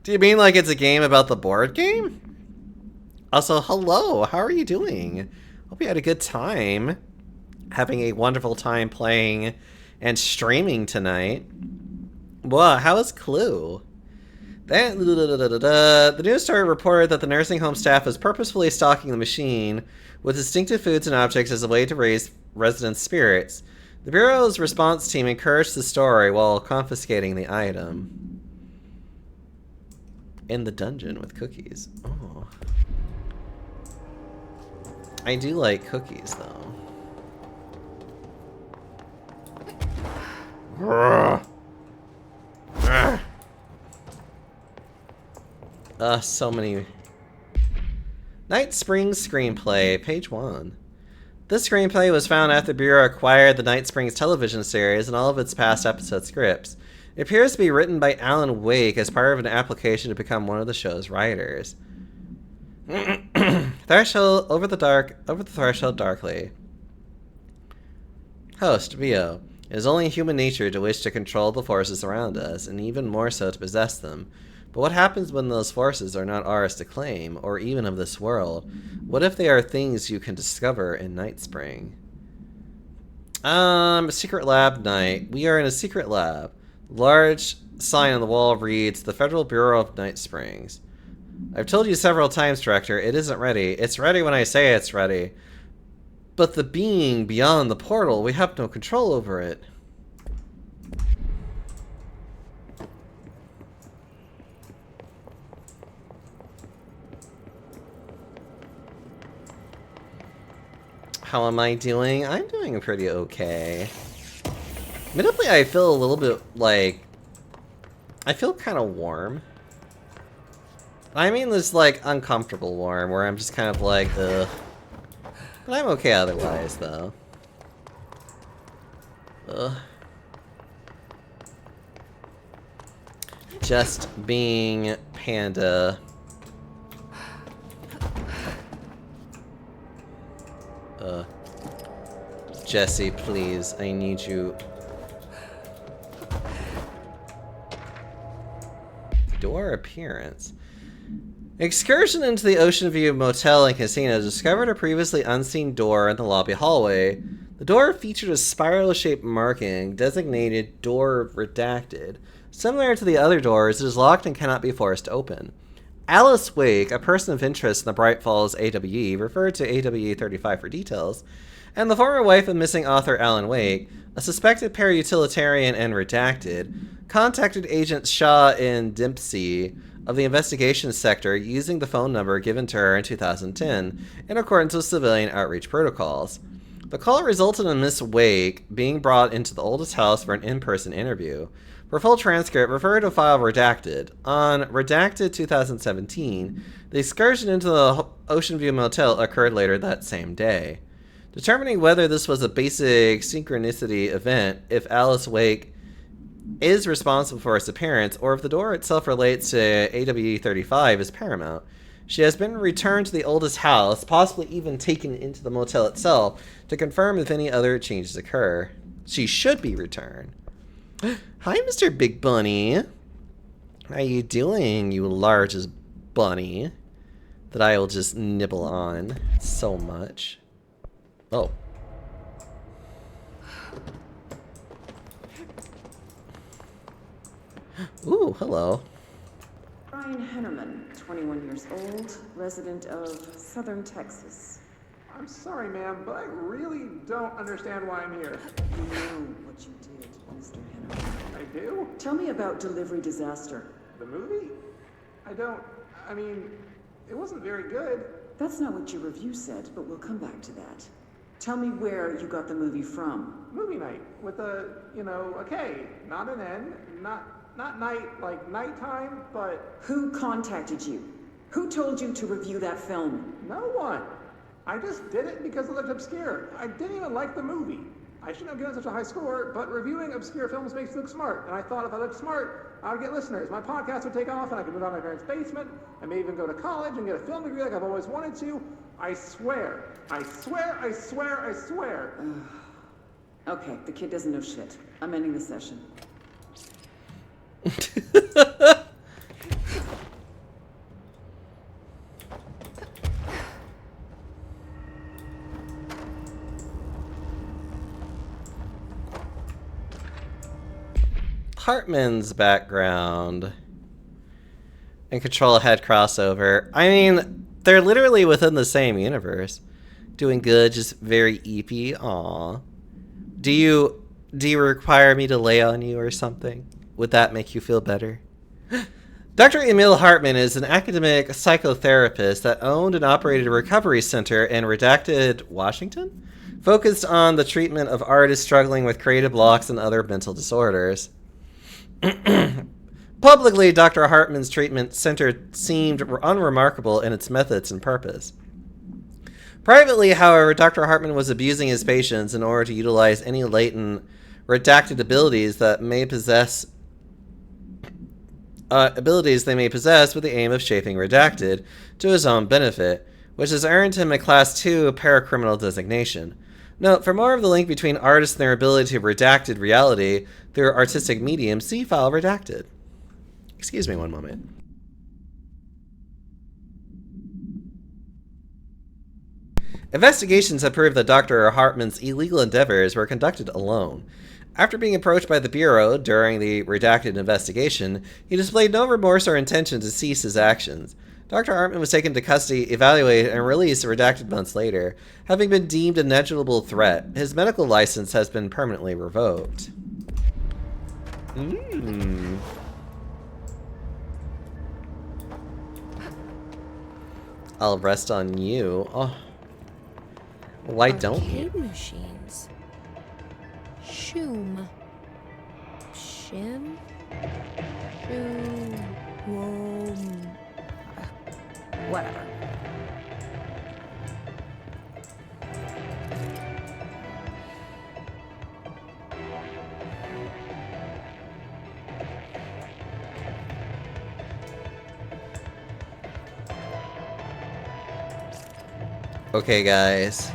Do you mean like it's a game about the board game? Also, hello. How are you doing? Hope you had a good time. Having a wonderful time playing and streaming tonight. Wow, how is Clue? The news story reported that the nursing home staff is purposefully stocking the machine with distinctive foods and objects as a way to raise residents' spirits. The Bureau's response team encouraged the story while confiscating the item. In the dungeon with cookies. Oh. I do like cookies, though. So many. Night Springs screenplay, page 1. This screenplay was found after the Bureau acquired the Night Springs television series and all of its past episode scripts. It appears to be written by Alan Wake as part of an application to become one of the show's writers. Threshold over the threshold darkly. Host Rio. It is only human nature to wish to control the forces around us, and even more so to possess them. But what happens when those forces are not ours to claim, or even of this world? What if they are things you can discover in Night Spring? Secret lab night. We are in a secret lab. Large sign on the wall reads, the Federal Bureau of Night Springs. I've told you several times, Director, it isn't ready. It's ready when I say it's ready. But the being beyond the portal, we have no control over it. How am I doing? I'm doing pretty okay. Admittedly, I feel a little bit like... I feel kind of warm. I mean this, like, uncomfortable warm, where I'm just kind of like, ugh. But I'm okay otherwise, though. Ugh. Just being Panda. Jesse, please, I need you. Door appearance. Excursion into the Ocean View Motel and Casino discovered a previously unseen door in the lobby hallway. The door featured a spiral-shaped marking designated Door Redacted. Similar to the other doors, it is locked and cannot be forced open. Alice Wake, a person of interest in the Bright Falls AWE, referred to AWE 35 for details, and the former wife of missing author Alan Wake, a suspected para-utilitarian and redacted, contacted agents Shaw and Dempsey of the investigation sector using the phone number given to her in 2010 in accordance with civilian outreach protocols. The call resulted in Miss Wake being brought into the oldest house for an in-person interview. For full transcript, refer to file Redacted. On Redacted 2017, the excursion into the Ocean View Motel occurred later that same day. Determining whether this was a basic synchronicity event, if Alice Wake is responsible for its appearance, or if the door itself relates to AWE 35 is paramount. She has been returned to the oldest house, possibly even taken into the motel itself, to confirm if any other changes occur. She should be returned. Hi, Mr. Big Bunny. How you doing, you largest bunny that I will just nibble on so much. Oh. Ooh, hello. Brian Hennerman, 21 years old, resident of southern Texas. I'm sorry, ma'am, but I really don't understand why I'm here. You know what you did, Mr. Hennerman. I do? Tell me about Delivery Disaster. The movie? I mean, it wasn't very good. That's not what your review said, but we'll come back to that. Tell me where you got the movie from. Movie night with a K, not an N, not night like nighttime, but... Who contacted you? Who told you to review that film? No one. I just did it because it looked obscure. I didn't even like the movie. I shouldn't have given such a high score, but reviewing obscure films makes you look smart. And I thought if I looked smart, I would get listeners. My podcast would take off and I could move out of my parents' basement. I may even go to college and get a film degree like I've always wanted to. I swear. I swear, I swear, I swear. Okay, the kid doesn't know shit. I'm ending the session. Hartman's background and Control Head crossover. I mean, they're literally within the same universe. Doing good, just very eepy. Aw. Do you require me to lay on you or something? Would that make you feel better? Dr. Emil Hartman is an academic psychotherapist that owned and operated a recovery center in redacted Washington, focused on the treatment of artists struggling with creative blocks and other mental disorders. Publicly, Dr. Hartman's treatment center seemed unremarkable in its methods and purpose. Privately, however, Dr. Hartman was abusing his patients in order to utilize any latent redacted abilities that may possess they may possess with the aim of shaping redacted to his own benefit, which has earned him a Class II paracriminal designation. Note, for more of the link between artists and their ability to redacted reality through artistic medium, see file redacted. Excuse me one moment. Investigations have proved that Dr. Hartman's illegal endeavors were conducted alone. After being approached by the Bureau during the redacted investigation, he displayed no remorse or intention to cease his actions. Dr. Hartman was taken to custody, evaluated, and released redacted months later. Having been deemed a negligible threat, his medical license has been permanently revoked. I'll rest on you. Oh. Why don't you? Arcade machines. Shoom. Shim? Shoom. Whoa. Whatever. Okay, guys.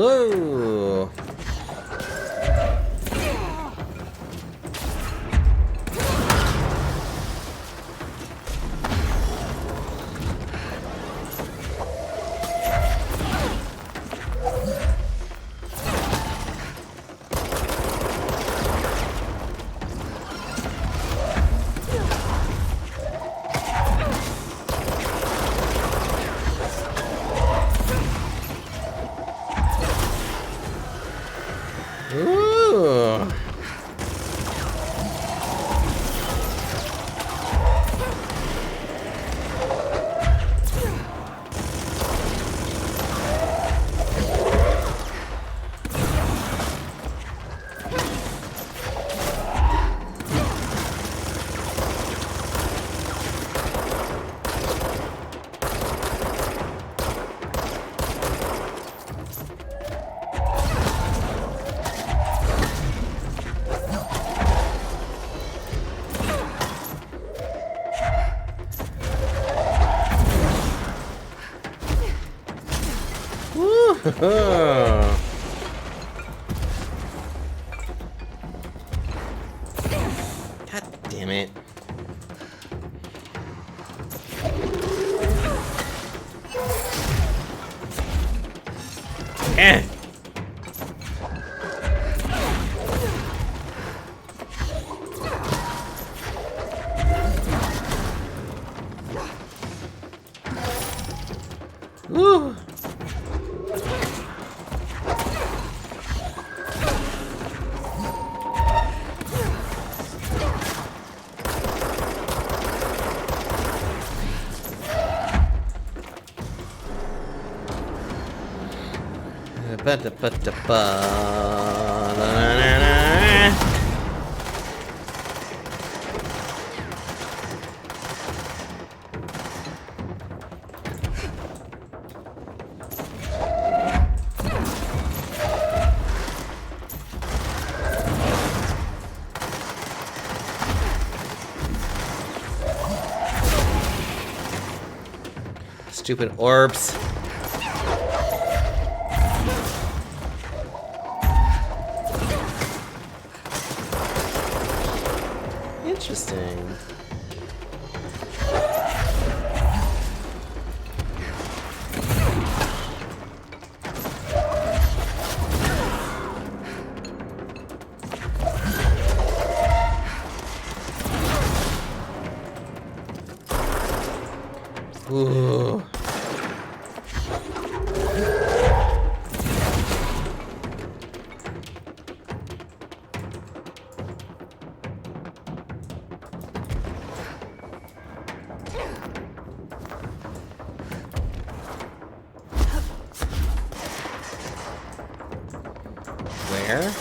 Ooh. Ooh. God damn it. Eh. Woo. Stupid orbs. Interesting. Ooh. Where?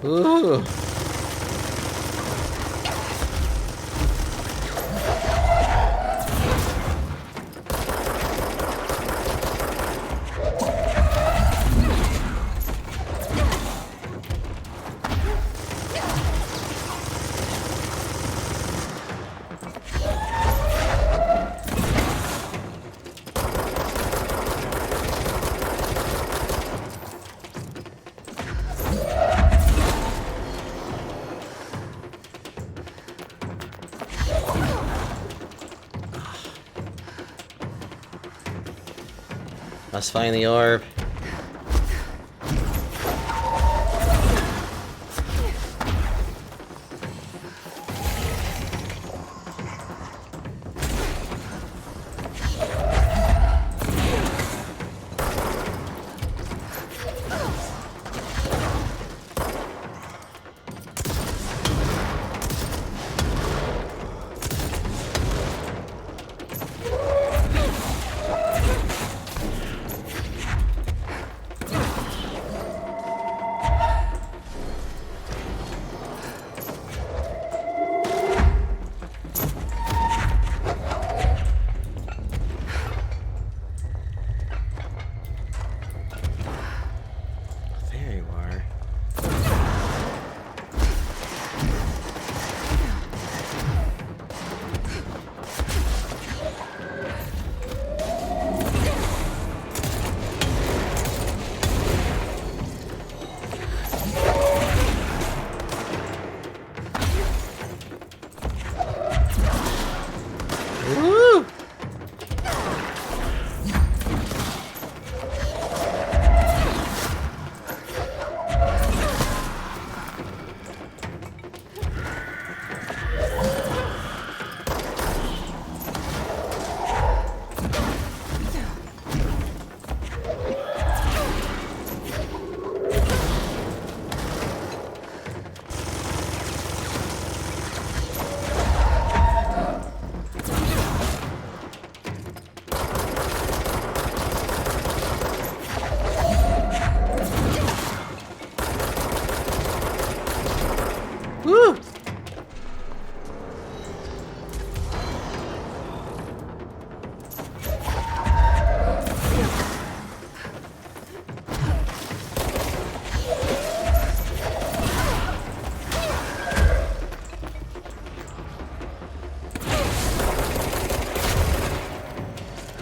Ooh. Let's find the orb.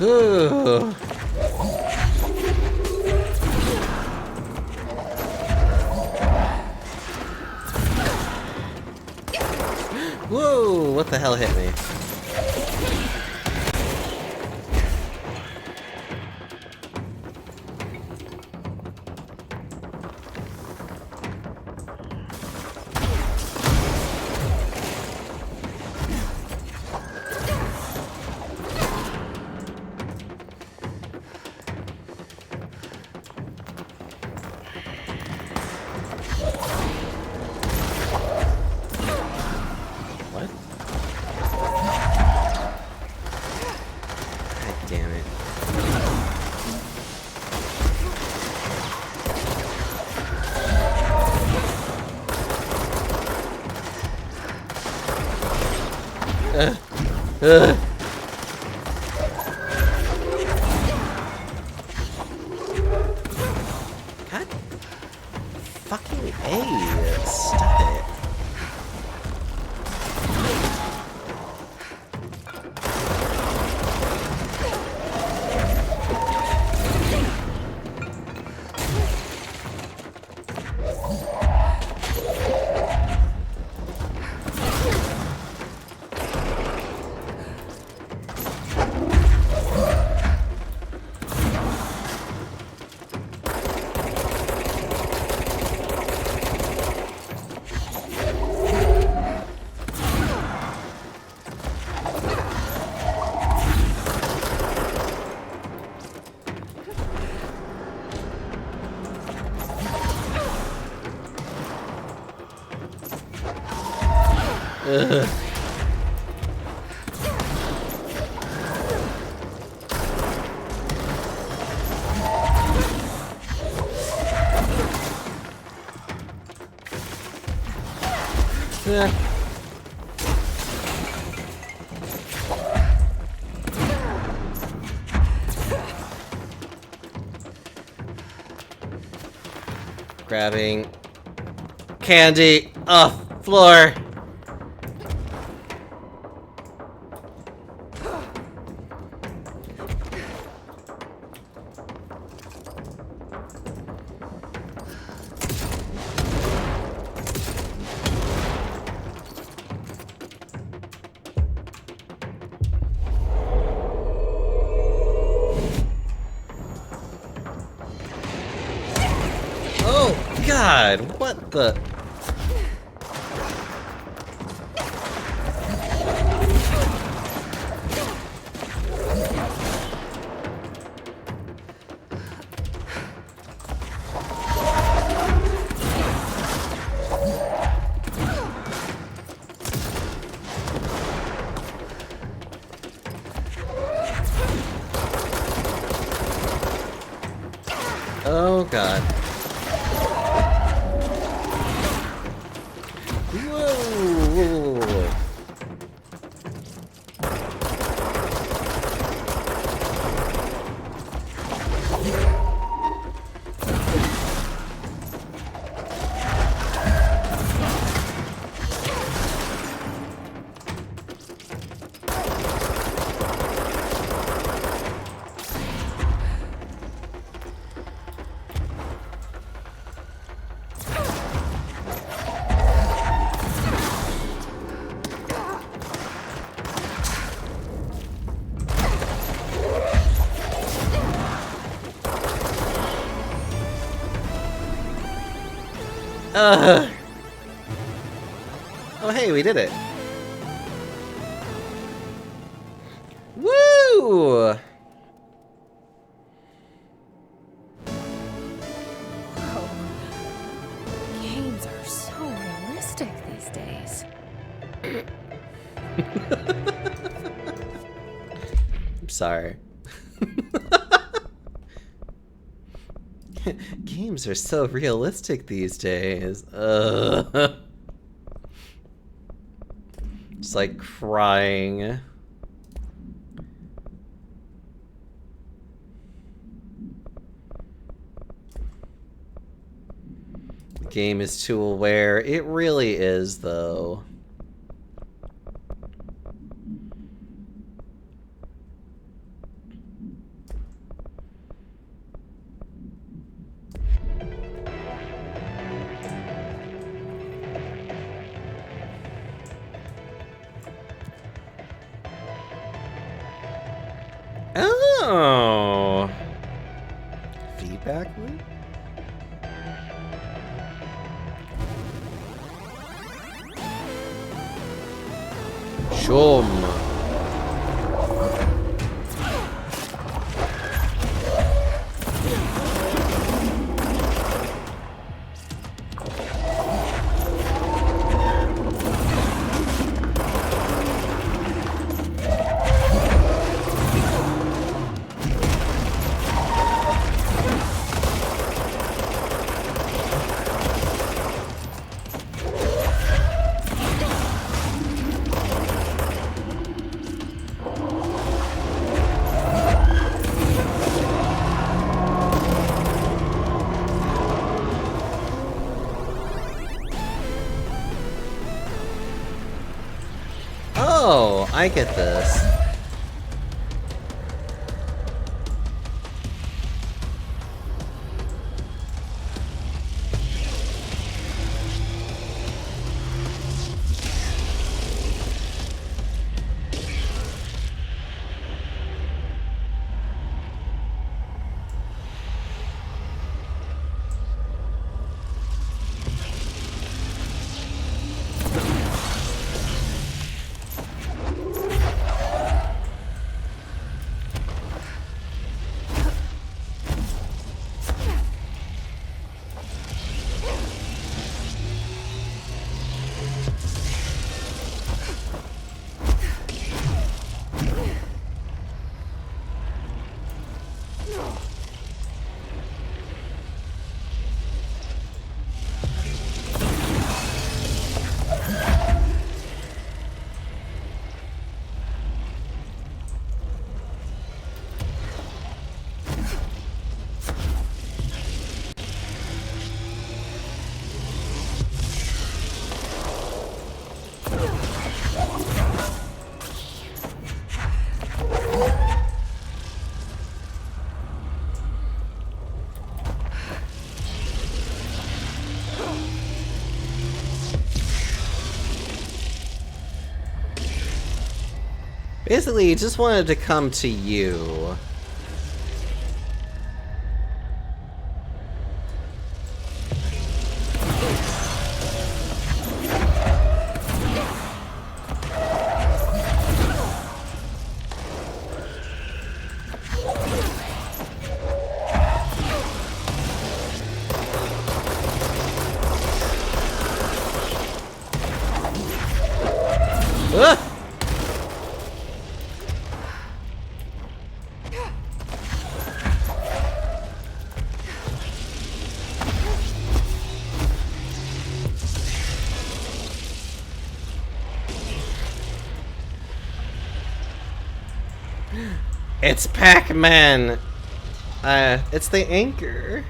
Ooh. Whoa, what the hell hit me? God fucking A, stop it. Ugh. Yeah. Grabbing candy off floor. God, what the... Oh God. Whoa. Oh hey, we did it. Woo! Whoa. Games are so realistic these days. I'm sorry. Games are so realistic these days. Just like crying. The game is too aware. It really is, though. Oh. Feedback loop? Shum. Oh, I get this. Basically, he just wanted to come to you. Ah! It's Pac-Man! It's the anchor.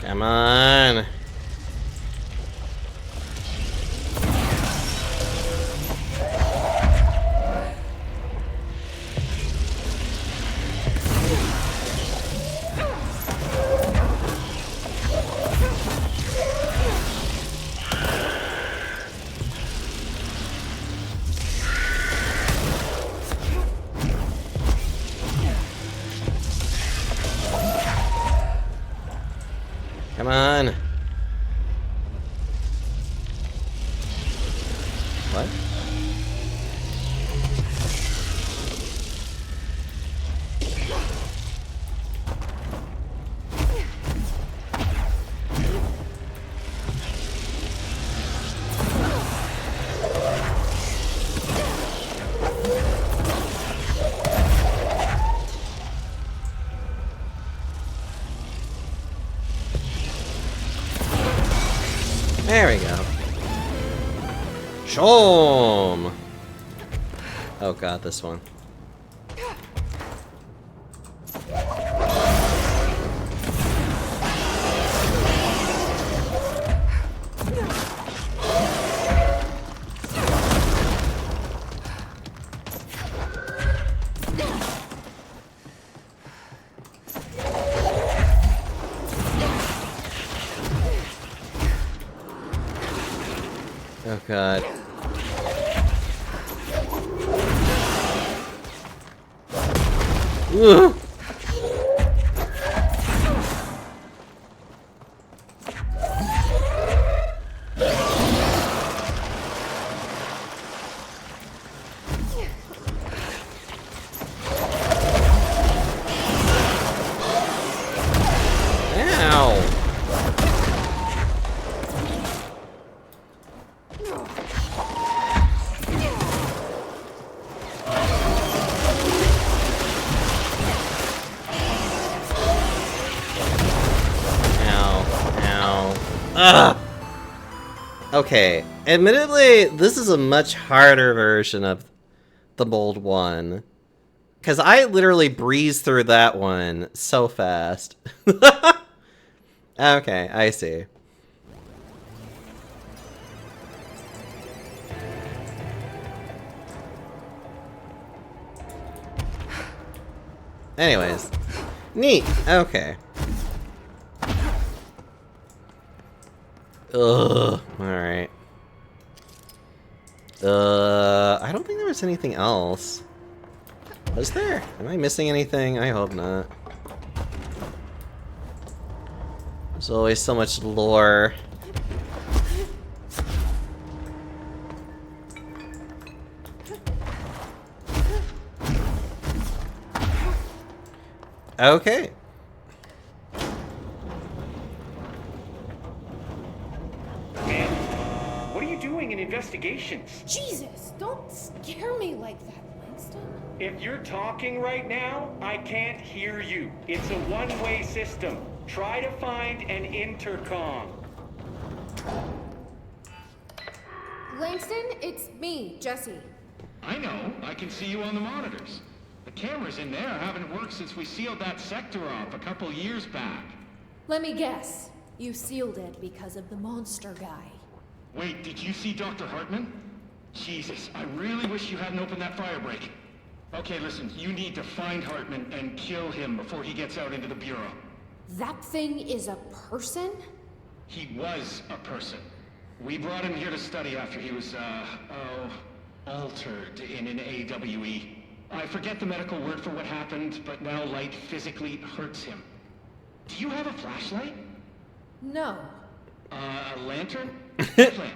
Come on. Come on. What? There we go. Shom! Oh god, this one. Oh god. Ugh. Ugh. Okay, admittedly, this is a much harder version of the mold one. Because I literally breezed through that one so fast. Okay, I see. Anyways. Neat, okay. Ugh, alright. I don't think there was anything else. Was there? Am I missing anything? I hope not. There's always so much lore. Okay. What are you doing in investigations? Jesus, don't scare me like that, Langston. If you're talking right now, I can't hear you. It's a one-way system. Try to find an intercom. Langston, it's me, Jesse. I know. I can see you on the monitors. The cameras in there haven't worked since we sealed that sector off a couple years back. Let me guess. You sealed it because of the monster guy. Wait, did you see Dr. Hartman? Jesus, I really wish you hadn't opened that fire break. Okay, listen, you need to find Hartman and kill him before he gets out into the Bureau. That thing is a person? He was a person. We brought him here to study after he was, altered in an AWE. I forget the medical word for what happened, but now light physically hurts him. Do you have a flashlight? No. A lantern? Lamp.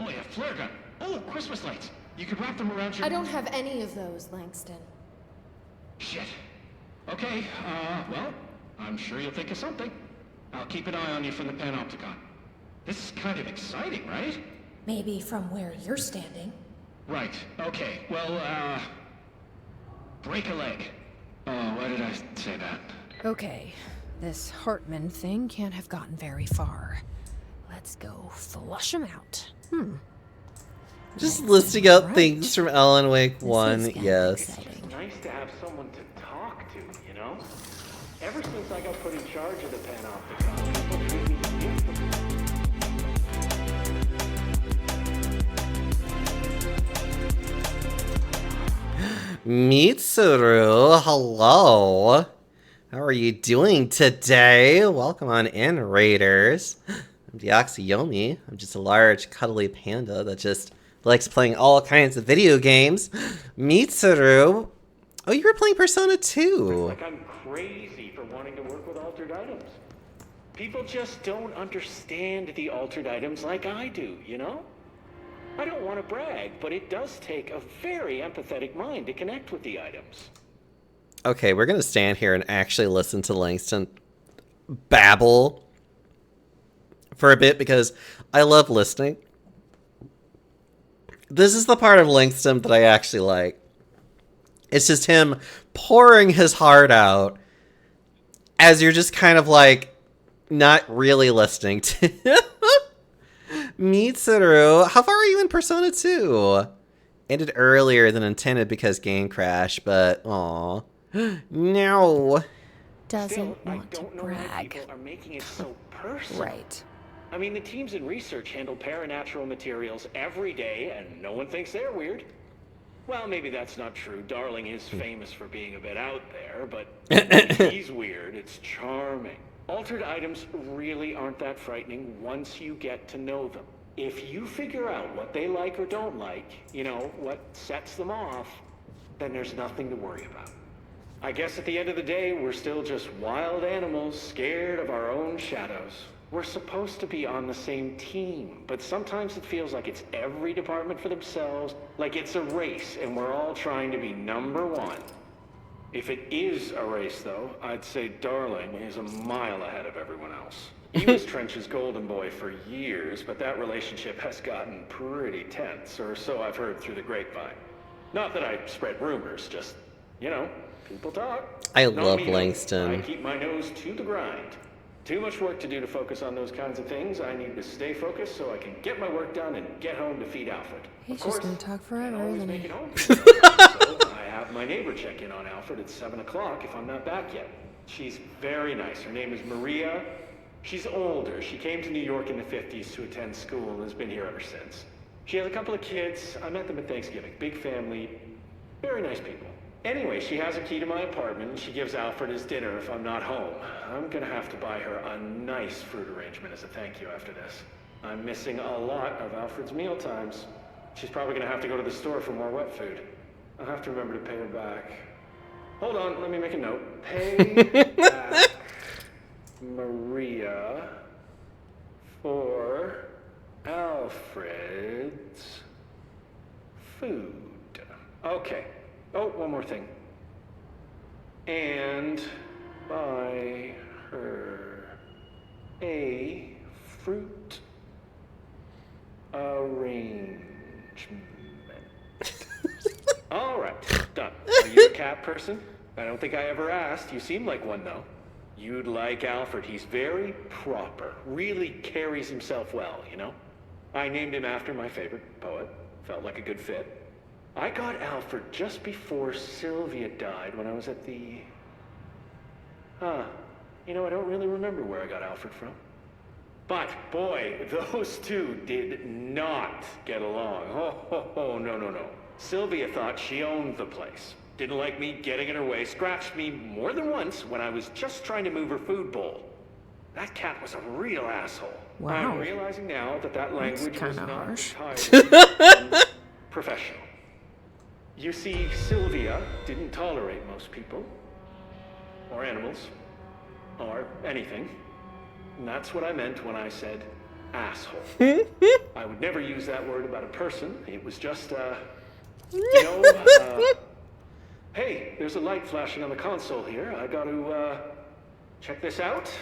Oh, yeah, flare gun. Oh, Christmas lights. You could wrap them around your... I don't have any of those, Langston. Shit. Okay, well, I'm sure you'll think of something. I'll keep an eye on you from the panopticon. This is kind of exciting, right? Maybe from where you're standing. Right, okay. Well, break a leg. Oh, why did I say that? Okay, this Hartman thing can't have gotten very far. Let's go flush him out. Just listing out things from Alan Wake 1, yes. It's nice to have someone to talk to, you know? Ever since I got put in charge of the panopticon, people treat me differently. Mitsuru, hello. How are you doing today? Welcome on in, Raiders. I'm Deoxyomi. I'm just a large, cuddly panda that just likes playing all kinds of video games. Mitsuru. Oh, you were playing Persona 2. Like I'm crazy for wanting to work with altered items. People just don't understand the altered items like I do, you know? I don't want to brag, but it does take a very empathetic mind to connect with the items. Okay, we're gonna stand here and actually listen to Langston babble for a bit because I love listening. This is the part of Langston that I actually like. It's just him pouring his heart out as you're just kind of like not really listening to Mitsuru. How far are you in Persona 2? Ended earlier than intended because game crash, but aw. No. Doesn't want to brag. People are making it so personal. Right. I mean, the teams in research handle paranatural materials every day, and no one thinks they're weird. Well, maybe that's not true. Darling is famous for being a bit out there, but if he's weird, it's charming. Altered items really aren't that frightening once you get to know them. If you figure out what they like or don't like, you know, what sets them off, then there's nothing to worry about. I guess at the end of the day, we're still just wild animals scared of our own shadows. We're supposed to be on the same team, but sometimes it feels like it's every department for themselves, like it's a race and we're all trying to be number one. If it is a race, though, I'd say Darling is a mile ahead of everyone else. He was Trench's golden boy for years, but that relationship has gotten pretty tense, or so I've heard through the grapevine. Not that I spread rumors, just, you know, people talk. I Not love me, though. Langston. I keep my nose to the grind. Too much work to do to focus on those kinds of things. I need to stay focused so I can get my work done and get home to feed Alfred. He's just gonna talk forever, isn't he? So I have my neighbor check in on Alfred at 7 o'clock if I'm not back yet. She's very nice. Her name is Maria. She's older. She came to New York in the 50s to attend school and has been here ever since. She has a couple of kids. I met them at Thanksgiving. Big family. Very nice people. Anyway, she has a key to my apartment, and she gives Alfred his dinner if I'm not home. I'm gonna have to buy her a nice fruit arrangement as a thank you after this. I'm missing a lot of Alfred's meal times. She's probably gonna have to go to the store for more wet food. I'll have to remember to pay her back. Hold on, let me make a note. Pay back Maria for Alfred's food. Okay. Oh, one more thing. And buy her a fruit arrangement. All right, done. Are you a cat person? I don't think I ever asked. You seem like one, though. You'd like Alfred. He's very proper. Really carries himself well, you know? I named him after my favorite poet. Felt like a good fit. I got Alfred just before Sylvia died when I was at the... You know, I don't really remember where I got Alfred from. But, boy, those two did not get along. Oh, no. Sylvia thought she owned the place. Didn't like me getting in her way, scratched me more than once when I was just trying to move her food bowl. That cat was a real asshole. Wow. I'm realizing now that language was not harsh. entirely professional. You see, Sylvia didn't tolerate most people, or animals, or anything. And that's what I meant when I said asshole. I would never use that word about a person. It was just, hey, there's a light flashing on the console here. I got to, check this out.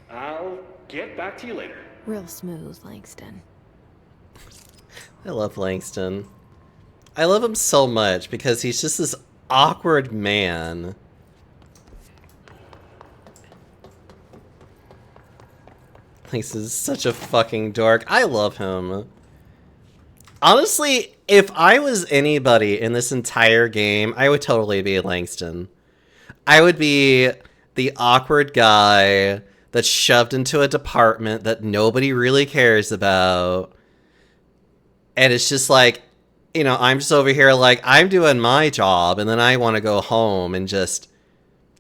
I'll get back to you later. Real smooth, Langston. I love Langston. I love him so much because he's just this awkward man. Langston's such a fucking dork. I love him. Honestly, if I was anybody in this entire game, I would totally be Langston. I would be the awkward guy that's shoved into a department that nobody really cares about. And it's just like, you know, I'm just over here like, I'm doing my job, and then I want to go home and just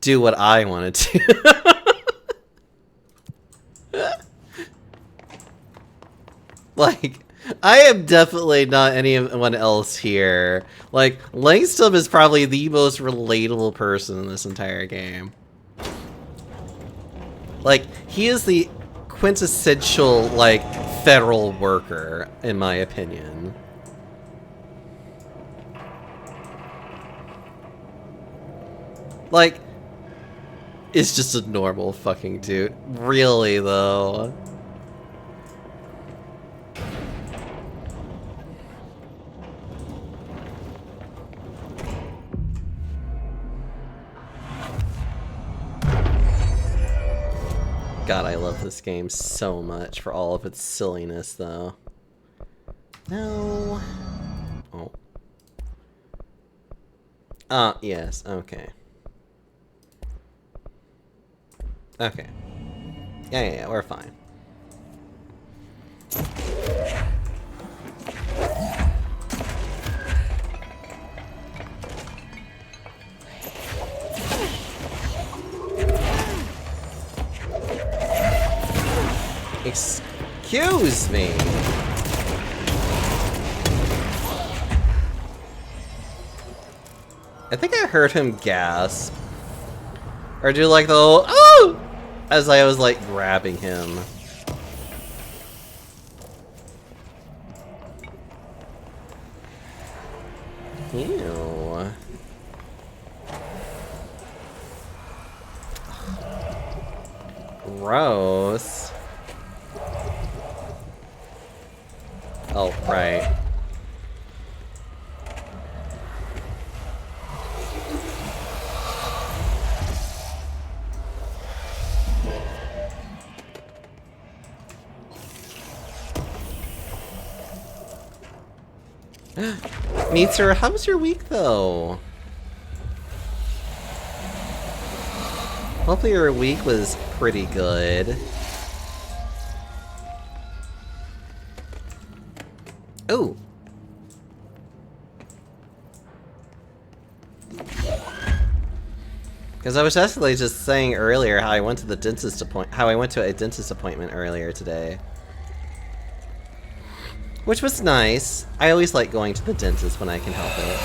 do what I want to do. Like, I am definitely not anyone else here. Like, Langston is probably the most relatable person in this entire game. Like, he is the quintessential, like, federal worker, in my opinion. Like, it's just a normal fucking dude. Really, though. God, I love this game so much for all of its silliness, though. No. Oh. Yes, okay. Okay. Yeah, we're fine. Excuse me. I think I heard him gasp. Or do like the whole, oh! As I was like grabbing him. Ew. Gross. Oh, right. Meetzer, how was your week, though? Hopefully your week was pretty good. Ooh. Because I was actually just saying earlier how I went to the dentist a dentist appointment earlier today. Which was nice. I always like going to the dentist when I can help it.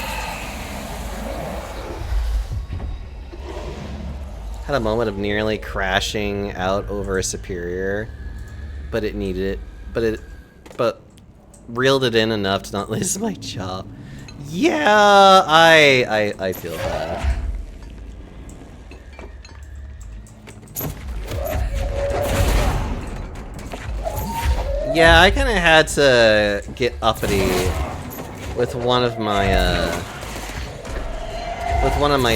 Had a moment of nearly crashing out over a superior, but it needed it. But reeled it in enough to not lose my job. Yeah, I feel that. Yeah, I kind of had to get uppity with one of my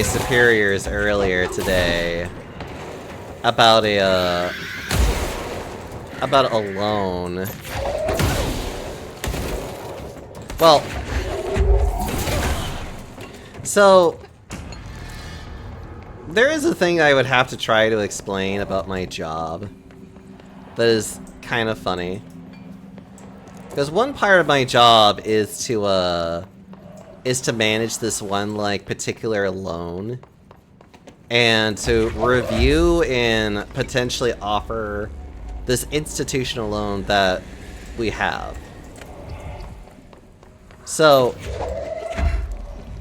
superiors earlier today about a loan. Well, So, there is a thing I would have to try to explain about my job that is kind of funny. Because one part of my job is to manage this one, like, particular loan. And to review and potentially offer this institutional loan that we have. So,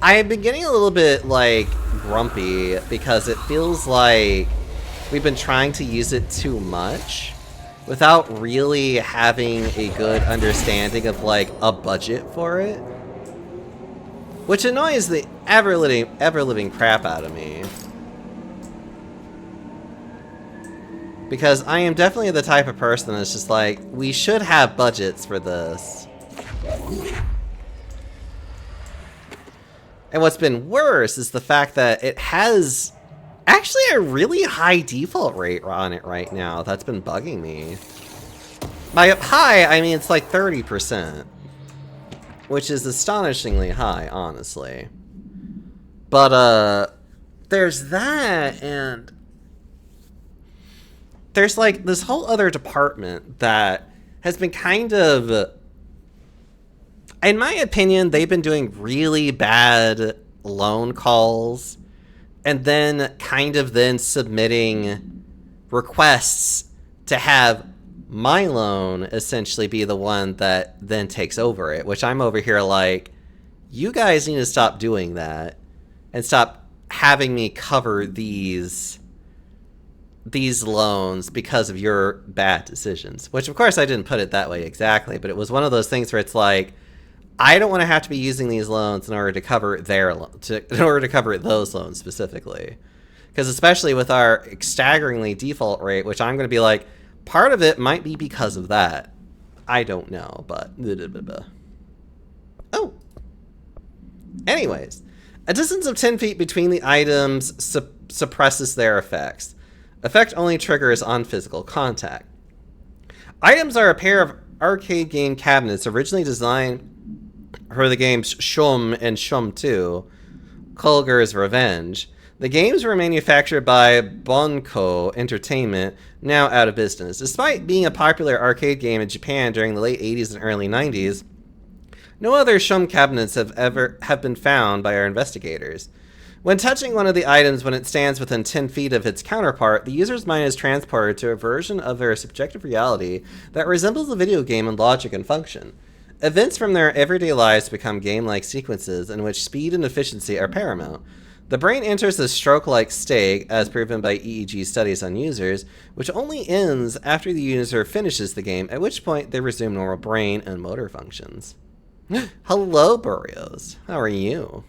I have been getting a little bit, like, grumpy because it feels like we've been trying to use it too much without really having a good understanding of, like, a budget for it. Which annoys the ever-living crap out of me. Because I am definitely the type of person that's just like, we should have budgets for this. And what's been worse is the fact that it has actually a really high default rate on it right now. That's been bugging me. By high, I mean it's like 30%. Which is astonishingly high, honestly. But, there's that, and there's like this whole other department that has been kind of, in my opinion, they've been doing really bad loan calls and then kind of then submitting requests to have my loan essentially be the one that then takes over it, which I'm over here like, you guys need to stop doing that and stop having me cover these loans because of your bad decisions. Which, of course, I didn't put it that way exactly, but it was one of those things where it's like, I don't want to have to be using these loans in order to cover those loans specifically. Because especially with our staggeringly default rate, which I'm going to be like, part of it might be because of that. I don't know, but... Oh! Anyways, a distance of 10 feet between the items suppresses their effects. Effect only triggers on physical contact. Items are a pair of arcade game cabinets originally designed for the games Shum and Shum 2, Kulger's Revenge. The games were manufactured by Bonko Entertainment, now out of business. Despite being a popular arcade game in Japan during the late 80s and early 90s, no other Shum cabinets have been found by our investigators. When touching one of the items when it stands within 10 feet of its counterpart, the user's mind is transported to a version of their subjective reality that resembles a video game in logic and function. Events from their everyday lives become game-like sequences in which speed and efficiency are paramount. The brain enters a stroke-like state, as proven by EEG studies on users, which only ends after the user finishes the game, at which point they resume normal brain and motor functions. Hello, Burrios. How are you?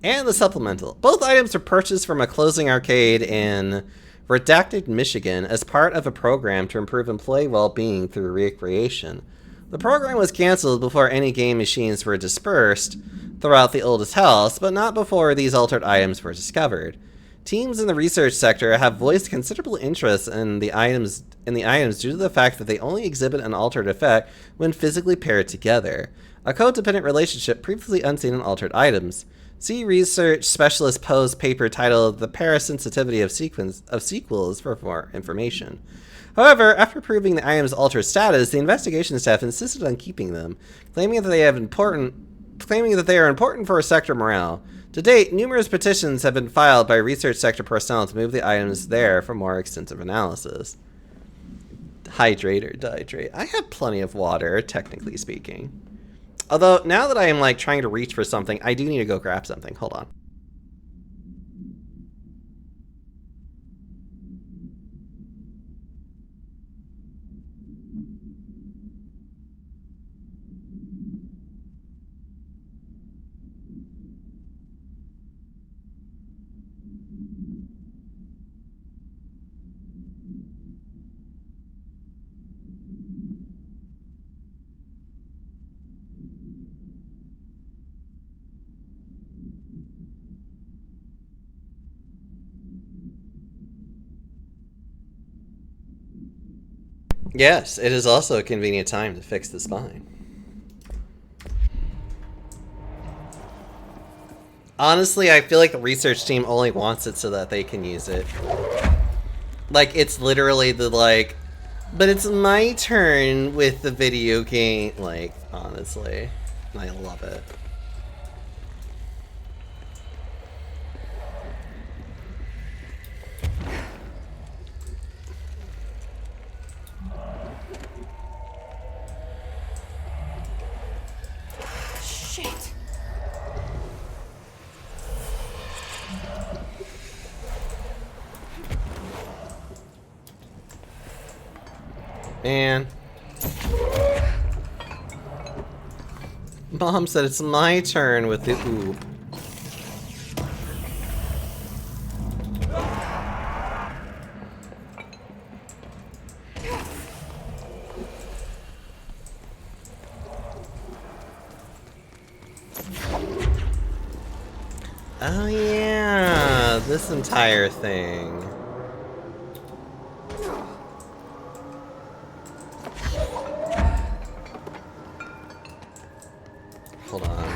And the supplemental. Both items were purchased from a closing arcade in Redacted, Michigan as part of a program to improve employee well-being through recreation. The program was canceled before any game machines were dispersed throughout the oldest house, but not before these altered items were discovered. Teams in the research sector have voiced considerable interest in the items due to the fact that they only exhibit an altered effect when physically paired together. A codependent relationship previously unseen in altered items. See research specialist Poe's paper titled The Parasensitivity of Sequels for more information. However, after proving the item's altered status, the investigation staff insisted on keeping them, claiming that they are important for sector morale. To date, numerous petitions have been filed by research sector personnel to move the items there for more extensive analysis. Hydrate or dihydrate. I have plenty of water, technically speaking. Although, now that I am, like, trying to reach for something, I do need to go grab something. Hold on. Yes, it is also a convenient time to fix the spine. Honestly, I feel like the research team only wants it so that they can use it. Like, it's literally the, like, but it's my turn with the video game. Like, honestly. I love it. Shit. Man. Mom said it's my turn with the oop. Oh yeah, this entire thing. Hold on.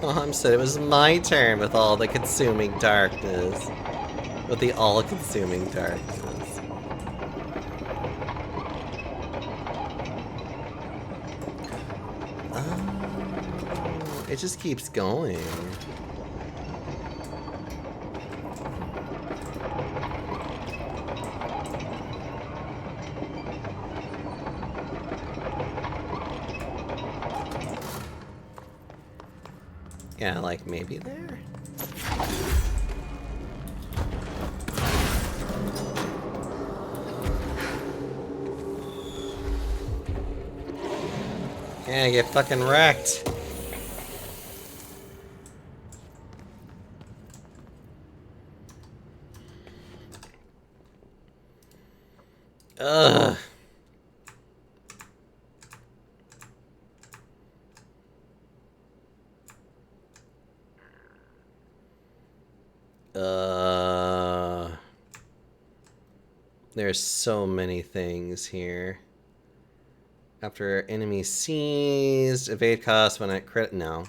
Mom said it was my turn with all the consuming darkness. With the all-consuming darkness. Oh, it just keeps going. Yeah, like maybe there? Yeah, get fucking wrecked. Ugh. There's so many things here. After enemy seized, evade cost when I crit. No.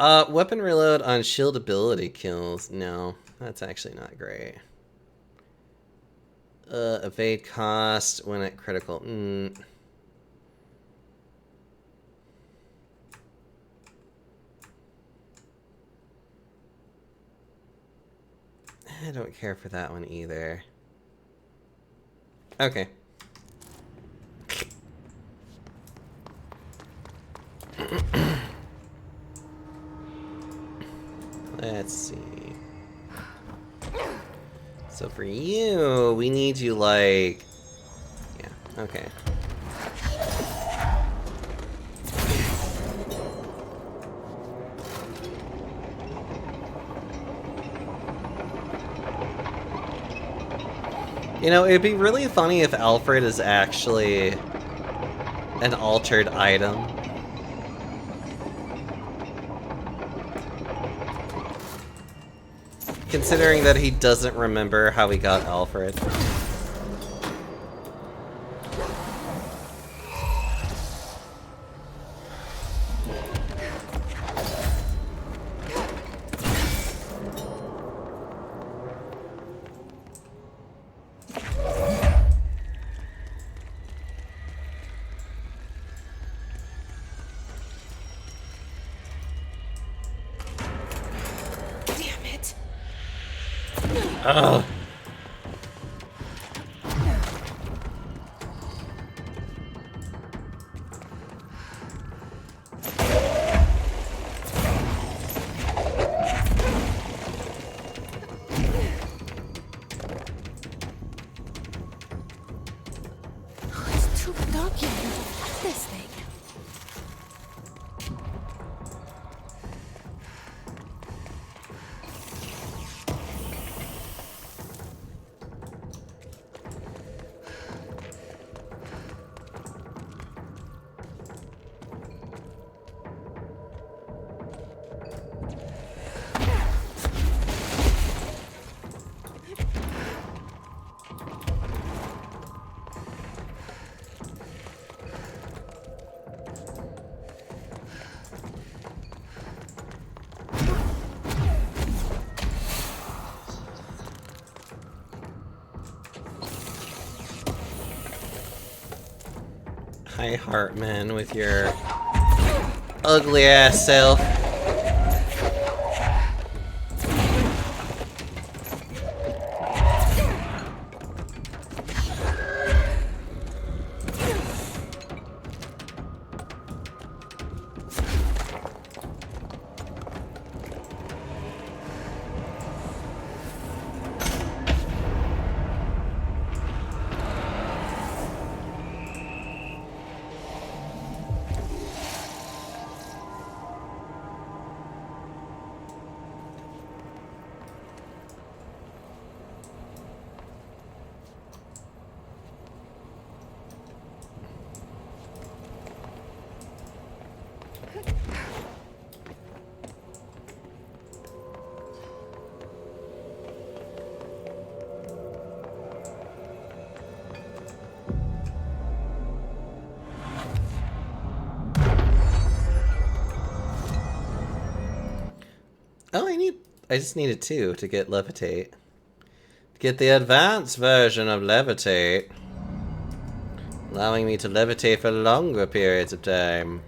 Weapon reload on shield ability kills. No, that's actually not great. Evade cost when at critical. I don't care for that one either. Okay. Let's see. So for you, we need you like... Yeah, okay. You know, it'd be really funny if Alfred is actually an altered item. Considering that he doesn't remember how he got Alfred. Ugh. It's too dark here to fight this thing. Hi, Hartman, with your ugly ass self. Oh, I just needed 2 to get Levitate. Get the advanced version of Levitate. Allowing me to levitate for longer periods of time.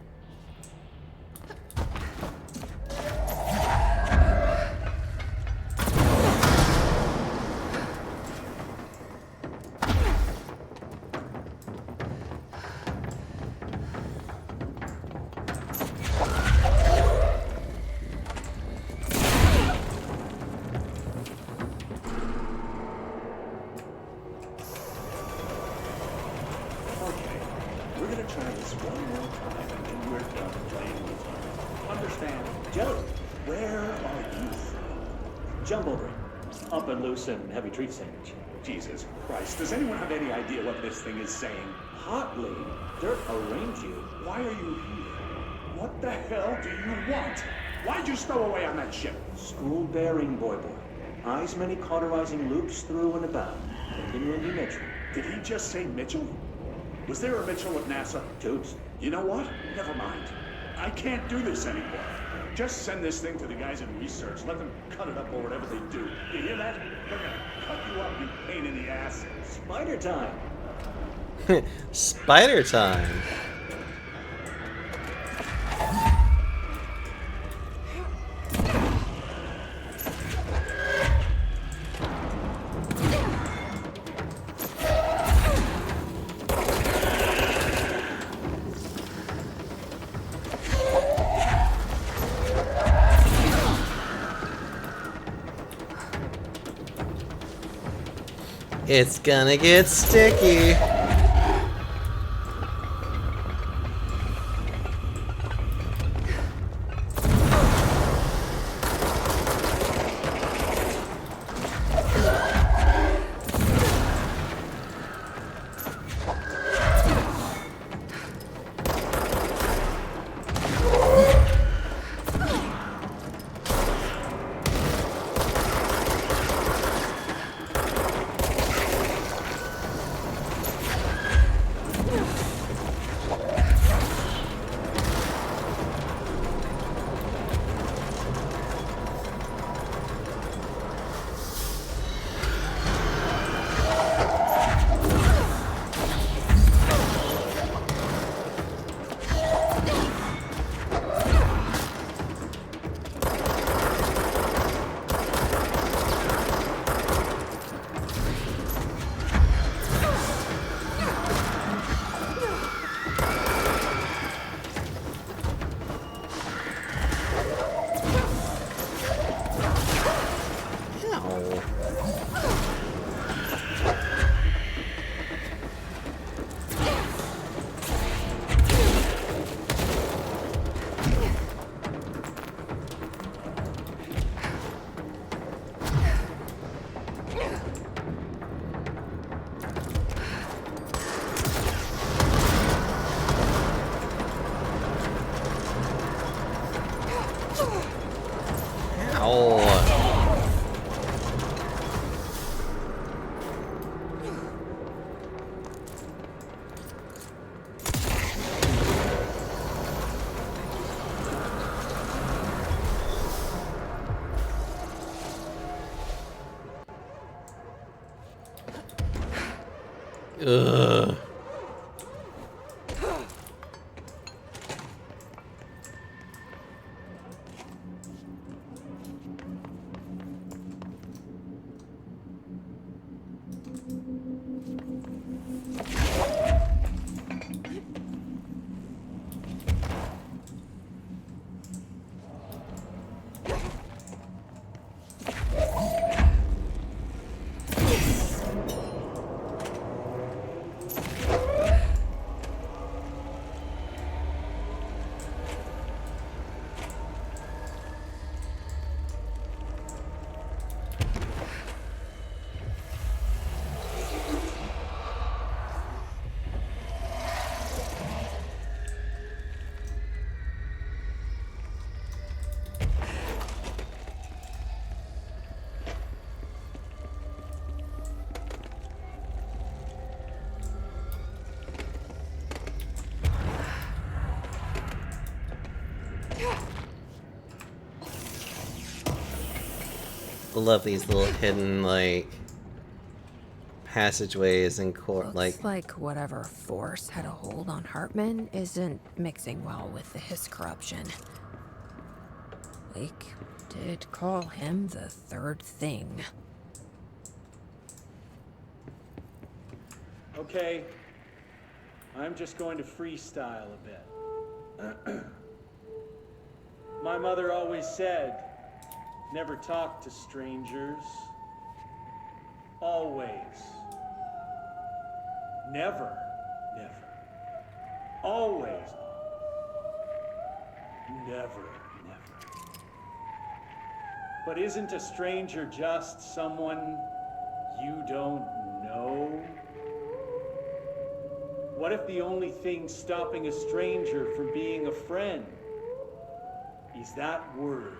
We're gonna try this one more time, and then we're done playing with you. Understand? Joe, where are you from? Jumblebrain. Up and loose and heavy treat sandwich. Jesus Christ, does anyone have any idea what this thing is saying? Hotly. Dirt arrange you. Why are you here? What the hell do you want? Why'd you stow away on that ship? School bearing, boy. Eyes many cauterizing loops through and about. Thinking Lindy Mitchell. Did he just say Mitchell? Was there a Mitchell at NASA? Toots. You know what? Never mind. I can't do this anymore. Just send this thing to the guys in research. Let them cut it up or whatever they do. You hear that? They're gonna cut you up, you pain in the ass. Spider time. Spider time. It's gonna get sticky. Ugh. I love these little hidden, like, passageways and Looks like whatever force had a hold on Hartman isn't mixing well with his corruption. Blake did call him the third thing. Okay, I'm just going to freestyle a bit. My mother always said, never talk to strangers. Always. Never. Never. Always. Never. Never. But isn't a stranger just someone you don't know? What if the only thing stopping a stranger from being a friend is that word?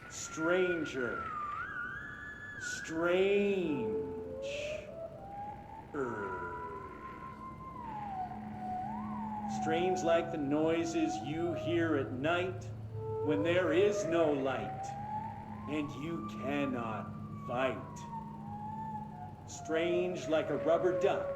Stranger. Strange. Strange like the noises you hear at night when there is no light and you cannot fight. Strange like a rubber duck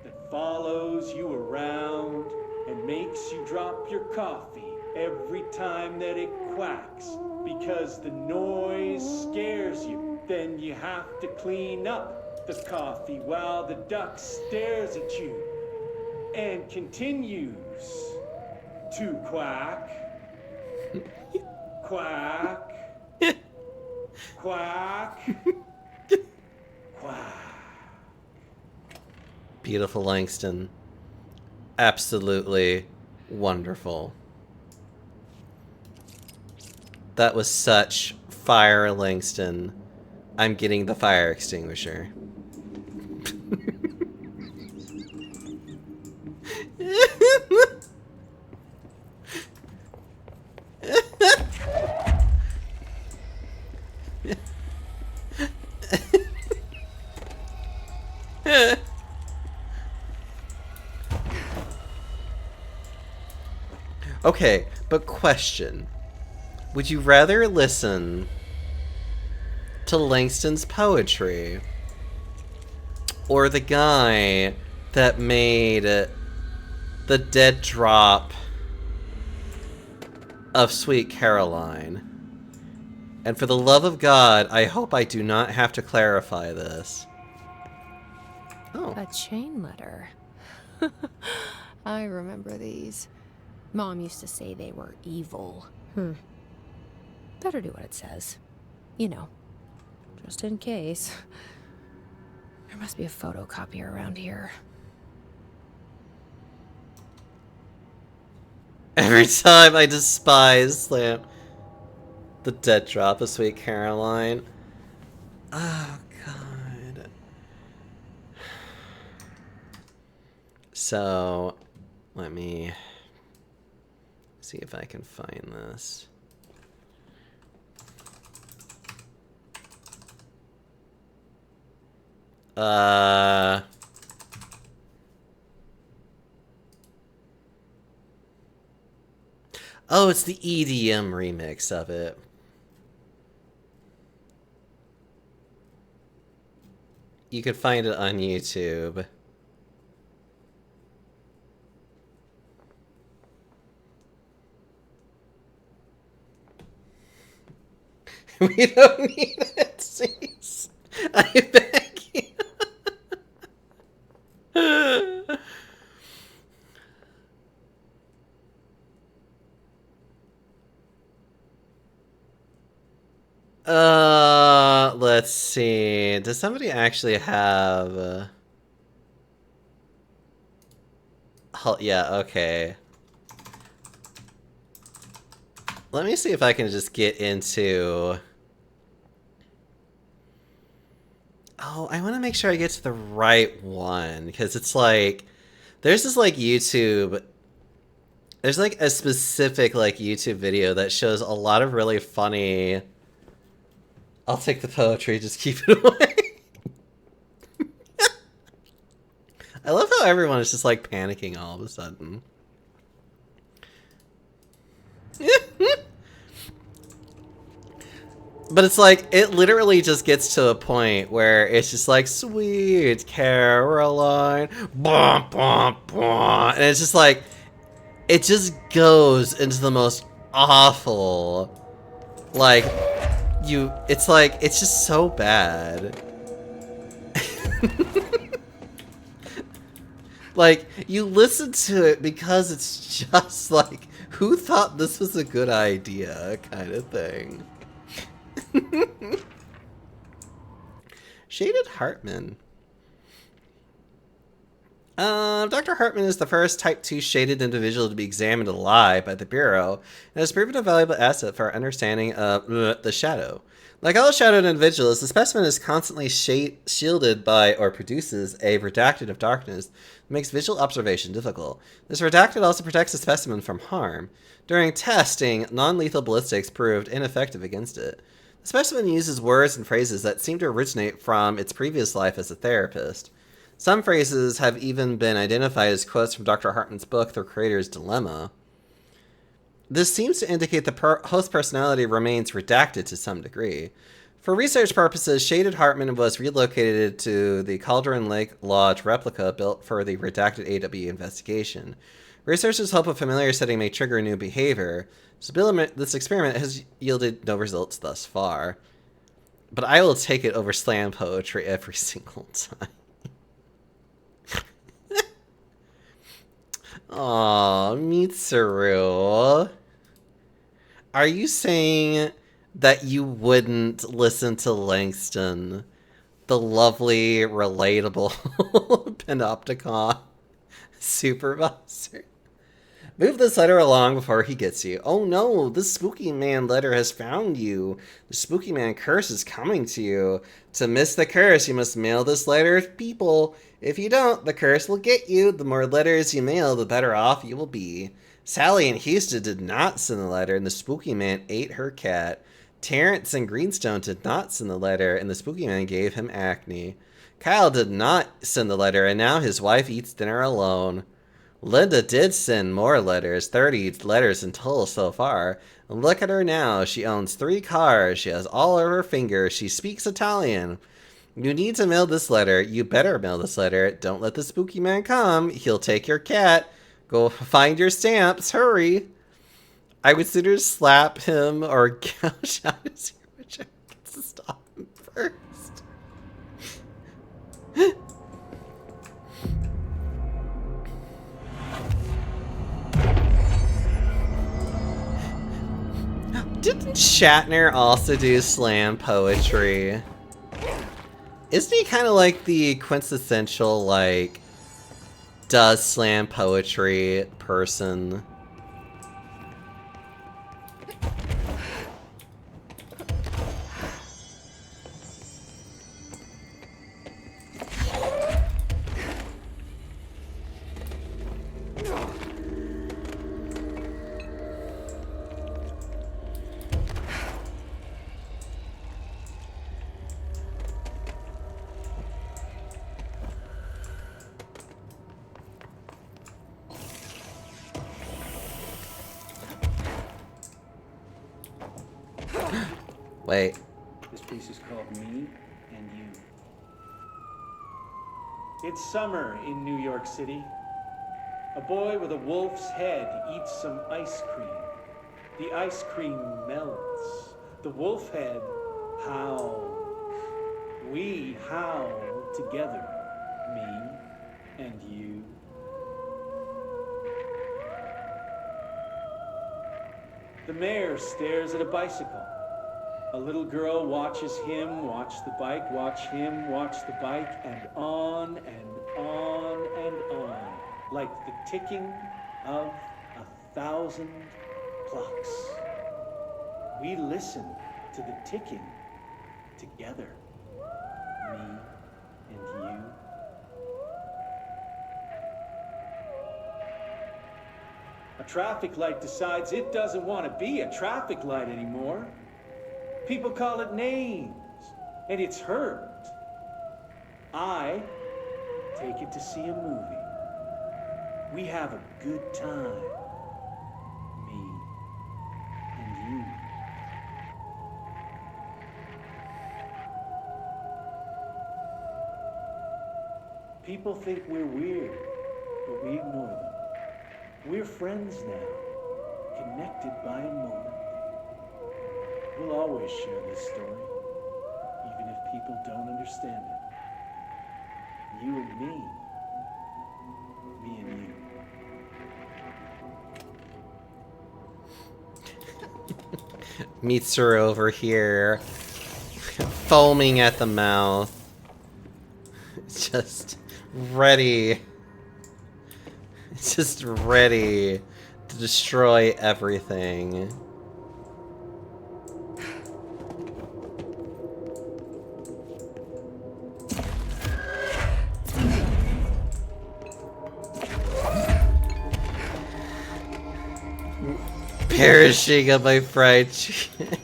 that follows you around and makes you drop your coffee every time that it quacks because the noise scares you. Then you have to clean up the coffee while the duck stares at you and continues to quack, quack, quack, quack. Beautiful Langston. Absolutely wonderful. That was such fire, Langston. I'm getting the fire extinguisher. Okay, but question. Would you rather listen to Langston's poetry or the guy that made the dead drop of Sweet Caroline? And for the love of God, I hope I do not have to clarify this. Oh. A chain letter. I remember these. Mom used to say they were evil. Better do what it says. You know, just in case. There must be a photocopier around here. Every time I despise Slam. The dead drop of Sweet Caroline. Oh, God. So, let me see if I can find this. Oh, it's the EDM remix of it. you could find it on YouTube. We don't need it, cease. I beg you. Let's see. Does somebody actually have... yeah, okay. Let me see if I can just get into... Oh, I want to make sure I get to the right one, because it's like... There's this, like, YouTube... There's, like, a specific, like, YouTube video that shows a lot of really funny... I'll take the poetry, just keep it away. I love how everyone is just, like, panicking all of a sudden. But it's like, it literally just gets to a point where it's just like, sweet Caroline, bum, bum, bum. And it's just like, it just goes into the most awful, like, it's like, it's just so bad. Like, you listen to it because it's just like, who thought this was a good idea kind of thing. Shaded Hartman. Dr. Hartman is the first Type 2 shaded individual to be examined alive by the Bureau, and has proven a valuable asset for our understanding of the shadow. Like all shadowed individuals, the specimen is constantly shielded by, or produces, a redacted of darkness that makes visual observation difficult. This redacted also protects the specimen from harm. During testing, non-lethal ballistics proved ineffective against it. The specimen uses words and phrases that seem to originate from its previous life as a therapist. Some phrases have even been identified as quotes from Dr. Hartman's book, The Creator's Dilemma. This seems to indicate the host personality remains redacted to some degree. For research purposes, Shaded Hartman was relocated to the Cauldron Lake Lodge replica built for the redacted AW investigation. Researchers hope a familiar setting may trigger new behavior. This experiment has yielded no results thus far. But I will take it over slam poetry every single time. Aww, Mitsuru. Are you saying that you wouldn't listen to Langston, the lovely, relatable Panopticon supervisor? Move this letter along before he gets you. Oh no, the Spooky Man letter has found you. The Spooky Man curse is coming to you. To miss the curse, you must mail this letter to people. If you don't, the curse will get you. The more letters you mail, the better off you will be. Sally in Houston did not send the letter, and the Spooky Man ate her cat. Terrence in Greenstone did not send the letter, and the Spooky Man gave him acne. Kyle did not send the letter, and now his wife eats dinner alone. Linda did send more letters, 30 letters in total so far. And look at her now. She owns 3 cars. She has all over her fingers. She speaks Italian. You need to mail this letter. You better mail this letter. Don't let the Spooky Man come. He'll take your cat. Go find your stamps. Hurry. I would sooner slap him or gouge out his ear, which I get to stop him first. Didn't Shatner also do slam poetry? Isn't he kind of like the quintessential, like, does slam poetry person? Wait. This piece is called Me and You. It's summer in New York City. A boy with a wolf's head eats some ice cream. The ice cream melts. The wolf head howls. We howl together, me and you. The mayor stares at a bicycle. A little girl watches him watch the bike, watch him watch the bike, and on and on and on, like the ticking of 1,000 clocks. We listen to the ticking together, me and you. A traffic light decides it doesn't want to be a traffic light anymore. People call it names, and it's hurt. I take it to see a movie. We have a good time, me and you. People think we're weird, but we ignore them. We're friends now, connected by a moment. We'll always share this story, even if people don't understand it. You and me and you. Meets her over here, foaming at the mouth. Just ready. Just ready to destroy everything. Perishing on my fried chicken.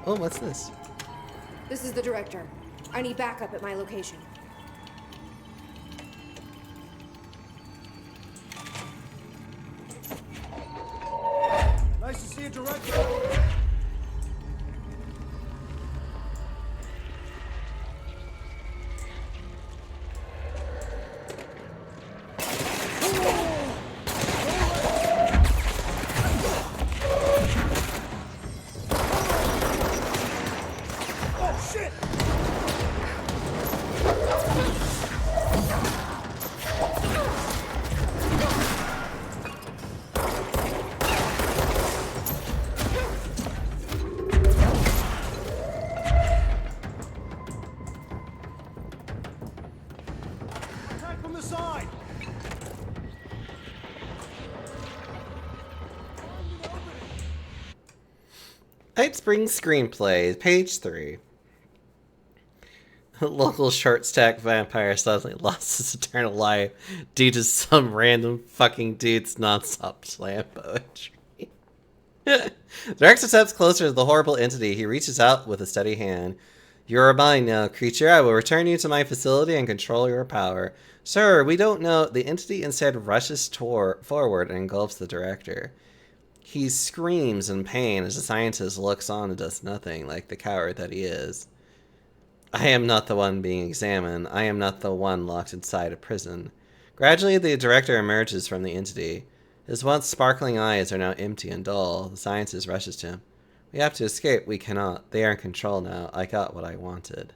Oh, what's this? This is the director. I need backup at my location. Nice to see you, director. Night Spring Screenplay, page 3. A local short stack vampire suddenly lost his eternal life due to some random fucking dude's non-stop slam poetry. Rex steps closer to the horrible entity. He reaches out with a steady hand. You are mine now, creature. I will return you to my facility and control your power. Sir, we don't know. The entity instead rushes forward and engulfs the director. He screams in pain as the scientist looks on and does nothing, like the coward that he is. I am not the one being examined. I am not the one locked inside a prison. Gradually, the director emerges from the entity. His once sparkling eyes are now empty and dull. The scientist rushes to him. We have to escape. We cannot. They are in control now. I got what I wanted.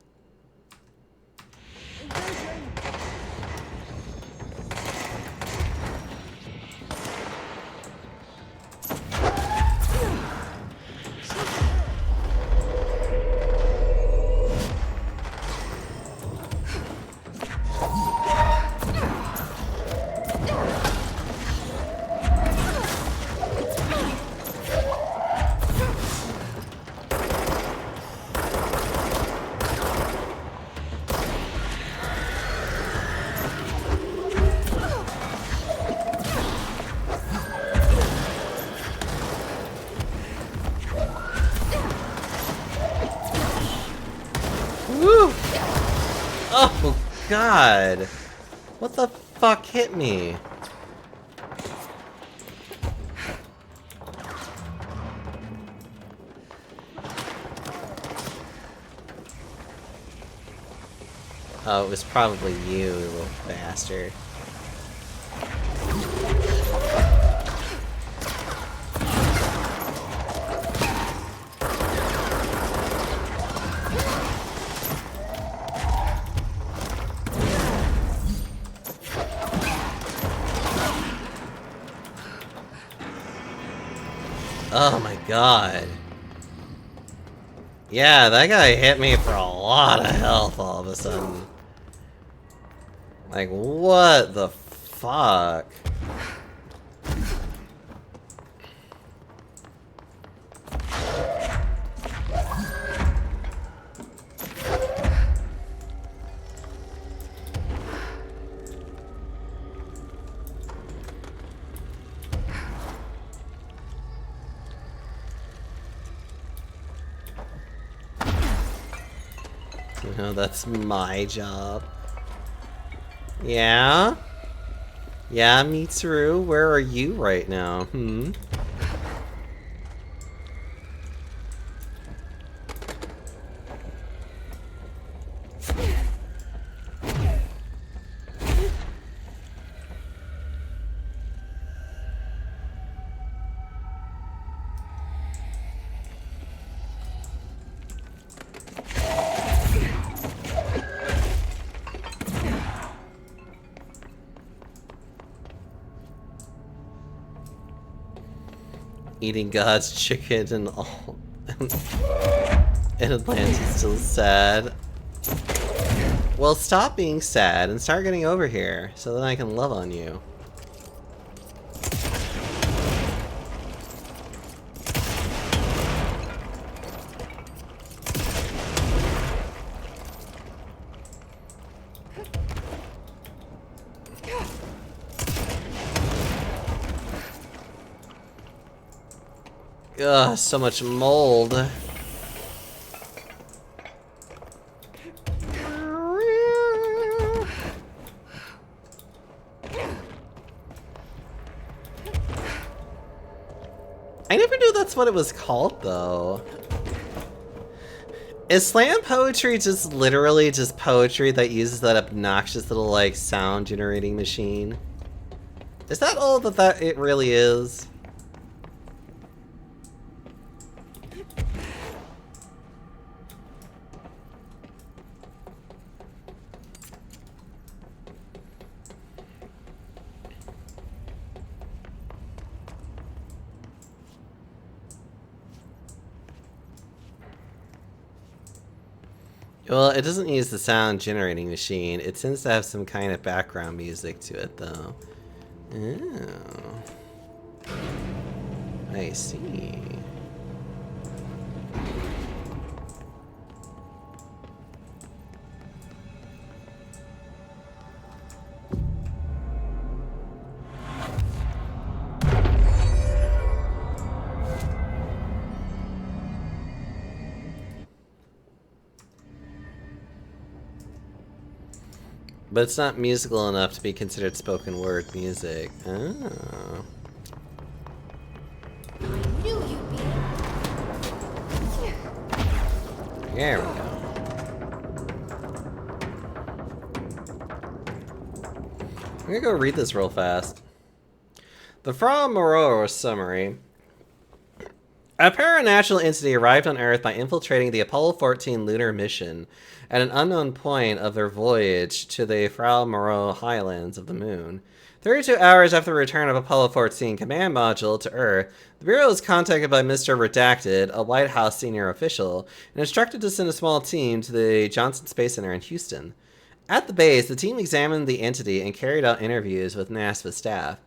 God, what the fuck hit me? Oh, it was probably you, little bastard. Oh my god. Yeah, that guy hit me for a lot of health all of a sudden. Like, what the fuck? No, that's my job. Yeah? Yeah, Mitsuru, where are you right now? Eating God's chicken and all. And Atlanta's still sad. Well, stop being sad and start getting over here so that I can love on you. Ugh, so much mold. I never knew that's what it was called, though. Is slam poetry just literally just poetry that uses that obnoxious little, like, sound generating machine? Is that all that it really is? Well, it doesn't use the sound generating machine. It tends to have some kind of background music to it, though. Oh. I see. But it's not musical enough to be considered spoken word music. Oh. There we go. I'm gonna go read this real fast. The Fra Mauro summary. A paranatural entity arrived on Earth by infiltrating the Apollo 14 lunar mission at an unknown point of their voyage to the Fra Mauro highlands of the moon. 32 hours after the return of Apollo 14 command module to Earth, the Bureau was contacted by Mr. Redacted, a White House senior official, and instructed to send a small team to the Johnson Space Center in Houston. At the base, the team examined the entity and carried out interviews with NASA staff.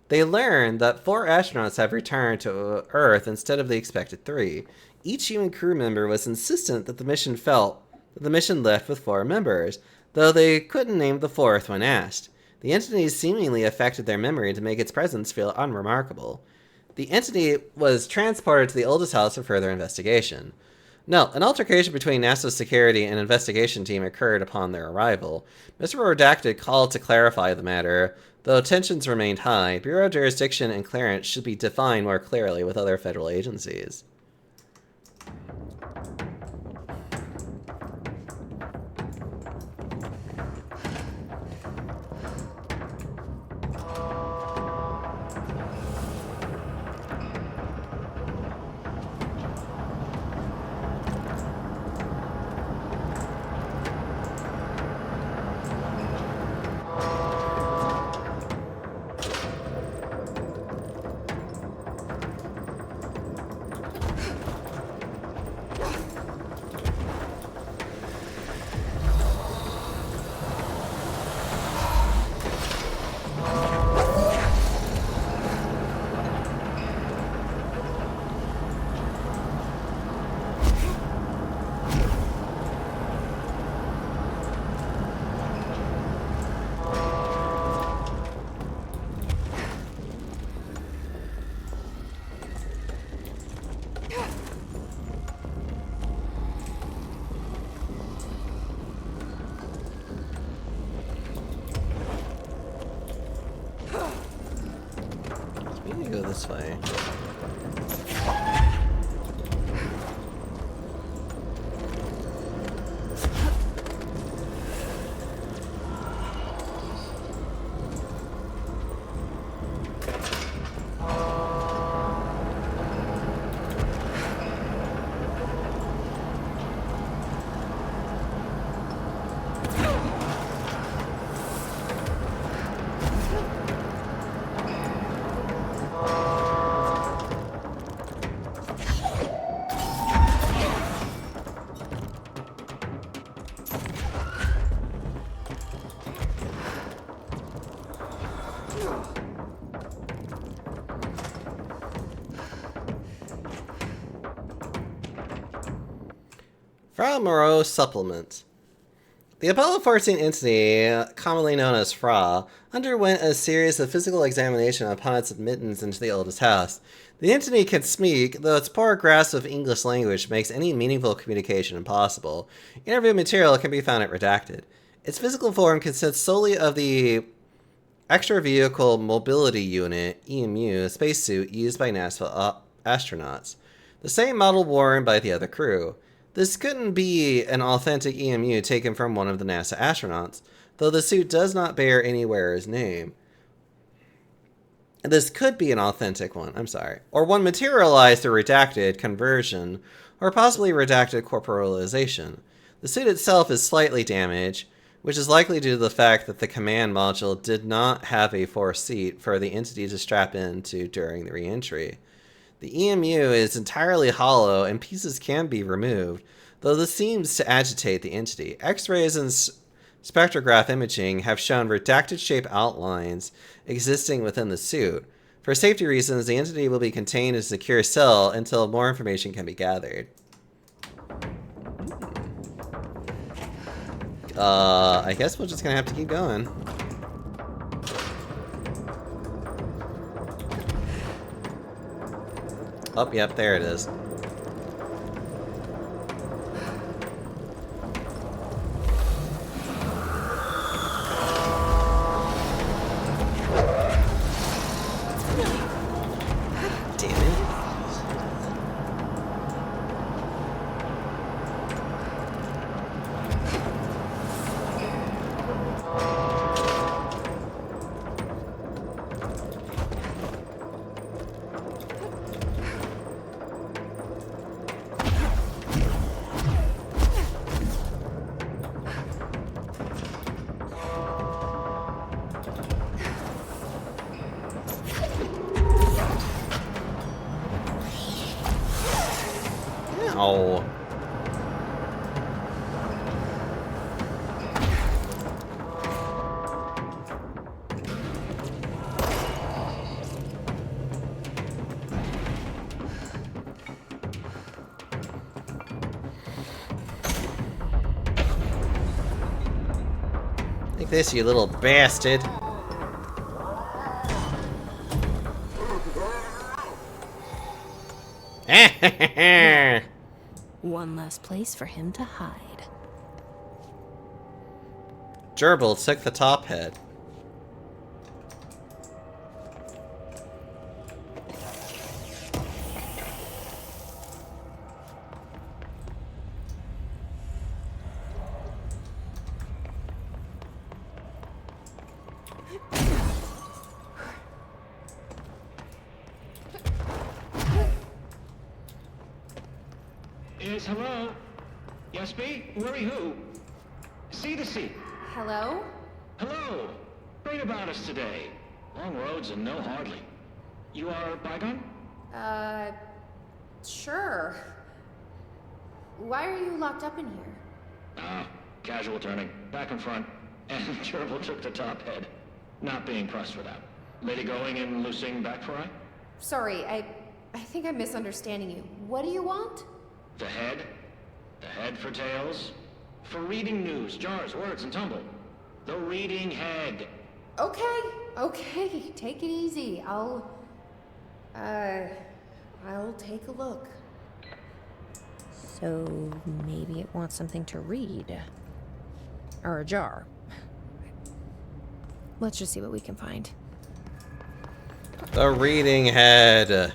They learned that 4 astronauts have returned to Earth instead of the expected 3. Each human crew member was insistent that the mission left with 4 members, though they couldn't name the 4th when asked. The entity seemingly affected their memory to make its presence feel unremarkable. The entity was transported to the oldest house for further investigation. No, an altercation between NASA's security and investigation team occurred upon their arrival. Mr. Redacted called to clarify the matter. Though tensions remained high, Bureau jurisdiction and clearance should be defined more clearly with other federal agencies. Fra Moreau Supplement. The Apollo 14 entity, commonly known as Fra, underwent a series of physical examination upon its admittance into the oldest house. The entity can speak, though its poor grasp of English language makes any meaningful communication impossible. Interview material can be found at Redacted. Its physical form consists solely of the Extra Vehicle Mobility Unit, EMU, spacesuit used by NASA astronauts. The same model worn by the other crew. This couldn't be an authentic EMU taken from one of the NASA astronauts, though the suit does not bear any wearer's name. This could be an authentic one, or one materialized through redacted conversion, or possibly redacted corporalization. The suit itself is slightly damaged, which is likely due to the fact that the command module did not have a forced seat for the entity to strap into during the re-entry. The EMU is entirely hollow and pieces can be removed, though this seems to agitate the entity. X-rays and spectrograph imaging have shown redacted shape outlines existing within the suit. For safety reasons, the entity will be contained in a secure cell until more information can be gathered. I guess we're just gonna have to keep going. Oh, yep, there it is. Damn it. Ow. Take this, you little bastard. One less place for him to hide. Gerbil took the top head. Yes, hello? Yes, me? Worry who? See the seat. Hello? Hello. Great about us today. Long roads and no hardly. You are Bygone? Sure. Why are you locked up in here? Casual turning. Back and front. And Gerbil took the top head. Not being pressed for that. Lady going and loosing back for eye? Sorry, I think I'm misunderstanding you. What do you want? The head? The head for tails? For reading news, jars, words, and tumble. The reading head. Okay, take it easy. I'll take a look. So maybe it wants something to read. Or a jar. Let's just see what we can find. The reading head.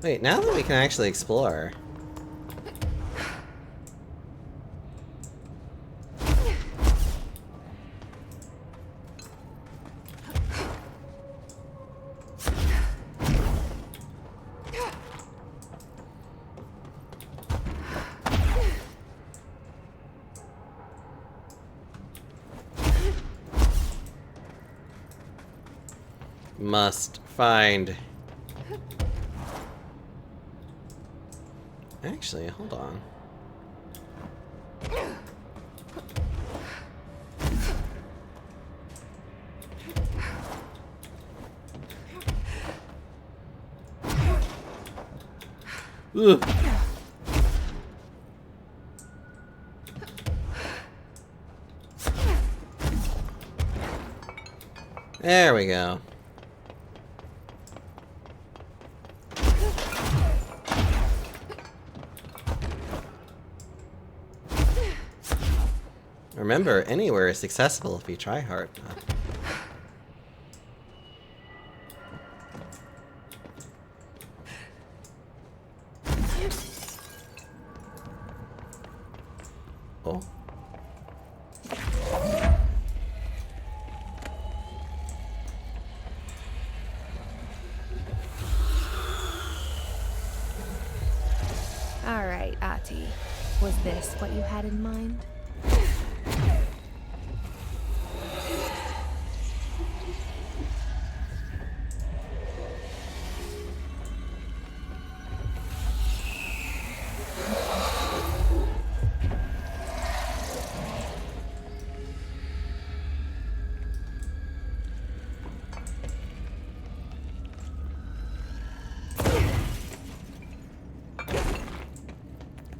Wait, now that we can actually explore. Must find. Actually, hold on. Ugh. There we go. Remember, anywhere is accessible if you try hard enough. Oh. All right, Ati. Was this what you had in mind?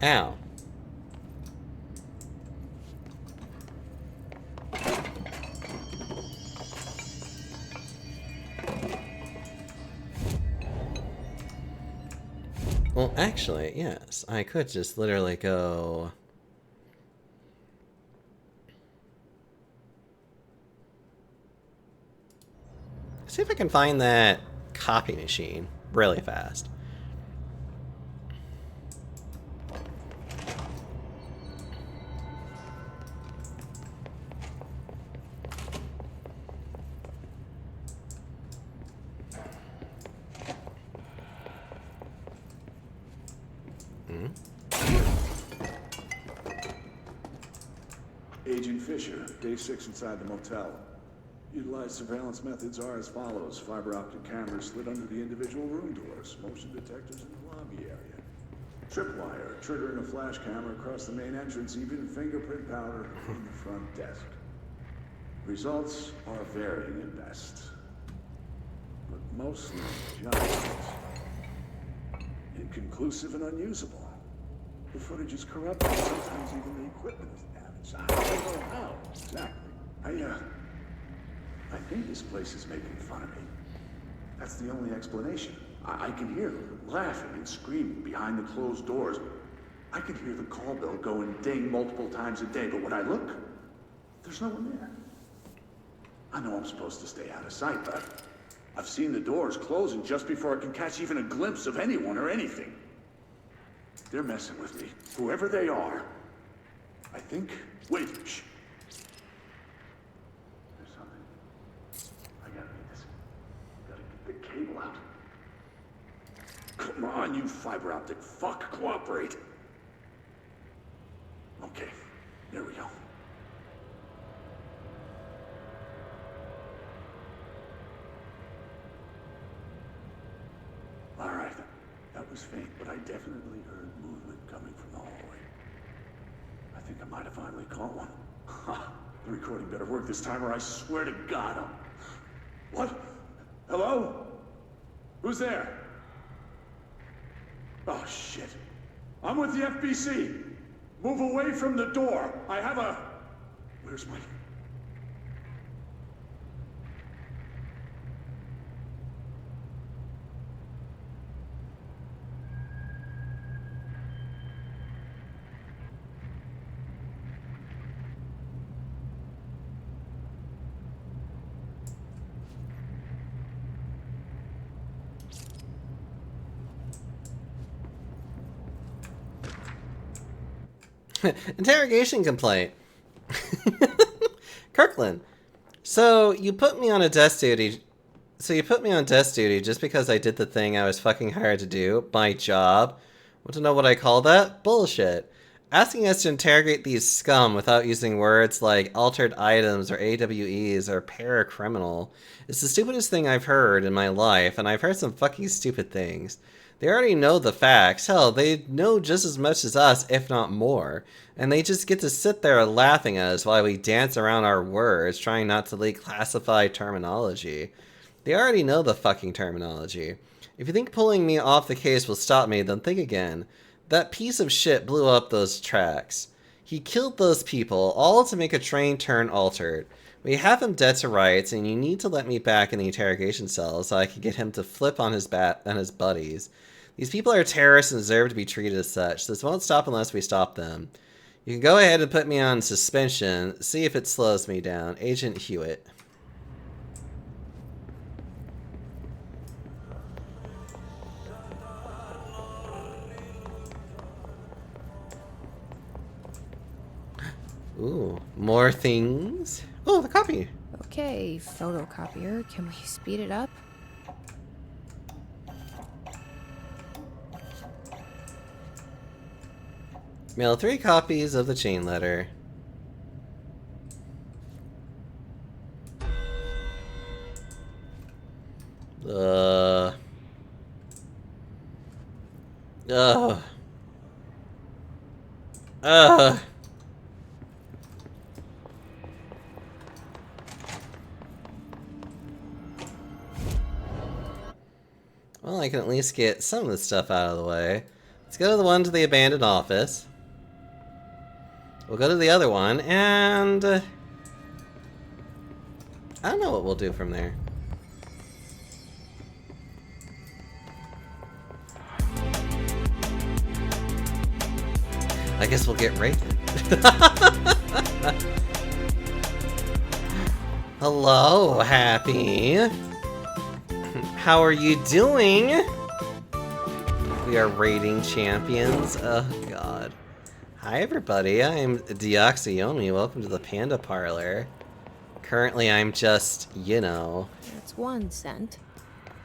Ow. Well, actually, yes. I could just literally go... See if I can find that copy machine really fast. Agent Fisher, day 6 inside the motel. Utilized surveillance methods are as follows. Fiber optic cameras slid under the individual room doors. Motion detectors in the lobby area. Tripwire, triggering a flash camera across the main entrance, even fingerprint powder in the front desk. Results are varying at best, but mostly just inconclusive and unusable. The footage is corrupted, sometimes even the equipment is damaged. I don't know how exactly. I think this place is making fun of me. That's the only explanation. I can hear them laughing and screaming behind the closed doors. I can hear the call bell go and ding multiple times a day, but when I look, there's no one there. I know I'm supposed to stay out of sight, but I've seen the doors closing just before I can catch even a glimpse of anyone or anything. They're messing with me, whoever they are. I think... Wait, shh. There's something. I gotta read this. Gotta get the cable out. Come on, you fiber optic fuck, cooperate. Okay, there we go. All right, that was faint, but I definitely heard movement coming from the hallway. I think I might have finally caught one. Ha! The recording better work this time, or I swear to God, I'll... What? Hello? Who's there? Oh, shit. I'm with the FBC. Move away from the door. I have a... Where's my... Interrogation complaint. Kirkland. So you put me on desk duty just because I did the thing I was fucking hired to do, my job. Want to know what I call that? Bullshit. Asking us to interrogate these scum without using words like altered items or AWEs or paracriminal is the stupidest thing I've heard in my life, and I've heard some fucking stupid things. They already know the facts. Hell, they know just as much as us, if not more. And they just get to sit there laughing at us while we dance around our words, trying not to leak classified terminology. They already know the fucking terminology. If you think pulling me off the case will stop me, then think again. That piece of shit blew up those tracks. He killed those people, all to make a train turn altered. We have him dead to rights, and you need to let me back in the interrogation cell so I can get him to flip on his buddies. These people are terrorists and deserve to be treated as such. This won't stop unless we stop them. You can go ahead and put me on suspension. See if it slows me down. Agent Hewitt. Ooh, more things. Oh, the copy. Okay, photocopier. Can we speed it up? Mail 3 copies of the chain letter. Ugh. Well, I can at least get some of this stuff out of the way. Let's go to the one to the abandoned office. We'll go to the other one, and I don't know what we'll do from there. I guess we'll get raped. Hello, Happy. How are you doing? We are rating champions. Oh, God. Hi, everybody. I'm Deoxyomi. Welcome to the Panda Parlor. Currently, I'm just, you know... That's 1 cent.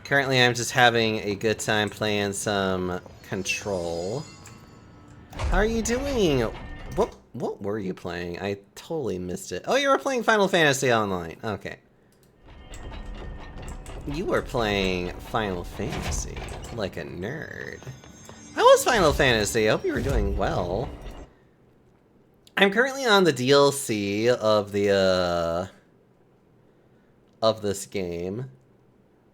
Currently, I'm just having a good time playing some Control. How are you doing? What were you playing? I totally missed it. Oh, you were playing Final Fantasy Online. Okay. You were playing Final Fantasy like a nerd. How was Final Fantasy? I hope you were doing well. I'm currently on the DLC of the of this game.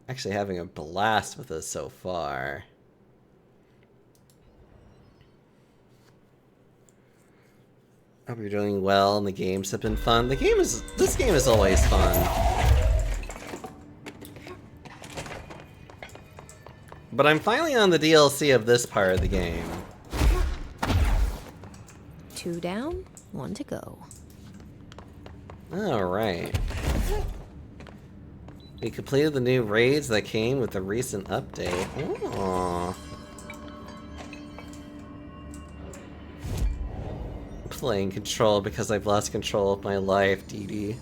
Actually having a blast with this so far. Hope you're doing well and the games have been fun. This game is always fun. But I'm finally on the DLC of this part of the game. 2 down, 1 to go. Alright. We completed the new raids that came with the recent update. Aww. Playing Control because I've lost control of my life, Dee Dee.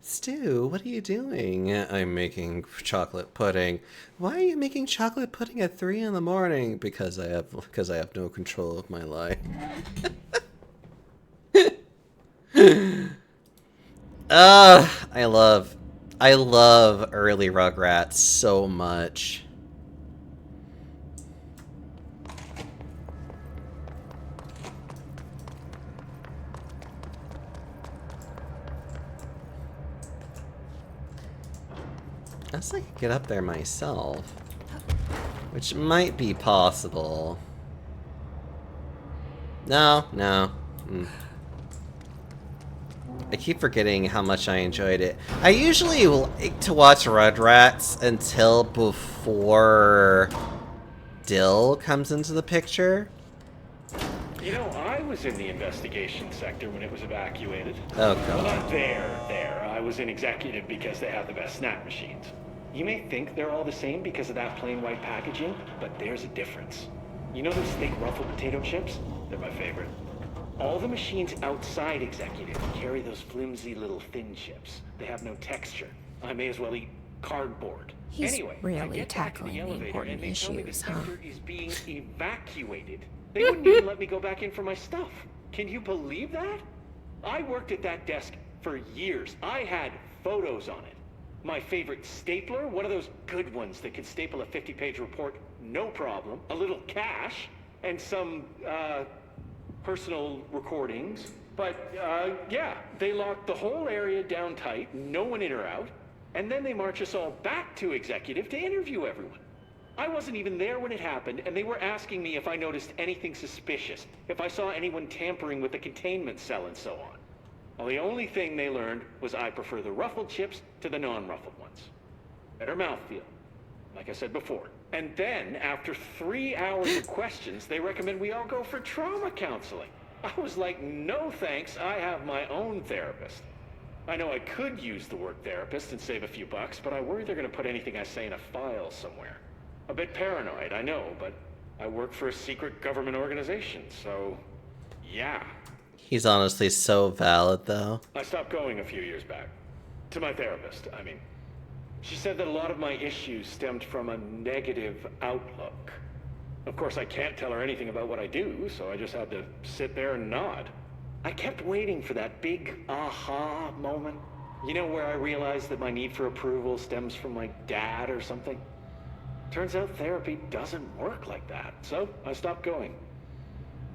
Stu, what are you doing? I'm making chocolate pudding. Why are you making chocolate pudding at 3 in the morning? Because I have no control of my life. I love early Rugrats so much. Unless I could get up there myself. Which might be possible. No. I keep forgetting how much I enjoyed it. I usually like to watch Rugrats until before Dill comes into the picture. You know, I was in the investigation sector when it was evacuated. Oh, God. Well, not there. I was in executive because they have the best snack machines. You may think they're all the same because of that plain white packaging, but there's a difference. You know those thick ruffled potato chips? They're my favorite. All the machines outside executive carry those flimsy little thin chips. They have no texture. I may as well eat cardboard. He's anyway, really tackling the important issues, huh? Is being evacuated. They wouldn't even let me go back in for my stuff. Can you believe that? I worked at that desk for years. I had photos on it. My favorite stapler, one of those good ones that could staple a 50-page report, no problem. A little cash, and some, personal recordings. But, yeah, they locked the whole area down tight, no one in or out, and then they march us all back to executive to interview everyone. I wasn't even there when it happened, and they were asking me if I noticed anything suspicious, if I saw anyone tampering with the containment cell and so on. Well, the only thing they learned was I prefer the ruffled chips to the non-ruffled ones. Better mouthfeel, like I said before. And then, after 3 hours of questions, they recommend we all go for trauma counseling. I was like, no thanks, I have my own therapist. I know I could use the word therapist and save a few bucks, but I worry they're gonna put anything I say in a file somewhere. A bit paranoid, I know, but I work for a secret government organization, so yeah. He's honestly so valid, though. I stopped going a few years back. To my therapist, I mean. She said that a lot of my issues stemmed from a negative outlook. Of course, I can't tell her anything about what I do, so I just had to sit there and nod. I kept waiting for that big aha moment. You know, where I realized that my need for approval stems from my dad or something? Turns out therapy doesn't work like that, so I stopped going.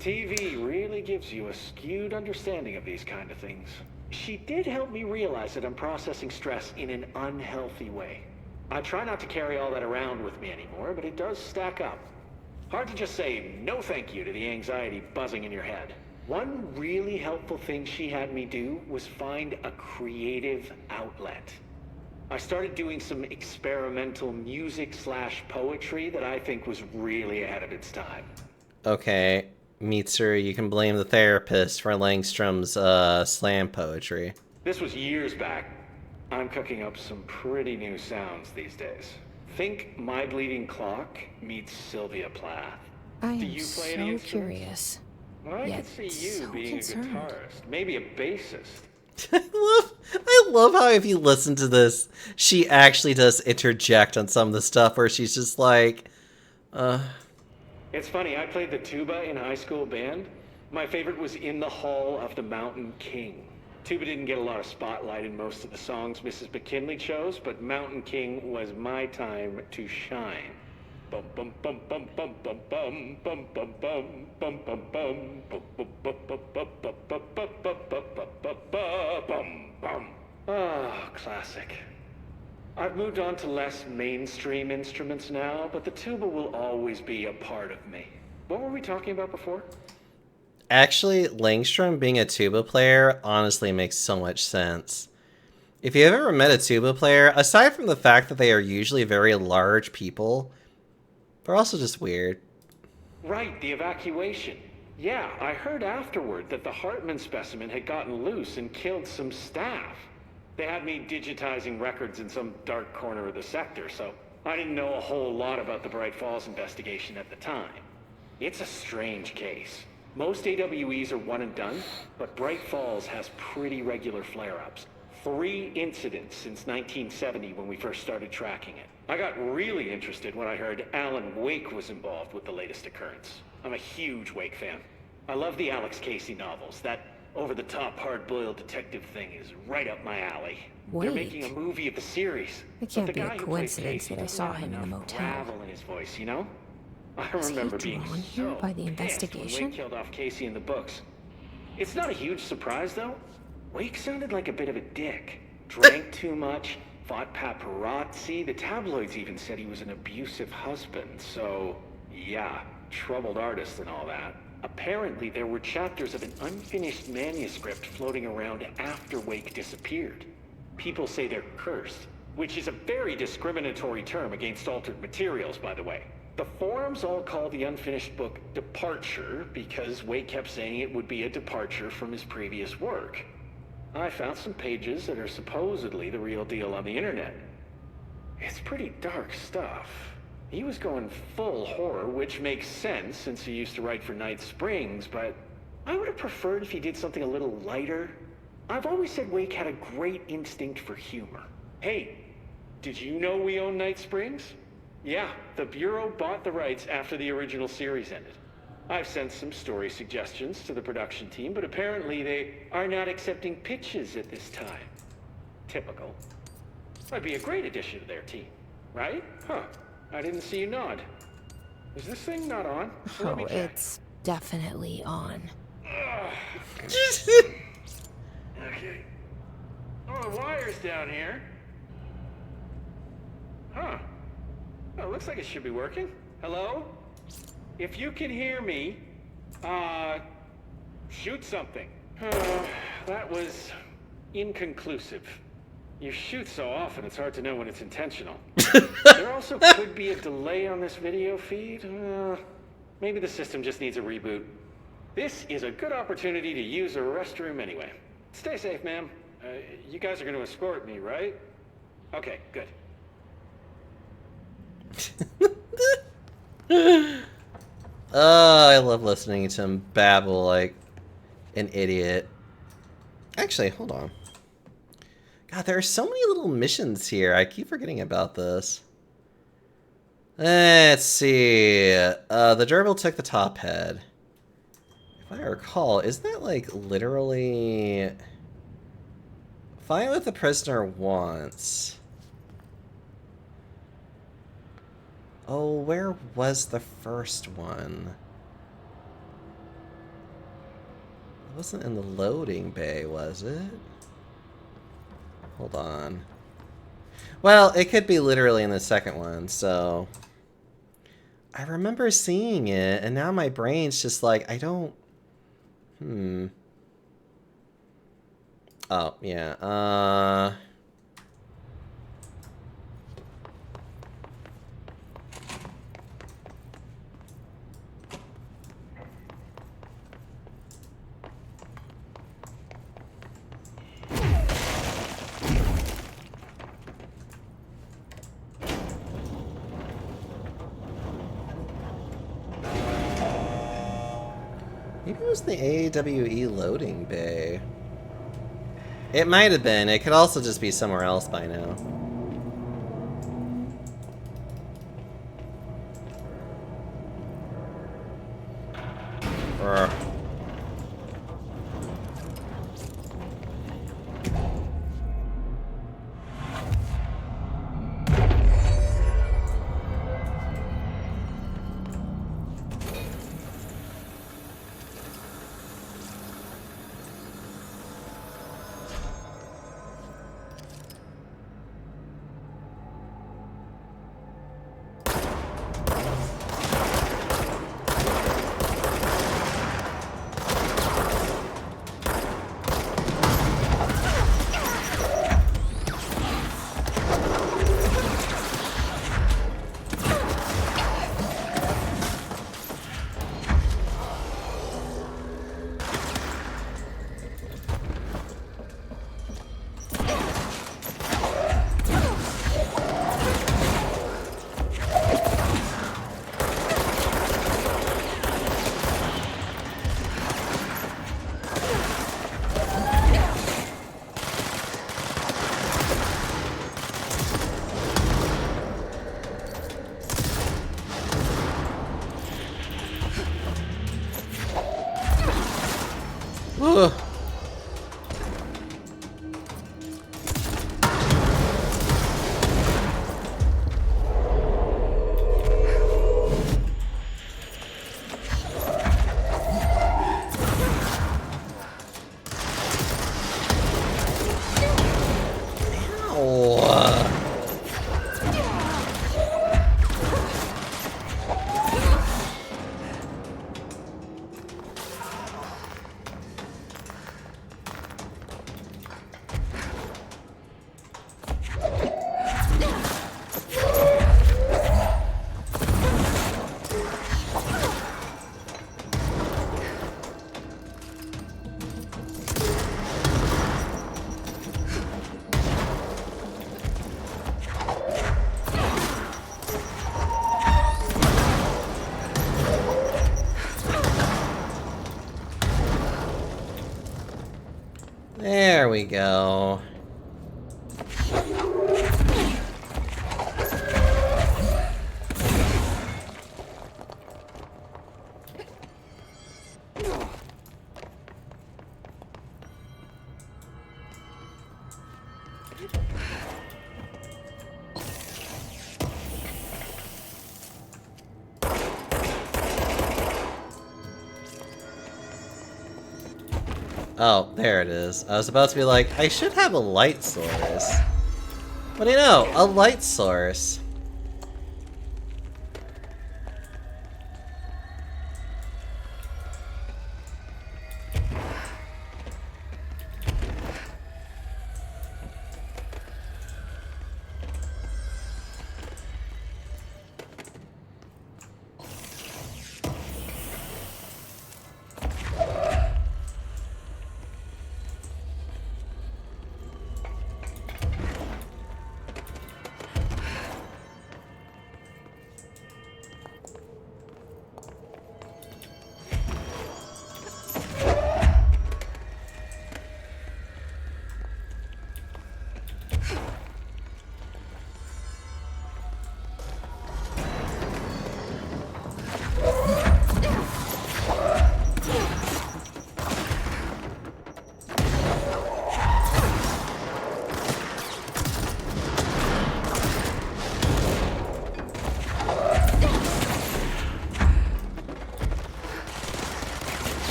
TV really gives you a skewed understanding of these kind of things. She did help me realize that I'm processing stress in an unhealthy way. I try not to carry all that around with me anymore, but it does stack up. Hard to just say no thank you to the anxiety buzzing in your head. One really helpful thing she had me do was find a creative outlet. I started doing some experimental music/poetry that I think was really ahead of its time. Okay, Meetzer, you can blame the therapist for Langstrom's slam poetry. This was years back. I'm cooking up some pretty new sounds these days. Think My Bleeding Clock meets Sylvia Plath. I Do am you play so any instruments? curious. Well, I Yet could see you so being concerned. a guitarist, maybe a bassist. I love how if you listen to this, she actually does interject on some of the stuff where she's just like, It's funny, I played the tuba in high school band. My favorite was In the Hall of the Mountain King. Tuba didn't get a lot of spotlight in most of the songs Mrs. McKinley chose, but Mountain King was my time to shine. Bum bum bum bum bum bum bum bum bum bum bum bum bum bum bum. Ah, classic. I've moved on to less mainstream instruments now, but the tuba will always be a part of me. What were we talking about before? actually, Langstrom being a tuba player honestly makes so much sense. If you've ever met a tuba player, aside from the fact that they are usually very large people, they're also just weird. Right, the evacuation. Yeah, I heard afterward that the Hartman specimen had gotten loose and killed some staff. They had me digitizing records in some dark corner of the sector, so I didn't know a whole lot about the Bright Falls investigation at the time. It's a strange case. Most AWEs are one and done, but Bright Falls has pretty regular flare-ups. 3 incidents since 1970 when we first started tracking it. I got really interested when I heard Alan Wake was involved with the latest occurrence. I'm a huge Wake fan. I love the Alex Casey novels. That over-the-top, hard-boiled detective thing is right up my alley. They're Wake? making a movie of the series. It can't But the be a guy who plays coincidence Casey that I doesn't saw have him in the enough motel. gravel in his voice, you know? I Was he remember being drawn here so by the pissed when investigation? Wake killed off Casey in the books. It's not a huge surprise, though. Wake sounded like a bit of a dick. Drank too much, fought paparazzi. The tabloids even said he was an abusive husband. So, yeah, troubled artist and all that. Apparently, there were chapters of an unfinished manuscript floating around after Wake disappeared. People say they're cursed, which is a very discriminatory term against altered materials, by the way. The forums all call the unfinished book Departure because Wake kept saying it would be a departure from his previous work. I found some pages that are supposedly the real deal on the internet. It's pretty dark stuff. He was going full horror, which makes sense since he used to write for Night Springs, but I would have preferred if he did something a little lighter. I've always said Wake had a great instinct for humor. Hey, did you know we own Night Springs? Yeah, the Bureau bought the rights after the original series ended. I've sent some story suggestions to the production team, but apparently they are not accepting pitches at this time. Typical. I'd be a great addition to their team, right? Huh. I didn't see you nod. Is this thing not on? Let me Oh, check. it's definitely on. Okay. Oh, the wire's down here. Huh. Well, looks like it should be working. Hello? If you can hear me, shoot something. That was inconclusive. You shoot so often, it's hard to know when it's intentional. There also could be a delay on this video feed. Maybe the system just needs a reboot. This is a good opportunity to use a restroom anyway. Stay safe, ma'am. You guys are going to escort me, right? Okay, good. Oh, I love listening to him babble like an idiot. Actually, hold on. God, there are so many little missions here. I keep forgetting about this. Let's see. The gerbil took the top head. If I recall, isn't that like literally... Find what the prisoner wants. Oh, where was the first one? It wasn't in the loading bay, was it? Hold on. Well, it could be literally in the second one, so... I remember seeing it, and now my brain's just like, I don't... Oh, yeah, maybe it was the AWE loading bay. It might have been. It could also just be somewhere else by now. Ugh. There we go. Oh, there it is. I was about to be like, I should have a light source. What do you know? A light source.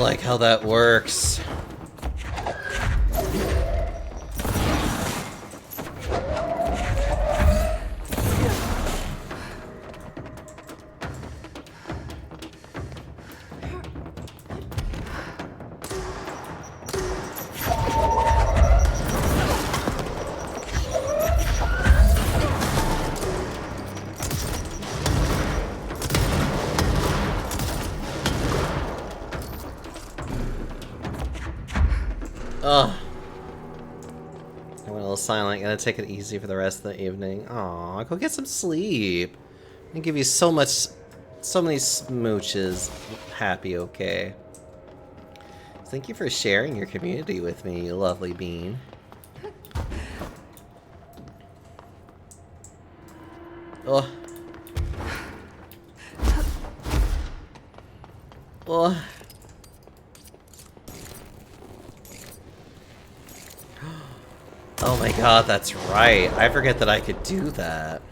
like how that works. Ugh. I went a little silent. Gonna take it easy for the rest of the evening. Aw, go get some sleep. I give you so many smooches. Happy, okay. Thank you for sharing your community with me, you lovely bean. Oh. Oh. Oh my god, that's right. I forget that I could do that.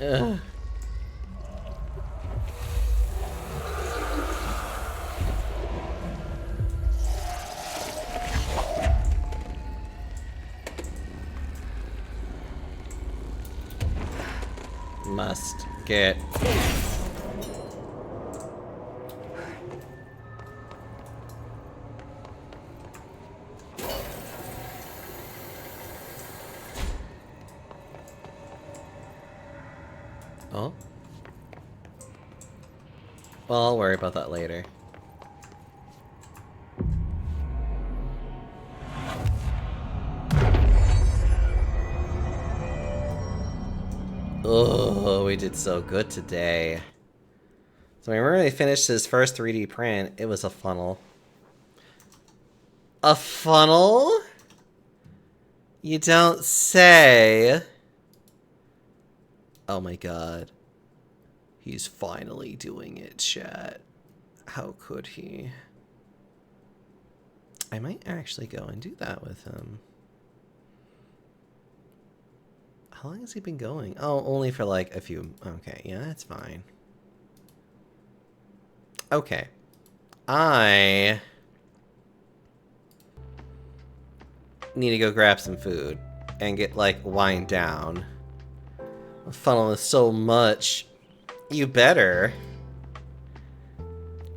Ugh. Must get. Oh? Well, I'll worry about that later. Oh, we did so good today. So we really finished his first 3D print. It was a funnel. A funnel? You don't say. Oh my god. He's finally doing it, chat. How could he? I might actually go and do that with him. How long has he been going? Oh, only for like a few. Okay, yeah, that's fine. Okay. I need to go grab some food and get like wind down. A funnel is so much. You better.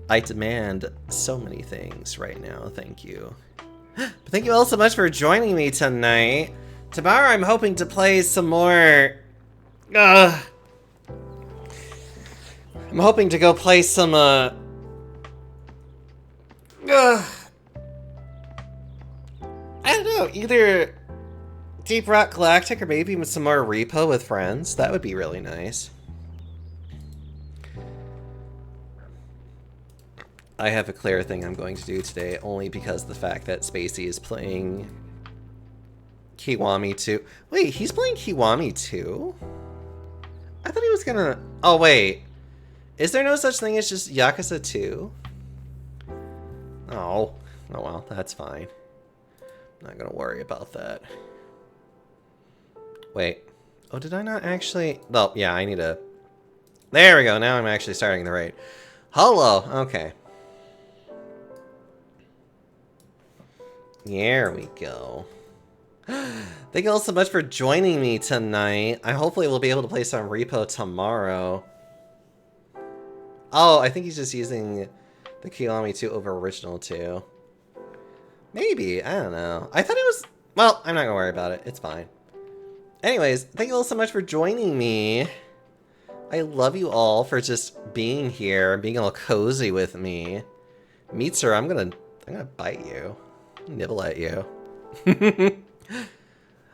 I demand so many things right now. Thank you. But thank you all so much for joining me tonight. Tomorrow I'm hoping to play some more. I'm hoping to go play some I don't know, either Deep Rock Galactic or maybe some more Repo with friends. That would be really nice. I have a clear thing I'm going to do today, only because of the fact that Spacey is playing Kiwami 2. Wait, he's playing Kiwami 2? I thought he was gonna... Oh, wait. Is there no such thing as just Yakuza 2? Oh. Oh well, that's fine. I'm not gonna worry about that. Wait. Oh, did I not actually... Oh, yeah, I need to There we go. Now I'm actually starting the raid. Hello. Okay. There we go. Thank you all so much for joining me tonight. I hopefully will be able to play some Repo tomorrow. Oh, I think he's just using the Kiwami 2 over Original 2. Maybe. I don't know. I thought it was... Well, I'm not gonna worry about it. It's fine. Anyways, thank you all so much for joining me. I love you all for just being here, being all cozy with me. Mitsuru, I'm gonna bite you. Nibble at you.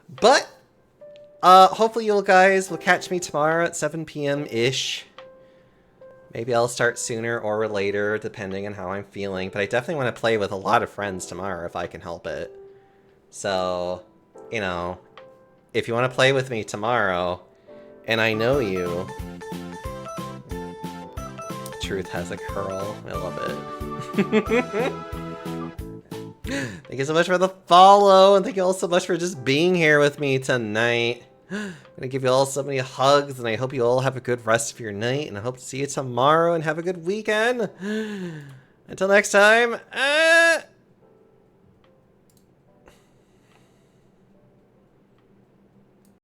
But, hopefully you guys will catch me tomorrow at 7 p.m.-ish. Maybe I'll start sooner or later, depending on how I'm feeling. But I definitely want to play with a lot of friends tomorrow if I can help it. So, you know, if you want to play with me tomorrow, and I know you... Truth has a curl. I love it. Thank you so much for the follow, and thank you all so much for just being here with me tonight. I'm gonna give you all so many hugs, and I hope you all have a good rest of your night, and I hope to see you tomorrow, and have a good weekend. Until next time,